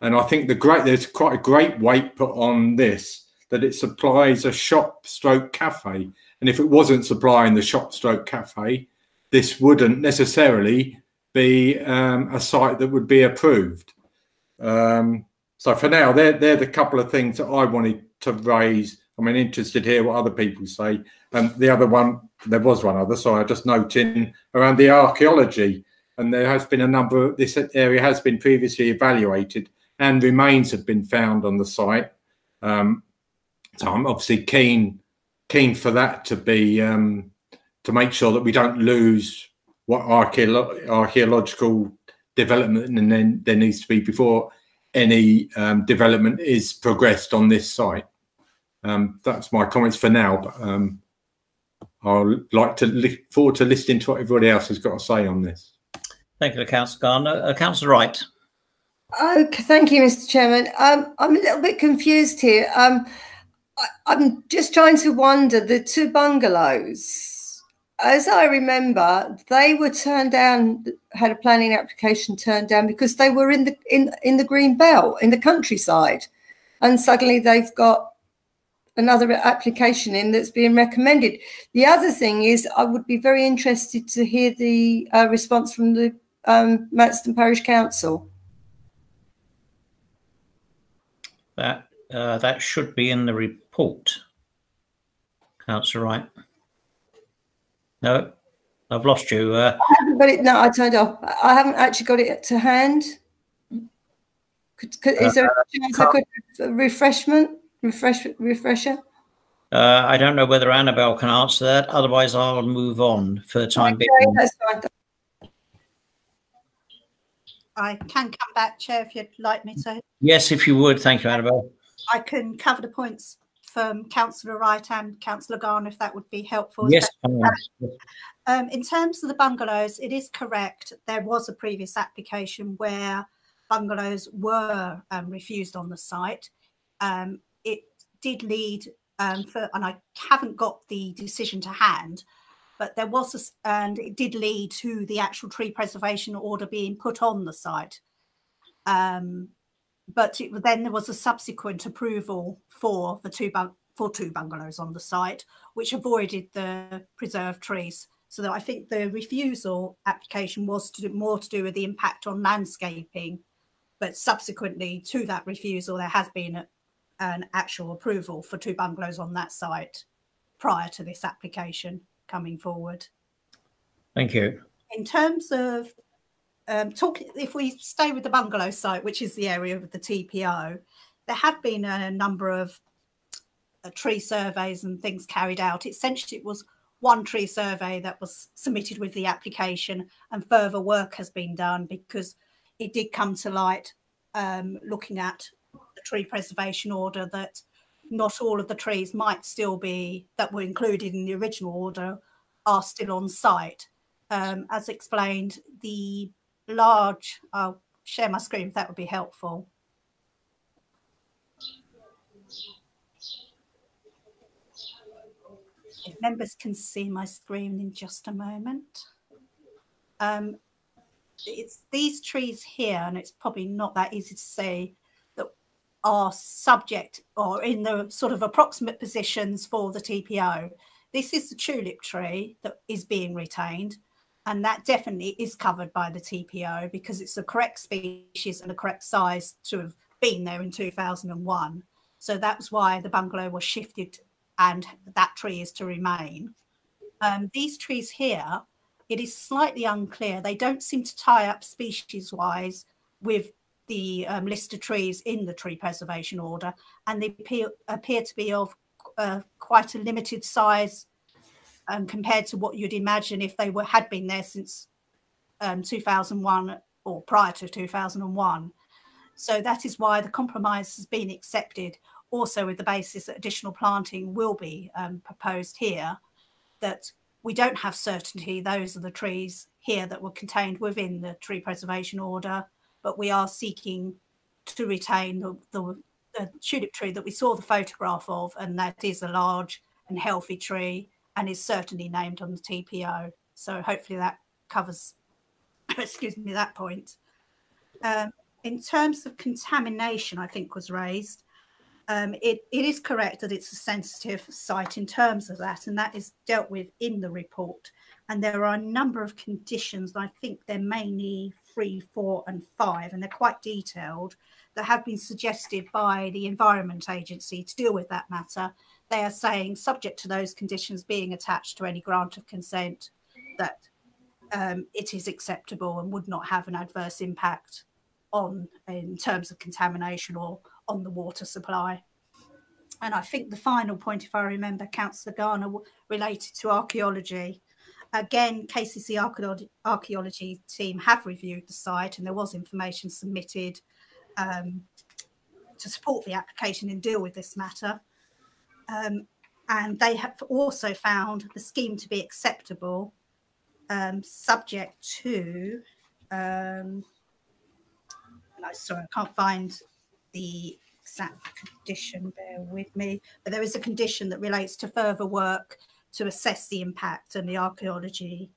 And I think there's quite a great weight put on this, that it supplies a shop/cafe. And if it wasn't supplying the shop/cafe, this wouldn't necessarily be a site that would be approved. So for now, they're the couple of things that I wanted to raise. I'm interested to hear what other people say. And the other one, there was one other, so I just noting around the archaeology. And there has been this area has been previously evaluated and remains have been found on the site. So I'm obviously keen for that to be, to make sure that we don't lose what archaeological development and then there needs to be before any development is progressed on this site. That's my comments for now, but I'll like to look forward to listening to what everybody else has got to say on this. Thank you, Councillor Gardner. Councillor Wright. Okay, thank you, Mr. Chairman. I'm a little bit confused here. I'm just trying to wonder, the 2 bungalows, as I remember, they were turned down, had a planning application turned down because they were in the green belt, in the countryside, and suddenly they've got another application in that's being recommended. The other thing is, I would be very interested to hear the response from the Manston Parish Council. That should be in the report. Councillor Wright. No, I've lost you. I haven't got it. No, I turned off. I haven't actually got it to hand. Is there a chance I could refresher? I don't know whether Annabelle can answer that. Otherwise, I'll move on for the time being. That's fine. I can come back, Chair, if you'd like me to. Yes, if you would. Thank you, Annabelle. I can cover the points from Councillor Wright and Councillor Garner, if that would be helpful. Yes. In terms of the bungalows, it is correct. There was a previous application where bungalows were refused on the site. It did lead, and I haven't got the decision to hand, but there was, and it did lead to the actual tree preservation order being put on the site. But then there was a subsequent approval for the two bungalows on the site, which avoided the preserved trees. So that I think the refusal application was more to do with the impact on landscaping, but subsequently to that refusal, there has been an actual approval for 2 bungalows on that site prior to this application coming forward. Thank you. In terms of if we stay with the bungalow site, which is the area of the TPO, there have been a number of tree surveys and things carried out. Essentially, it was one tree survey that was submitted with the application, and further work has been done because it did come to light, looking at the tree preservation order, that not all of the trees might still be, that were included in the original order, are still on site. As explained, the large, I'll share my screen if that would be helpful. If members can see my screen in just a moment. It's these trees here, and it's probably not that easy to see, that are subject or in the sort of approximate positions for the TPO. This is the tulip tree that is being retained, and that definitely is covered by the TPO because it's the correct species and the correct size to have been there in 2001. So that's why the bungalow was shifted and that tree is to remain. These trees here, it is slightly unclear. They don't seem to tie up species-wise with the list of trees in the tree preservation order, and they appear to be of quite a limited size compared to what you'd imagine if they had been there since 2001 or prior to 2001. So that is why the compromise has been accepted, also with the basis that additional planting will be proposed here, that we don't have certainty those are the trees here that were contained within the tree preservation order, but we are seeking to retain the tulip tree that we saw the photograph of, and that is a large and healthy tree and is certainly named on the TPO. So hopefully that covers, excuse me, that point. In terms of contamination, I think was raised. It is correct that it's a sensitive site in terms of that, and that is dealt with in the report. And there are a number of conditions, I think they're mainly 3, 4 and 5, and they're quite detailed, that have been suggested by the Environment Agency to deal with that matter. They are saying, subject to those conditions being attached to any grant of consent, that it is acceptable and would not have an adverse impact in terms of contamination or on the water supply. And I think the final point, if I remember, Councillor Garner, related to archaeology. Again, KCC archaeology team have reviewed the site, and there was information submitted to support the application and deal with this matter. And they have also found the scheme to be acceptable, subject to, sorry, I can't find the exact condition, bear with me, but there is a condition that relates to further work to assess the impact and the archaeology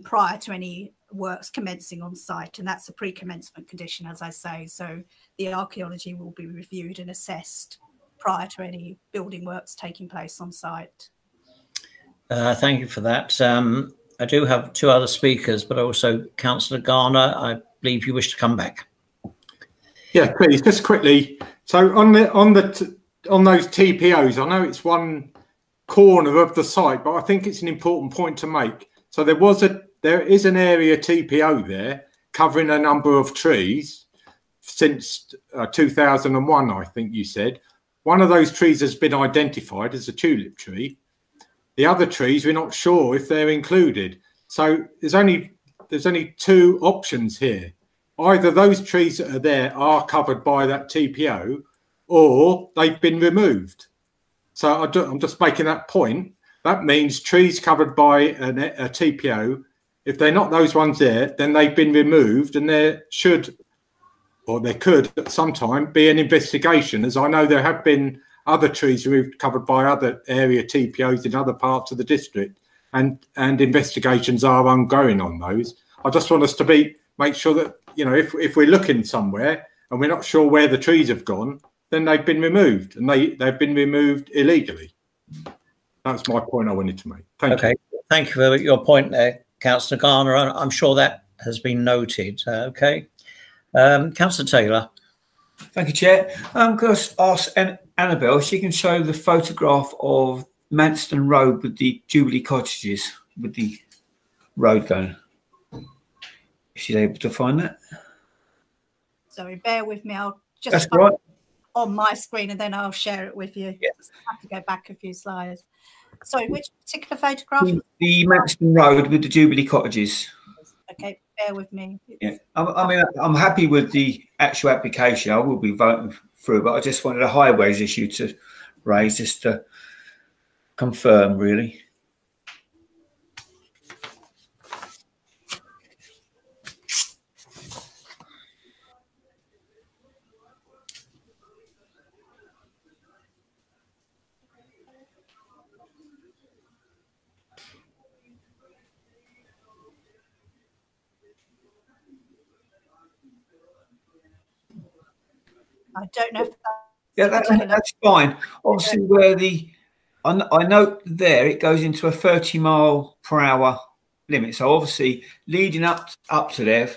prior to any works commencing on site, and that's a pre-commencement condition, as I say. So the archaeology will be reviewed and assessed prior to any building works taking place on site. Thank you for that. I do have 2 other speakers, but also Councillor Garner, I believe you wish to come back. Yeah, please, just quickly. So on those TPOs, I know it's one corner of the site, but I think it's an important point to make. So there is an area TPO there covering a number of trees since 2001, I think you said. One of those trees has been identified as a tulip tree. The other trees, we're not sure if they're included. So there's only 2 options here. Either those trees that are there are covered by that TPO, or they've been removed. So I'm just making that point. That means trees covered by a TPO, if they're not those ones there, then they've been removed, and there should, or there could at some time, be an investigation, as I know there have been other trees removed covered by other area TPOs in other parts of the district, and investigations are ongoing on those. I just want us to make sure that, you know, if we're looking somewhere and we're not sure where the trees have gone, then they've been removed, and they've been removed illegally. That's my point I wanted to make. Thank you. Thank you for your point there, Councillor Garner. I'm sure that has been noted. Okay. Councillor Taylor. Thank you, Chair. Could I ask Annabelle if she can show the photograph of Manston Road with the Jubilee cottages, with the road going? If she's able to find that. Sorry, bear with me. I'll just That's right. On my screen, and then I'll share it with you. Yeah. I have to go back a few slides. Sorry, which particular photograph? The Manston Road with the Jubilee cottages. Okay, bear with me. Yeah, I mean, I'm happy with the actual application. I will be voting through, but I just wanted a highways issue to raise, just to confirm, really. I don't know if that's fine. Obviously, where the I note there it goes into a 30-mile-per-hour limit. So obviously, leading up to there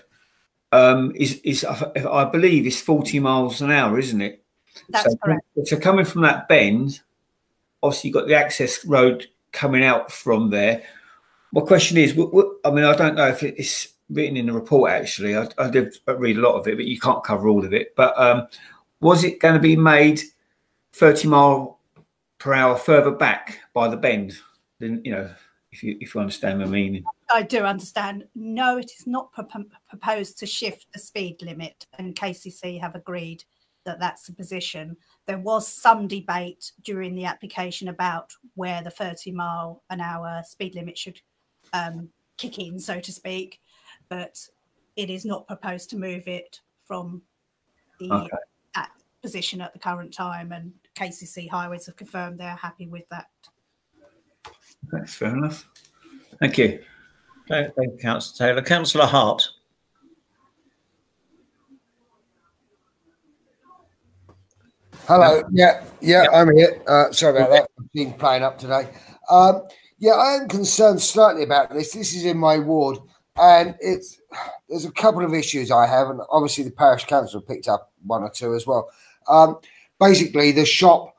is I believe is 40 miles an hour, isn't it? That's correct. So coming from that bend, obviously you've got the access road coming out from there. My question is, I mean, I don't know if it's written in the report, actually. I did read a lot of it, but you can't cover all of it. But was it going to be made 30 mile per hour further back by the bend? Then, you know, if you understand my meaning. I do understand. No, it is not proposed to shift the speed limit, and KCC have agreed that that's the position. There was some debate during the application about where the 30 mile an hour speed limit should kick in, so to speak, but it is not proposed to move it from the that position at the current time, and KCC Highways have confirmed they're happy with that. That's fair enough. Thank you. Thank you, Councillor Taylor. Councillor Hart. Hello. Yeah, I'm here. Sorry about that. I've been playing up today. Yeah, I am concerned slightly about this. This is in my ward, and there's a couple of issues I have, and obviously the parish council picked up one or two as well. Basically, the shop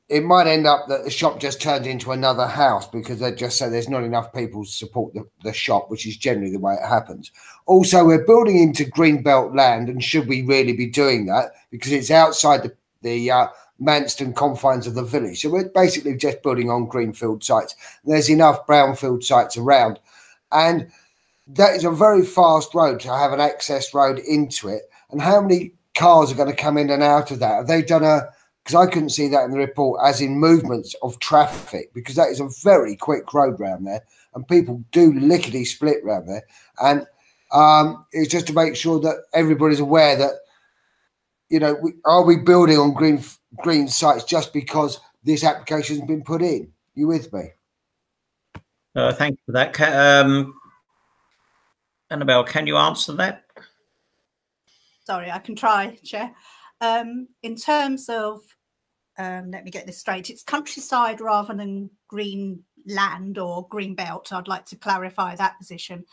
it might end up that the shop just turned into another house because they just say there's not enough people to support the shop, which is generally the way it happens. Also, we're building into greenbelt land, and should we really be doing that? Because it's outside the Manston confines of the village. So we're basically just building on greenfield sites. There's enough brownfield sites around. And that is a very fast road to have an access road into it. And how many cars are going to come in and out of that? Have they done because I couldn't see that in the report, as in movements of traffic, because that is a very quick road round there, and people do lickety split round there. And it's just to make sure that everybody's aware that, you know, are we building on green sites just because this application has been put in? You with me? Thank you for that. Annabelle, can you answer that? Sorry, I can try, Chair. In terms of, let me get this straight, it's countryside rather than green land or green belt. I'd like to clarify that position.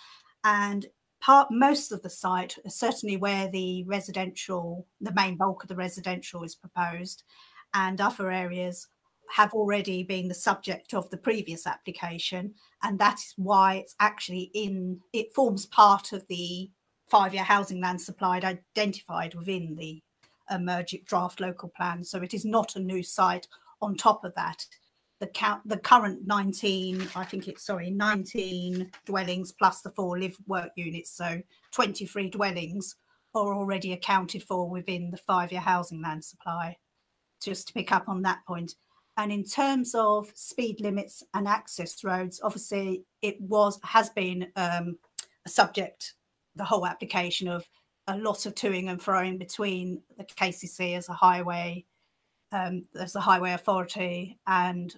And most of the site, certainly where the main bulk of the residential is proposed, and other areas have already been the subject of the previous application. And that is why it's actually it forms part of the 5-year housing land supply identified within the emergent draft local plan. So it is not a new site on top of that. The current 19 dwellings plus the 4 live work units, so 23 dwellings are already accounted for within the 5-year housing land supply, just to pick up on that point. And in terms of speed limits and access roads, obviously it has been a subject, the whole application, of a lot of toing and froing between the KCC as a highway authority and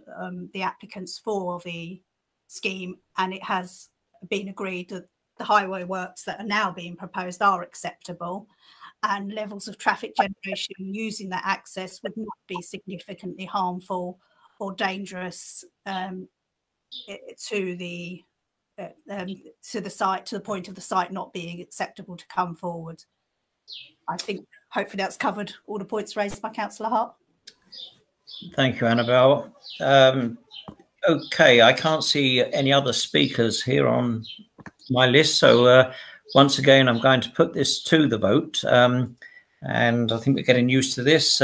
the applicants for the scheme, and it has been agreed that the highway works that are now being proposed are acceptable, and levels of traffic generation using that access would not be significantly harmful or dangerous to the site, to the point of the site not being acceptable to come forward. I think hopefully that's covered all the points raised by Councillor Hart. Thank you, Annabelle. Okay, I can't see any other speakers here on my list. So once again, I'm going to put this to the vote. And I think we're getting used to this.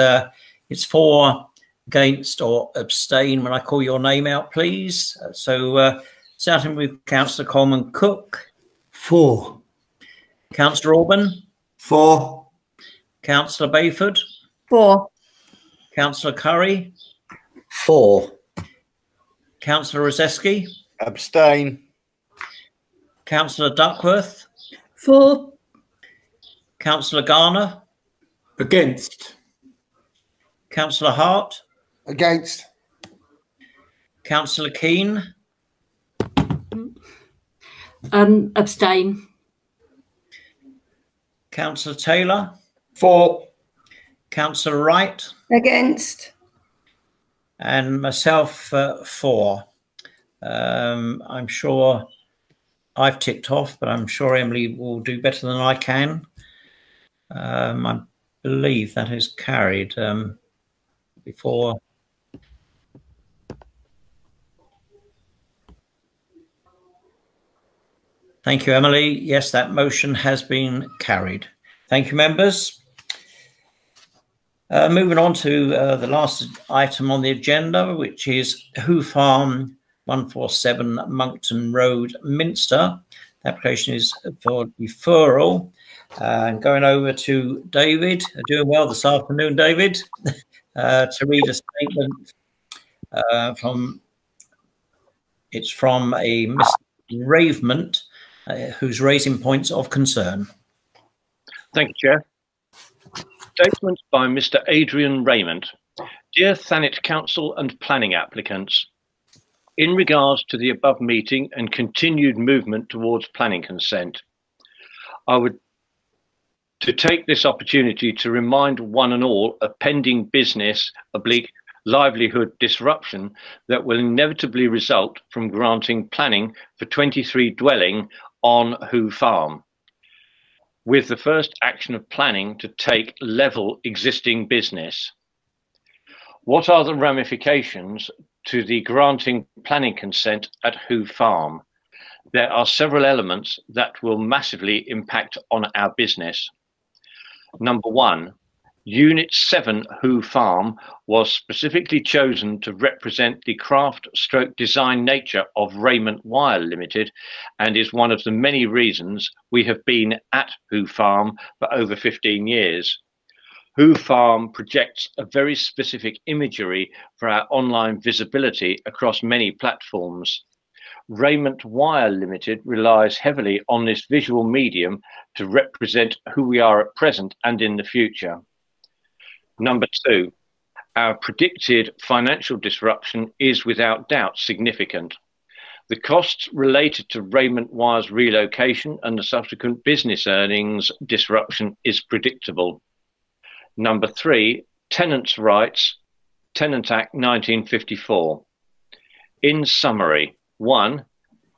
It's for, against, or abstain when I call your name out, please. So starting with Councillor Coleman Cook. 4. Councillor Orban. 4. Councillor Bayford. 4. Councillor Curry. 4. Councillor Rozeski. Abstain. Councillor Duckworth. 4. Councillor Garner. Against. Councillor Hart. Against. Councillor Keane. Abstain. Councillor Taylor. 4. Councillor Wright. Against. and myself 4. I'm sure I've ticked off, but I'm sure Emily will do better than I can. I believe that is carried before. Thank you, Emily. Yes, that motion has been carried. Thank you, members. Moving on to the last item on the agenda, which is Who Farm 147 Monkton Road, Minster. The application is for deferral. Going over to David, doing well this afternoon, David, to read a statement from a Mr. Ravement, who's raising points of concern. Thank you, Chair. Statement by Mr. Adrian Raymond. Dear Thanet Council and planning applicants, in regards to the above meeting and continued movement towards planning consent, I would to take this opportunity to remind one and all of pending business / livelihood disruption that will inevitably result from granting planning for 23 dwelling on Who Farm, with the first action of planning to take level existing business. What are the ramifications to the granting planning consent at Who Farm? There are several elements that will massively impact on our business. Number 1, Unit 7 Who Farm was specifically chosen to represent the craft/design nature of Raymond Wire Limited and is one of the many reasons we have been at Who Farm for over 15 years. Who Farm projects a very specific imagery for our online visibility across many platforms. Raymond Wire Limited relies heavily on this visual medium to represent who we are at present and in the future. Number 2, our predicted financial disruption is without doubt significant. The costs related to Raymond Wire's relocation and the subsequent business earnings disruption is predictable. Number 3, tenants' rights, Tenant Act 1954. In summary, 1,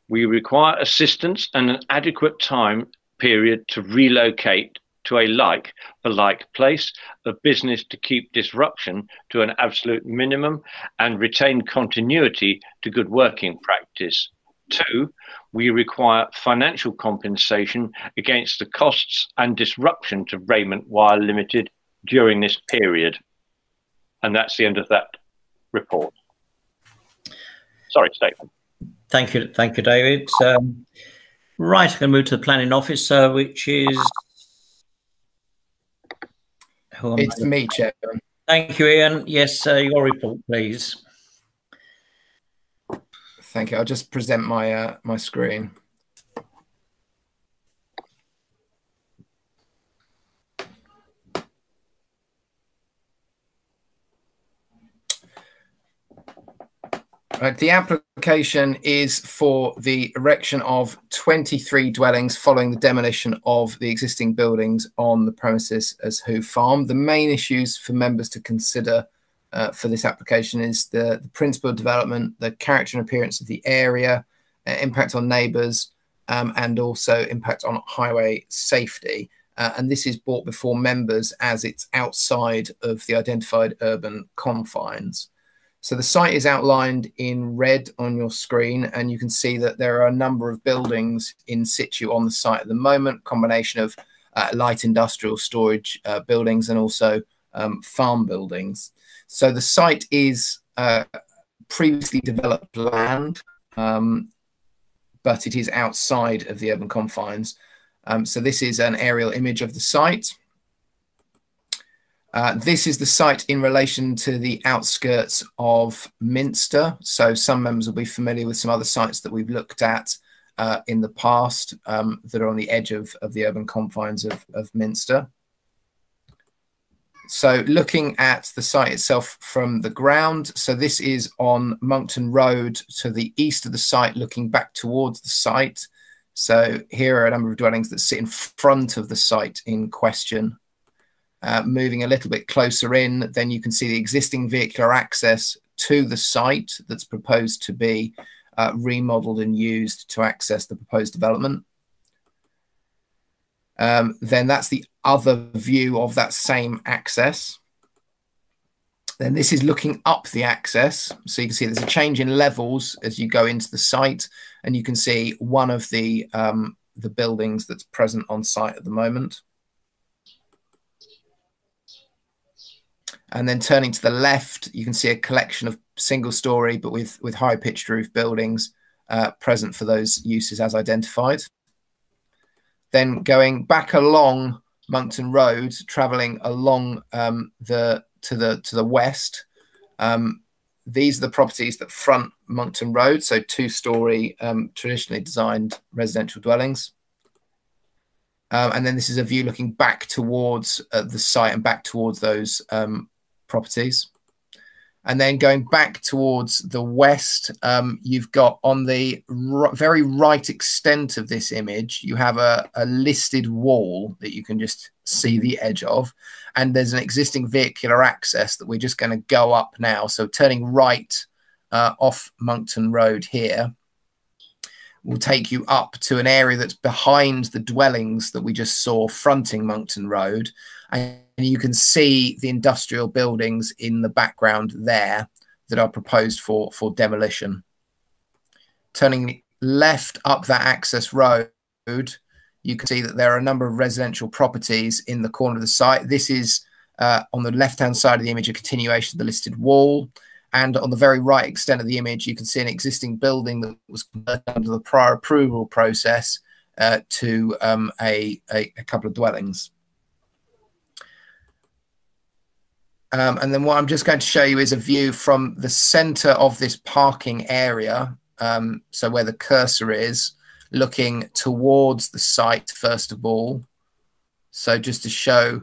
we require assistance and an adequate time period to relocate to a like-for-like place of business to keep disruption to an absolute minimum and retain continuity to good working practice. 2, we require financial compensation against the costs and disruption to Raymond Wire Limited during this period. And that's the end of that report. Sorry, statement. Thank you, David. Right, I'm going to move to the planning officer, which is... It's me, Chairman. Thank you, Ian. Yes, your report, please. Thank you. I'll just present my my screen. Right, the application is for the erection of 23 dwellings following the demolition of the existing buildings on the premises as Who Farm. The main issues for members to consider for this application is the principle of development, the character and appearance of the area, impact on neighbours, and also impact on highway safety. And this is brought before members as it's outside of the identified urban confines. So the site is outlined in red on your screen, and you can see that there are a number of buildings in situ on the site at the moment, combination of light industrial storage buildings and also farm buildings. So the site is previously developed land, but it is outside of the urban confines. So this is an aerial image of the site. This is the site in relation to the outskirts of Minster. So some members will be familiar with some other sites that we've looked at in the past that are on the edge of the urban confines of Minster. So looking at the site itself from the ground, so this is on Monkton Road to the east of the site, looking back towards the site. So here are a number of dwellings that sit in front of the site in question. Moving a little bit closer in, then you can see the existing vehicular access to the site that's proposed to be remodeled and used to access the proposed development. Then that's the other view of that same access. Then this is looking up the access. So you can see there's a change in levels as you go into the site, and you can see one of the buildings that's present on site at the moment. And then turning to the left, you can see a collection of single story, but with high pitched roof buildings present for those uses as identified. Then going back along Monkton Road, travelling along to the west, these are the properties that front Monkton Road, so 2-storey traditionally designed residential dwellings. And then this is a view looking back towards the site and back towards those properties. And then going back towards the west, you've got on the very right extent of this image, you have a listed wall that you can just see the edge of. And there's an existing vehicular access that we're just going to go up now. So turning right off Monkton Road here will take you up to an area that's behind the dwellings that we just saw fronting Monkton Road. And you can see the industrial buildings in the background there that are proposed for demolition. Turning left up that access road, you can see that there are a number of residential properties in the corner of the site. This is on the left-hand side of the image, a continuation of the listed wall. And on the very right extent of the image, you can see an existing building that was converted under the prior approval process to a couple of dwellings. And then what I'm just going to show you is a view from the center of this parking area. So where the cursor is, looking towards the site, first of all. So just to show,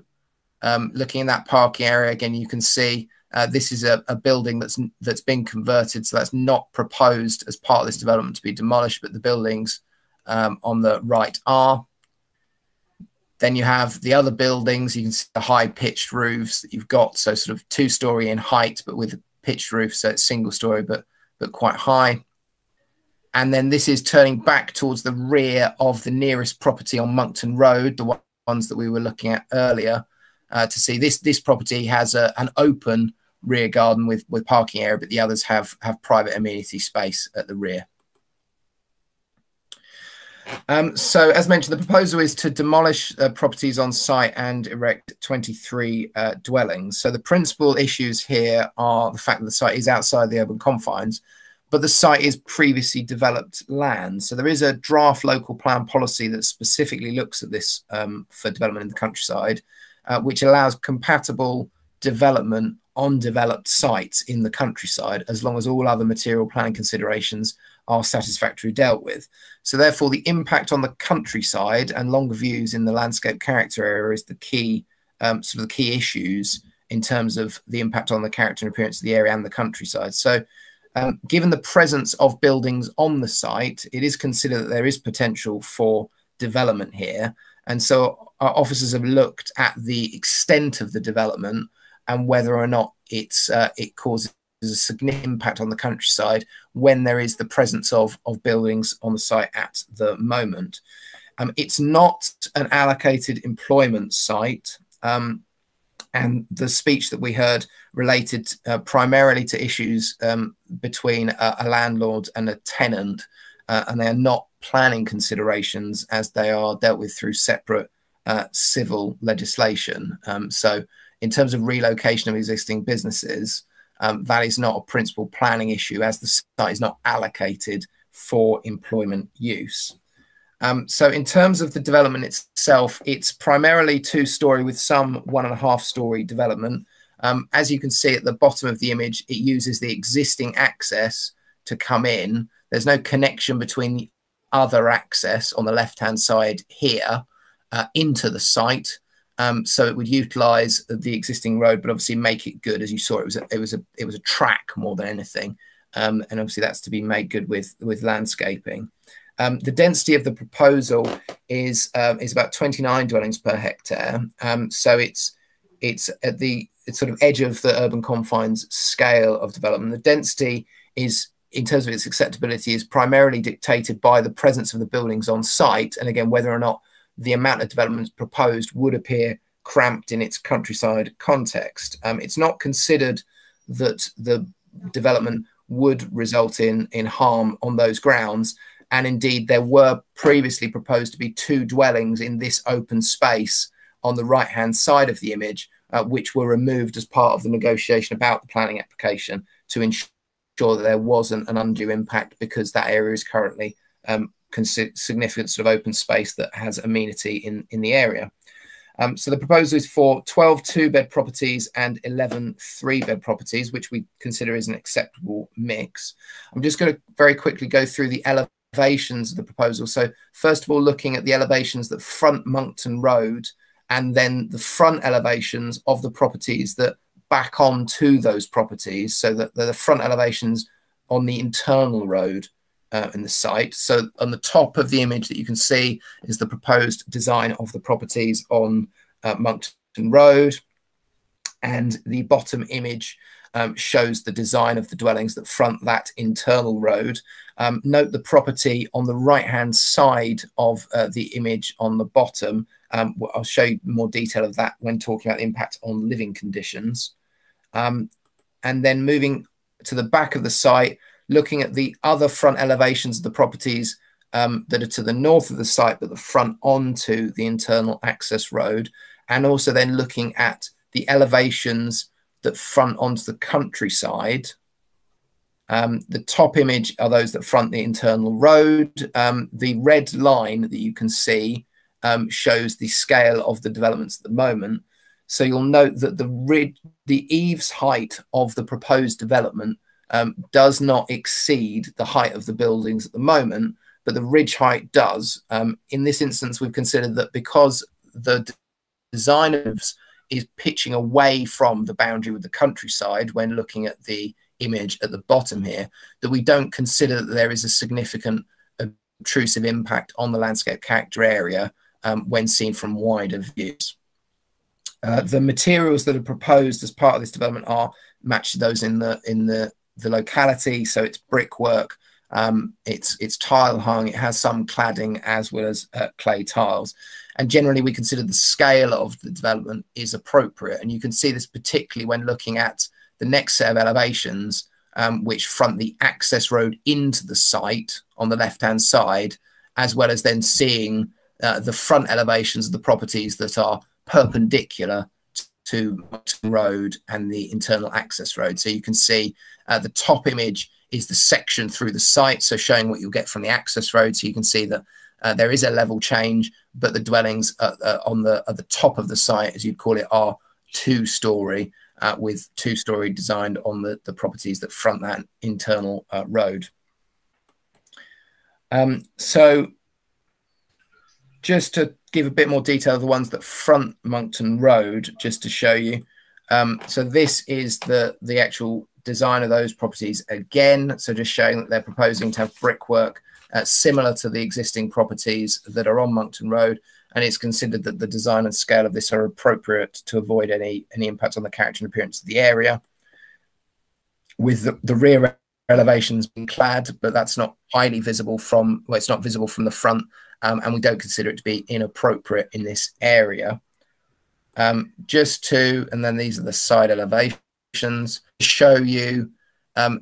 looking in that parking area, again, you can see this is a building that's been converted. So that's not proposed as part of this development to be demolished, but the buildings on the right are. Then you have the other buildings. You can see the high pitched roofs that you've got. So sort of 2-storey in height, but with a pitched roof. So it's single story, but quite high. And then this is turning back towards the rear of the nearest property on Monkton Road, the ones that we were looking at earlier, to see this property has an open rear garden with parking area, but the others have private amenity space at the rear. So as mentioned, the proposal is to demolish properties on site and erect 23 dwellings. So the principal issues here are the fact that the site is outside the urban confines, but the site is previously developed land. So there is a draft local plan policy that specifically looks at this for development in the countryside, which allows compatible development on developed sites in the countryside, as long as all other material planning considerations are satisfactorily dealt with. So therefore, the impact on the countryside and longer views in the landscape character area is the key, sort of the key issues in terms of the impact on the character and appearance of the area and the countryside. So given the presence of buildings on the site, it is considered that there is potential for development here. And so our officers have looked at the extent of the development and whether or not it causes a significant impact on the countryside when there is the presence of buildings on the site at the moment. It's not an allocated employment site. And the speech that we heard related primarily to issues between a landlord and a tenant, and they are not planning considerations as they are dealt with through separate civil legislation. So in terms of relocation of existing businesses, that is not a principal planning issue as the site is not allocated for employment use. So in terms of the development itself, it's primarily 2-storey with some 1.5-storey development. As you can see at the bottom of the image, it uses the existing access to come in. There's no connection between the other access on the left-hand side here into the site. So it would utilise the existing road, but obviously make it good. As you saw, it was a track more than anything, and obviously that's to be made good with landscaping. The density of the proposal is about 29 dwellings per hectare. So it's at the sort of edge of the urban confines scale of development. The density is, in terms of its acceptability, is primarily dictated by the presence of the buildings on site, and again, whether or not the amount of developments proposed would appear cramped in its countryside context. It's not considered that the development would result in harm on those grounds, and indeed there were previously proposed to be 2 dwellings in this open space on the right-hand side of the image, which were removed as part of the negotiation about the planning application to ensure that there wasn't an undue impact, because that area is currently significant sort of open space that has amenity in the area. So the proposal is for 12 2-bed properties and 11 3-bed properties, which we consider is an acceptable mix. I'm just going to very quickly go through the elevations of the proposal. So first of all, looking at the elevations that front Monkton Road, and then the front elevations of the properties that back onto those properties, so that the front elevations on the internal road in the site. So on the top of the image that you can see is the proposed design of the properties on Monkton Road, and the bottom image shows the design of the dwellings that front that internal road. Note the property on the right-hand side of the image on the bottom. I'll show you more detail of that when talking about the impact on living conditions. And then moving to the back of the site, looking at the other front elevations of the properties that are to the north of the site, but the front onto the internal access road, and also then looking at the elevations that front onto the countryside. The top image are those that front the internal road. The red line that you can see shows the scale of the developments at the moment. So you'll note that the eaves height of the proposed development does not exceed the height of the buildings at the moment, but the ridge height does. In this instance, we've considered that because the design is pitching away from the boundary with the countryside when looking at the image at the bottom here, that we don't consider that there is a significant obtrusive impact on the landscape character area when seen from wider views. The materials that are proposed as part of this development are matched to those in the locality. So it's brickwork, it's tile hung, it has some cladding as well as clay tiles. And generally we consider the scale of the development is appropriate. And you can see this particularly when looking at the next set of elevations, which front the access road into the site on the left-hand side, as well as then seeing the front elevations of the properties that are perpendicular to Monkton Road and the internal access road. So you can see the top image is the section through the site, so showing what you'll get from the access road. So you can see that there is a level change, but the dwellings at the top of the site, as you'd call it, are 2-story, with 2-story designed on the properties that front that internal road. So just to give a bit more detail of the ones that front Monkton Road, just to show you. So this is the actual design of those properties again. So just showing that they're proposing to have brickwork similar to the existing properties that are on Monkton Road. And it's considered that the design and scale of this are appropriate to avoid any impact on the character and appearance of the area. With the rear elevations being clad, but that's not highly visible from, well, it's not visible from the front, and we don't consider it to be inappropriate in this area. And then these are the side elevations, show you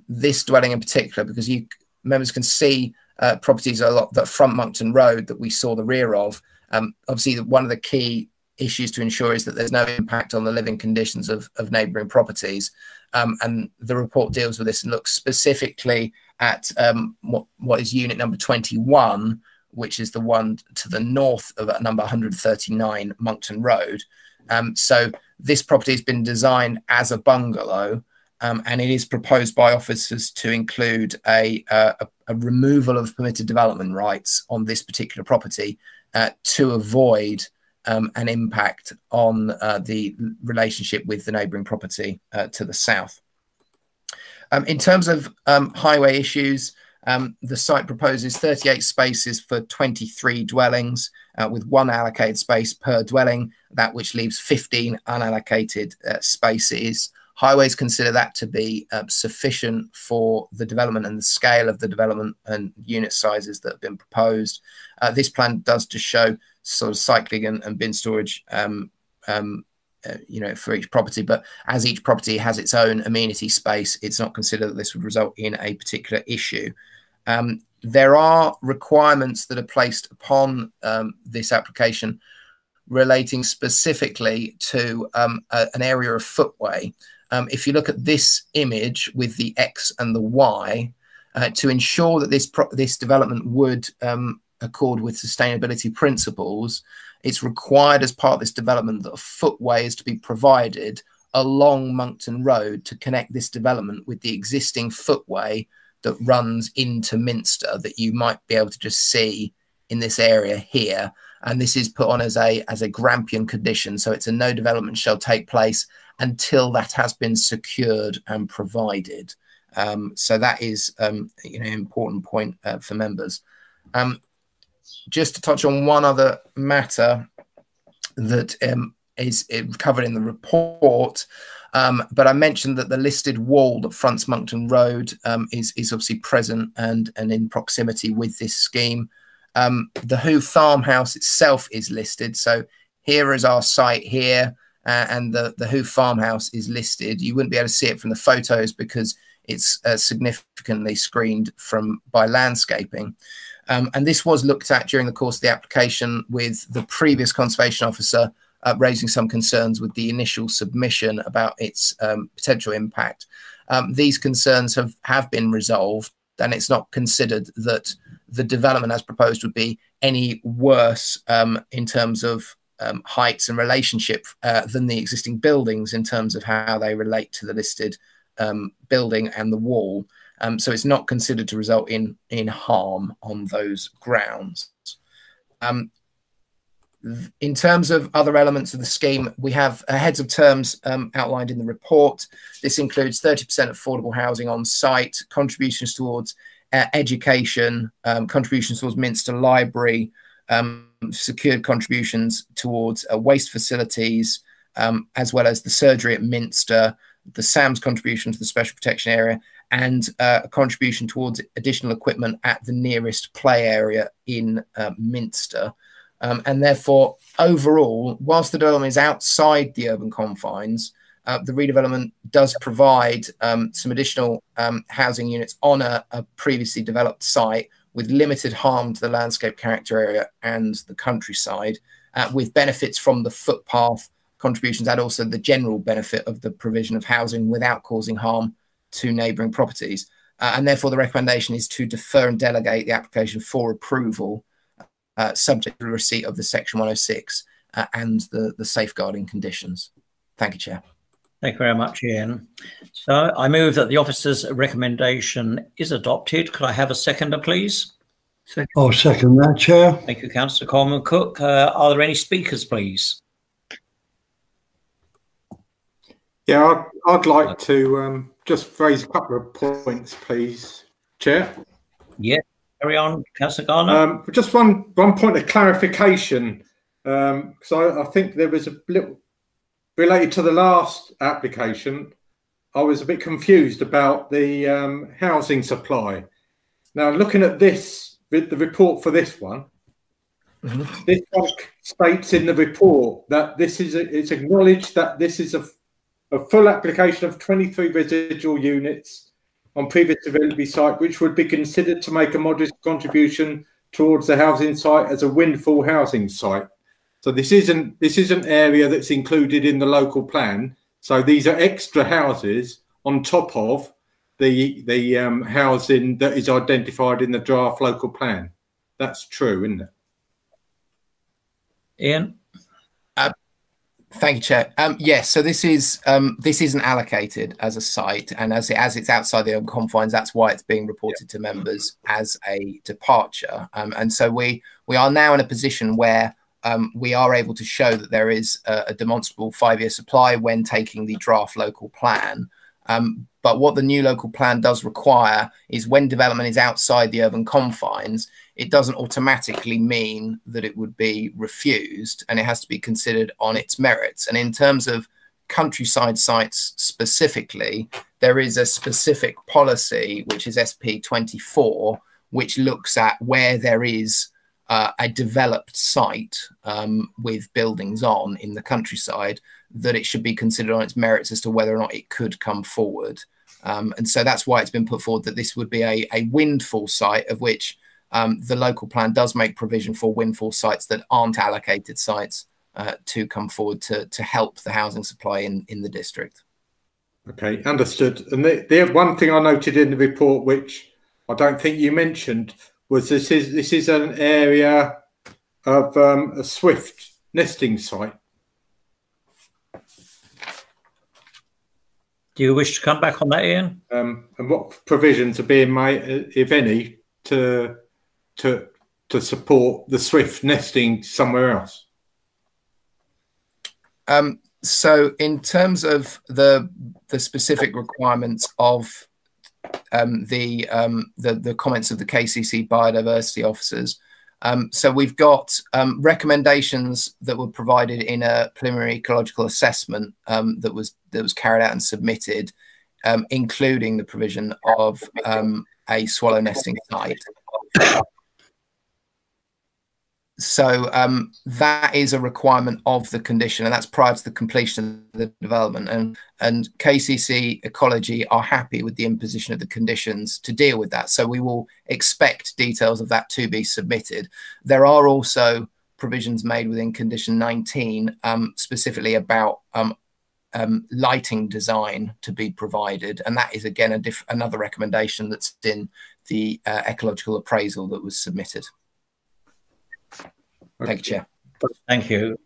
this dwelling in particular, because you members can see properties a lot that front Monkton Road that we saw the rear of. Obviously, one of the key issues to ensure is that there's no impact on the living conditions of neighbouring properties. And the report deals with this and looks specifically at what is unit number 21, which is the one to the north of number 139 Monkton Road. So this property has been designed as a bungalow, and it is proposed by officers to include a removal of permitted development rights on this particular property to avoid an impact on the relationship with the neighbouring property to the south. In terms of highway issues, the site proposes 38 spaces for 23 dwellings, with 1 allocated space per dwelling, that which leaves 15 unallocated spaces. Highways consider that to be sufficient for the development and the scale of the development and unit sizes that have been proposed. This plan does just show sort of cycling and bin storage, for each property, but as each property has its own amenity space, it's not considered that this would result in a particular issue. There are requirements that are placed upon this application relating specifically to an area of footway. If you look at this image with the X and the Y, to ensure that this development would accord with sustainability principles, it's required as part of this development that a footway is to be provided along Monkton Road to connect this development with the existing footway that runs into Minster that you might be able to just see in this area here. And this is put on as a Grampian condition. So it's a no development shall take place until that has been secured and provided. So that is an important point for members. Just to touch on one other matter that is covered in the report, but I mentioned that the listed wall that fronts Monkton Road is obviously present and in proximity with this scheme. The Who farmhouse itself is listed. So here is our site here, and the Who farmhouse is listed. You wouldn't be able to see it from the photos because it's significantly screened by landscaping. And this was looked at during the course of the application with the previous conservation officer raising some concerns with the initial submission about its potential impact. These concerns have been resolved, and it's not considered that the development as proposed would be any worse in terms of heights and relationship than the existing buildings in terms of how they relate to the listed building and the wall. So it's not considered to result in harm on those grounds. In terms of other elements of the scheme, we have heads of terms outlined in the report. This includes 30% affordable housing on site, contributions towards education, contributions towards Minster Library, secured contributions towards waste facilities, as well as the surgery at Minster, the SAM's contribution to the special protection area, and a contribution towards additional equipment at the nearest play area in Minster. And therefore, overall, whilst the development is outside the urban confines, the redevelopment does provide some additional housing units on a previously developed site with limited harm to the landscape character area and the countryside, with benefits from the footpath contributions and also the general benefit of the provision of housing without causing harm to neighbouring properties. And therefore, the recommendation is to defer and delegate the application for approval, subject to the receipt of the Section 106 and the safeguarding conditions. Thank you, Chair. Thank you very much, Ian. So I move that the officer's recommendation is adopted. Could I have a seconder, please? I'll second that, Chair. Thank you, Councillor Coleman Cook. Are there any speakers, please? Yeah, I'd like to just raise a couple of points, please, Chair. Yeah, carry on, Councillor Garner. Just one point of clarification, because I think there was a little related to the last application. I was a bit confused about the housing supply. Now, looking at this, the report for this one, this one states in the report that it's acknowledged that this is a full application of 23 residual units on previous development site, which would be considered to make a modest contribution towards the housing site as a windfall housing site. So this isn't area that's included in the local plan. So these are extra houses on top of the housing that is identified in the draft local plan. That's true, isn't it? Ian? Thank you, Chair. Yes, so this isn't allocated as a site, and as it's outside the urban confines, that's why it's being reported to members as a departure. And so we are now in a position where we are able to show that there is a demonstrable 5-year supply when taking the draft local plan. But what the new local plan does require is when development is outside the urban confines, it doesn't automatically mean that it would be refused, and it has to be considered on its merits. And in terms of countryside sites specifically, there is a specific policy, which is SP 24, which looks at where there is a developed site with buildings on in the countryside, that it should be considered on its merits as to whether or not it could come forward. And so that's why it's been put forward that this would be a windfall site, of which the local plan does make provision for windfall sites that aren't allocated sites to come forward to help the housing supply in the district. Okay, understood. And the one thing I noted in the report, which I don't think you mentioned, was this is an area of a swift nesting site. Do you wish to come back on that, Ian? And what provisions are being made, if any, to support the swift nesting somewhere else? So in terms of the specific requirements of the comments of the KCC biodiversity officers, so we've got recommendations that were provided in a preliminary ecological assessment that was carried out and submitted, including the provision of a swallow nesting site. So that is a requirement of the condition, and that's prior to the completion of the development. And KCC Ecology are happy with the imposition of the conditions to deal with that. So we will expect details of that to be submitted. There are also provisions made within condition 19, specifically about lighting design to be provided. And that is, again, another recommendation that's in the ecological appraisal that was submitted. Thank you, Chair. Thank you.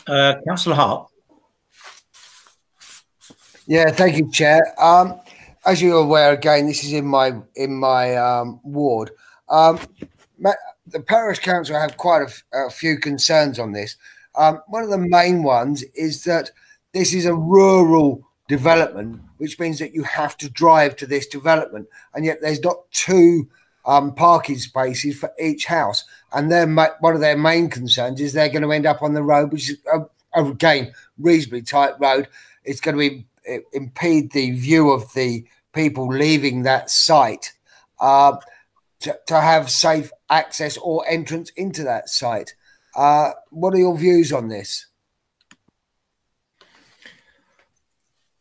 Councillor Hart. Yeah, thank you, Chair. As you're aware, again, this is in my ward. The parish council have quite a few concerns on this. One of the main ones is that this is a rural development, which means that you have to drive to this development, and yet there's not two parking spaces for each house. And one of their main concerns is they're going to end up on the road, which is, again, reasonably tight road. It's going to impede the view of the people leaving that site to have safe access or entrance into that site. What are your views on this?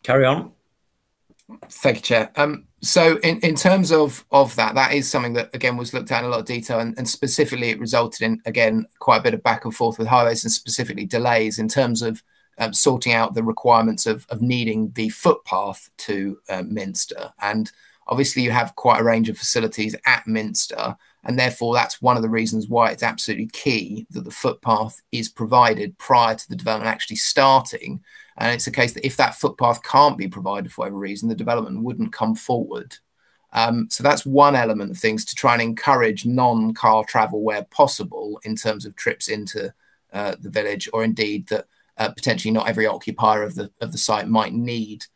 Carry on. Thank you, Chair. So in terms of that is something that, again, was looked at in a lot of detail, and specifically it resulted in, again, quite a bit of back and forth with highways, and specifically delays in terms of sorting out the requirements of needing the footpath to Minster. And obviously you have quite a range of facilities at Minster, and therefore that's one of the reasons why it's absolutely key that the footpath is provided prior to the development actually starting. And it's a case that if that footpath can't be provided for whatever reason, the development wouldn't come forward. So that's one element of things, to try and encourage non-car travel where possible in terms of trips into the village, or indeed that potentially not every occupier of the site might need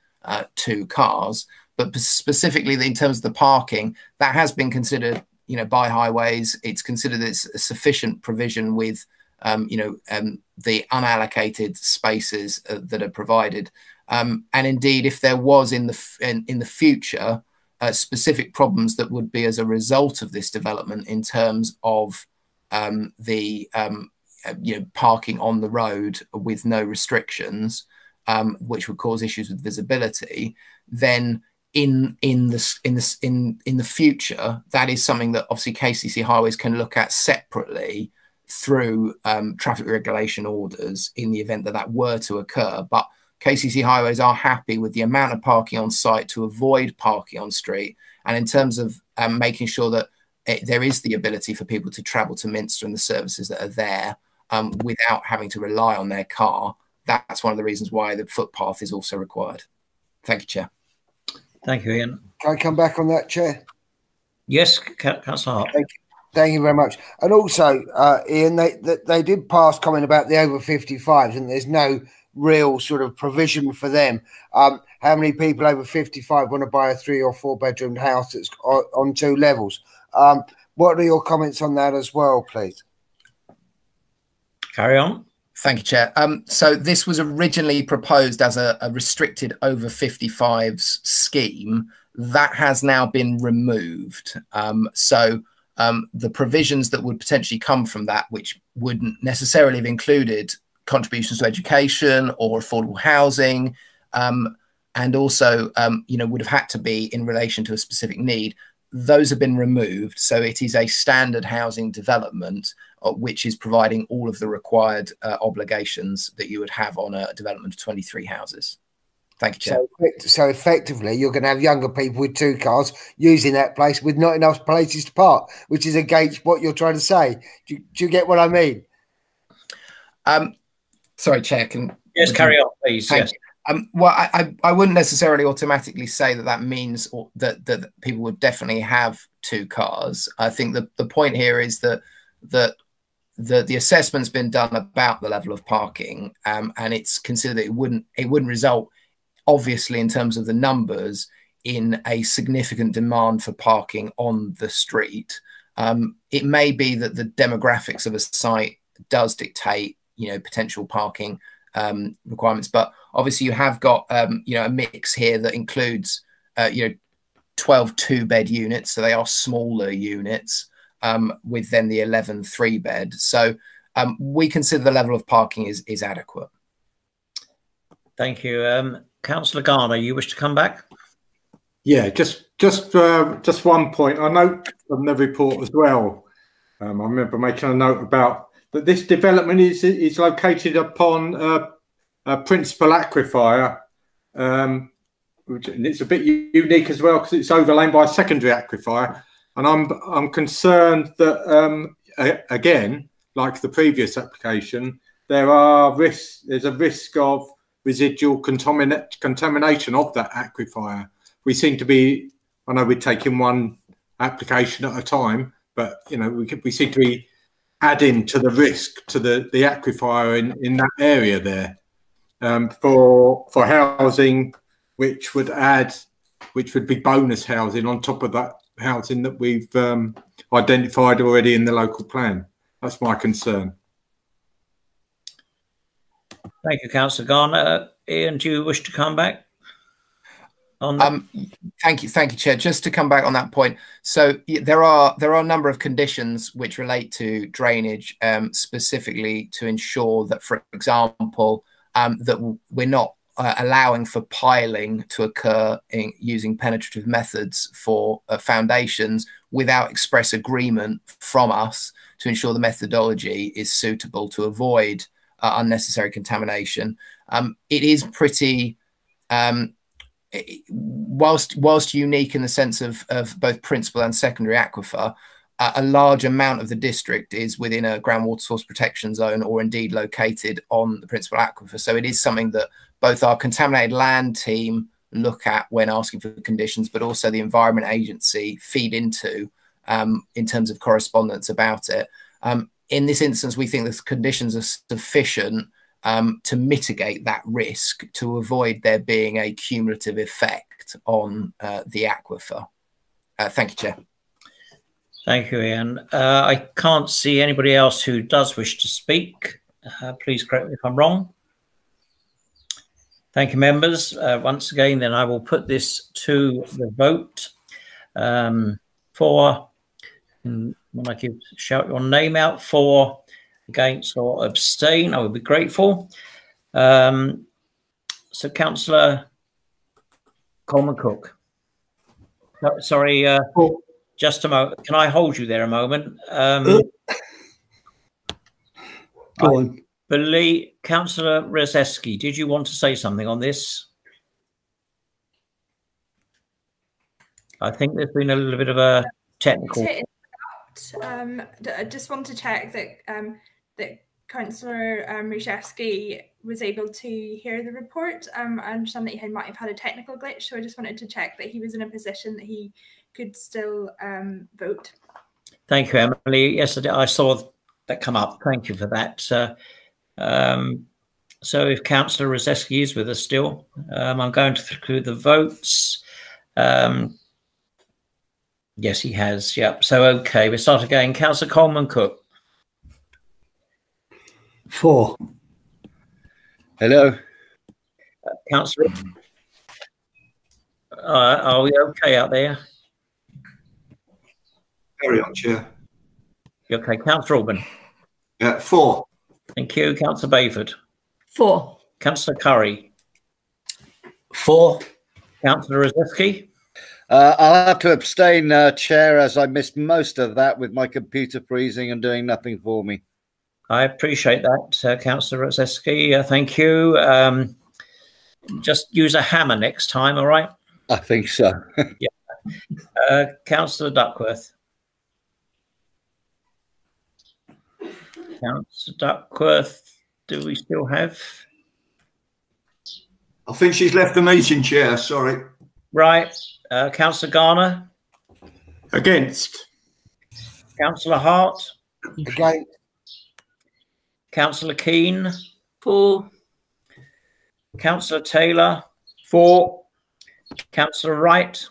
2 cars. But specifically in terms of the parking, that has been considered, by highways. It's considered as a sufficient provision with the unallocated spaces that are provided, and indeed, if there was in the future specific problems that would be as a result of this development in terms of the parking on the road with no restrictions, which would cause issues with visibility, then in the future, that is something that obviously KCC Highways can look at separately through traffic regulation orders in the event that that were to occur. But KCC Highways are happy with the amount of parking on site to avoid parking on street, and in terms of making sure that there is the ability for people to travel to Minster and the services that are there without having to rely on their car. That's one of the reasons why the footpath is also required. Thank you, Chair. Thank you, Ian. Can I come back on that, Chair? Yes, Councillor Hart. Thank you very much. And also, Ian, they did pass comment about the over 55s, and there's no real sort of provision for them. How many people over 55 want to buy a 3 or 4 bedroom house that's on 2 levels? What are your comments on that as well, please? Carry on. Thank you, Chair. So this was originally proposed as a restricted over 55s scheme. That has now been removed. The provisions that would potentially come from that, which wouldn't necessarily have included contributions to education or affordable housing, and also, would have had to be in relation to a specific need, those have been removed. So it is a standard housing development, which is providing all of the required obligations that you would have on a development of 23 houses. Thank you, Chair. So effectively, you're going to have younger people with 2 cars using that place with not enough places to park, which is against what you're trying to say. Do you get what I mean? Sorry, Chair. Yes, carry on, please. Yes. Well, I wouldn't necessarily automatically say that means that people would definitely have 2 cars. I think the point here is that the assessment's been done about the level of parking, and it's considered that it wouldn't result, obviously, in terms of the numbers, in a significant demand for parking on the street. It may be that the demographics of a site does dictate, potential parking requirements, but obviously you have got a mix here that includes 12 2-bed units, so they are smaller units, with then the 11 3-bed. So we consider the level of parking is adequate. Thank you. Councillor Garner, you wish to come back? Yeah, just one point. I note from the report as well. I remember making a note about that this development is located upon a principal aquifer, and it's a bit unique as well because it's overlain by a secondary aquifer. And I'm concerned that again, like the previous application, there's a risk of residual contamination of that aquifer. We seem to be, I know we're taking one application at a time, but we seem to be adding to the risk to the aquifer in that area there, for housing, which would be bonus housing on top of that housing that we've identified already in the local plan. That's my concern. Thank you, Councillor Garner. Ian, do you wish to come back on that? Thank you, Chair. Just to come back on that point, so there are a number of conditions which relate to drainage, specifically to ensure that, for example, that we're not allowing for piling to occur using penetrative methods for foundations without express agreement from us to ensure the methodology is suitable to avoid unnecessary contamination. It is pretty, whilst unique in the sense of both principal and secondary aquifer, a large amount of the district is within a groundwater source protection zone or indeed located on the principal aquifer. So it is something that both our contaminated land team look at when asking for conditions, but also the Environment Agency feed into in terms of correspondence about it. In this instance, we think the conditions are sufficient to mitigate that risk, to avoid there being a cumulative effect on the aquifer. Thank you, Chair. Thank you, Ian. I can't see anybody else who does wish to speak. Please correct me if I'm wrong. Thank you, members. Once again, then I will put this to the vote. When I shout your name out, for, against, or abstain, I would be grateful. So, Councillor Coleman-Cook. Sorry, just a moment. Can I hold you there a moment? Go on. Believe, Councillor Rzeszewski, did you want to say something on this? I think there's been a little bit of a technical. I just want to check that that Councillor Rzeszewski was able to hear the report. I understand that he might have had a technical glitch, so I just wanted to check that he was in a position that he could still vote. Thank you, Emily. Yes, I saw that come up. Thank you for that. So if Councillor Rzeszewski is with us still, I'm going to conclude the votes. Yes, he has. Yep. So, okay, we start again. Councillor Coleman-Cook. 4. Hello. Councillor. Are we okay out there? Carry on, Chair. Okay, Councillor Orban. 4. Thank you. Councillor Bayford. 4. Councillor Curry. 4. Councillor Rosiewski. I'll have to abstain, Chair, as I missed most of that with my computer freezing and doing nothing for me. I appreciate that, Councillor Rosiewski. Thank you. Just use a hammer next time, all right? I think so. Yeah. Councillor Duckworth. Councillor Duckworth, do we still have? I think she's left the meeting, Chair. Sorry. Right. Councillor Garner. Against. Councillor Hart. Against. Councillor Keane. 4. Councillor Taylor. 4. Councillor Wright.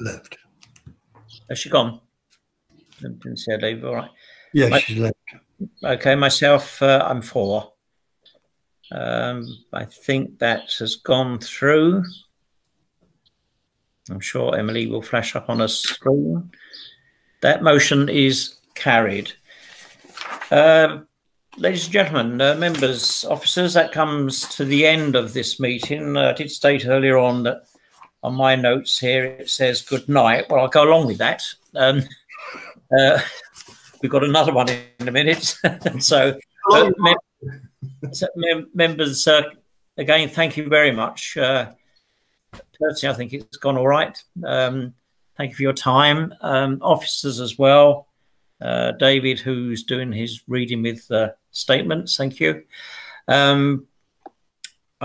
Left. Has she gone? Didn't see her leave. All right. Yes, she's left. Okay, myself, I'm 4. I think that has gone through. I'm sure Emily will flash up on a screen. That motion is carried. Ladies and gentlemen, members, officers, that comes to the end of this meeting. I did state earlier on that on my notes here it says good night. Well, I'll go along with that. We've got another one in a minute. So, members, again, thank you very much. Personally, I think it's gone all right. Thank you for your time. Officers as well. David, who's doing his reading with statements, thank you. I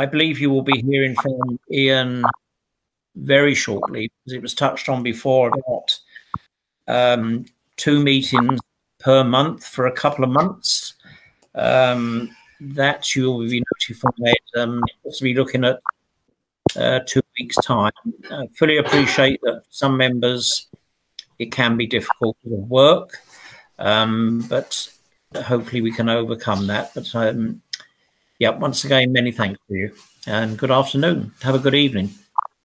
believe you will be hearing from Ian very shortly, because it was touched on before about 2 meetings per month for a couple of months. That you will be notified, possibly looking at 2 weeks' time. I fully appreciate that some members, it can be difficult to work, but hopefully we can overcome that. But yeah, once again, many thanks to you and good afternoon. Have a good evening.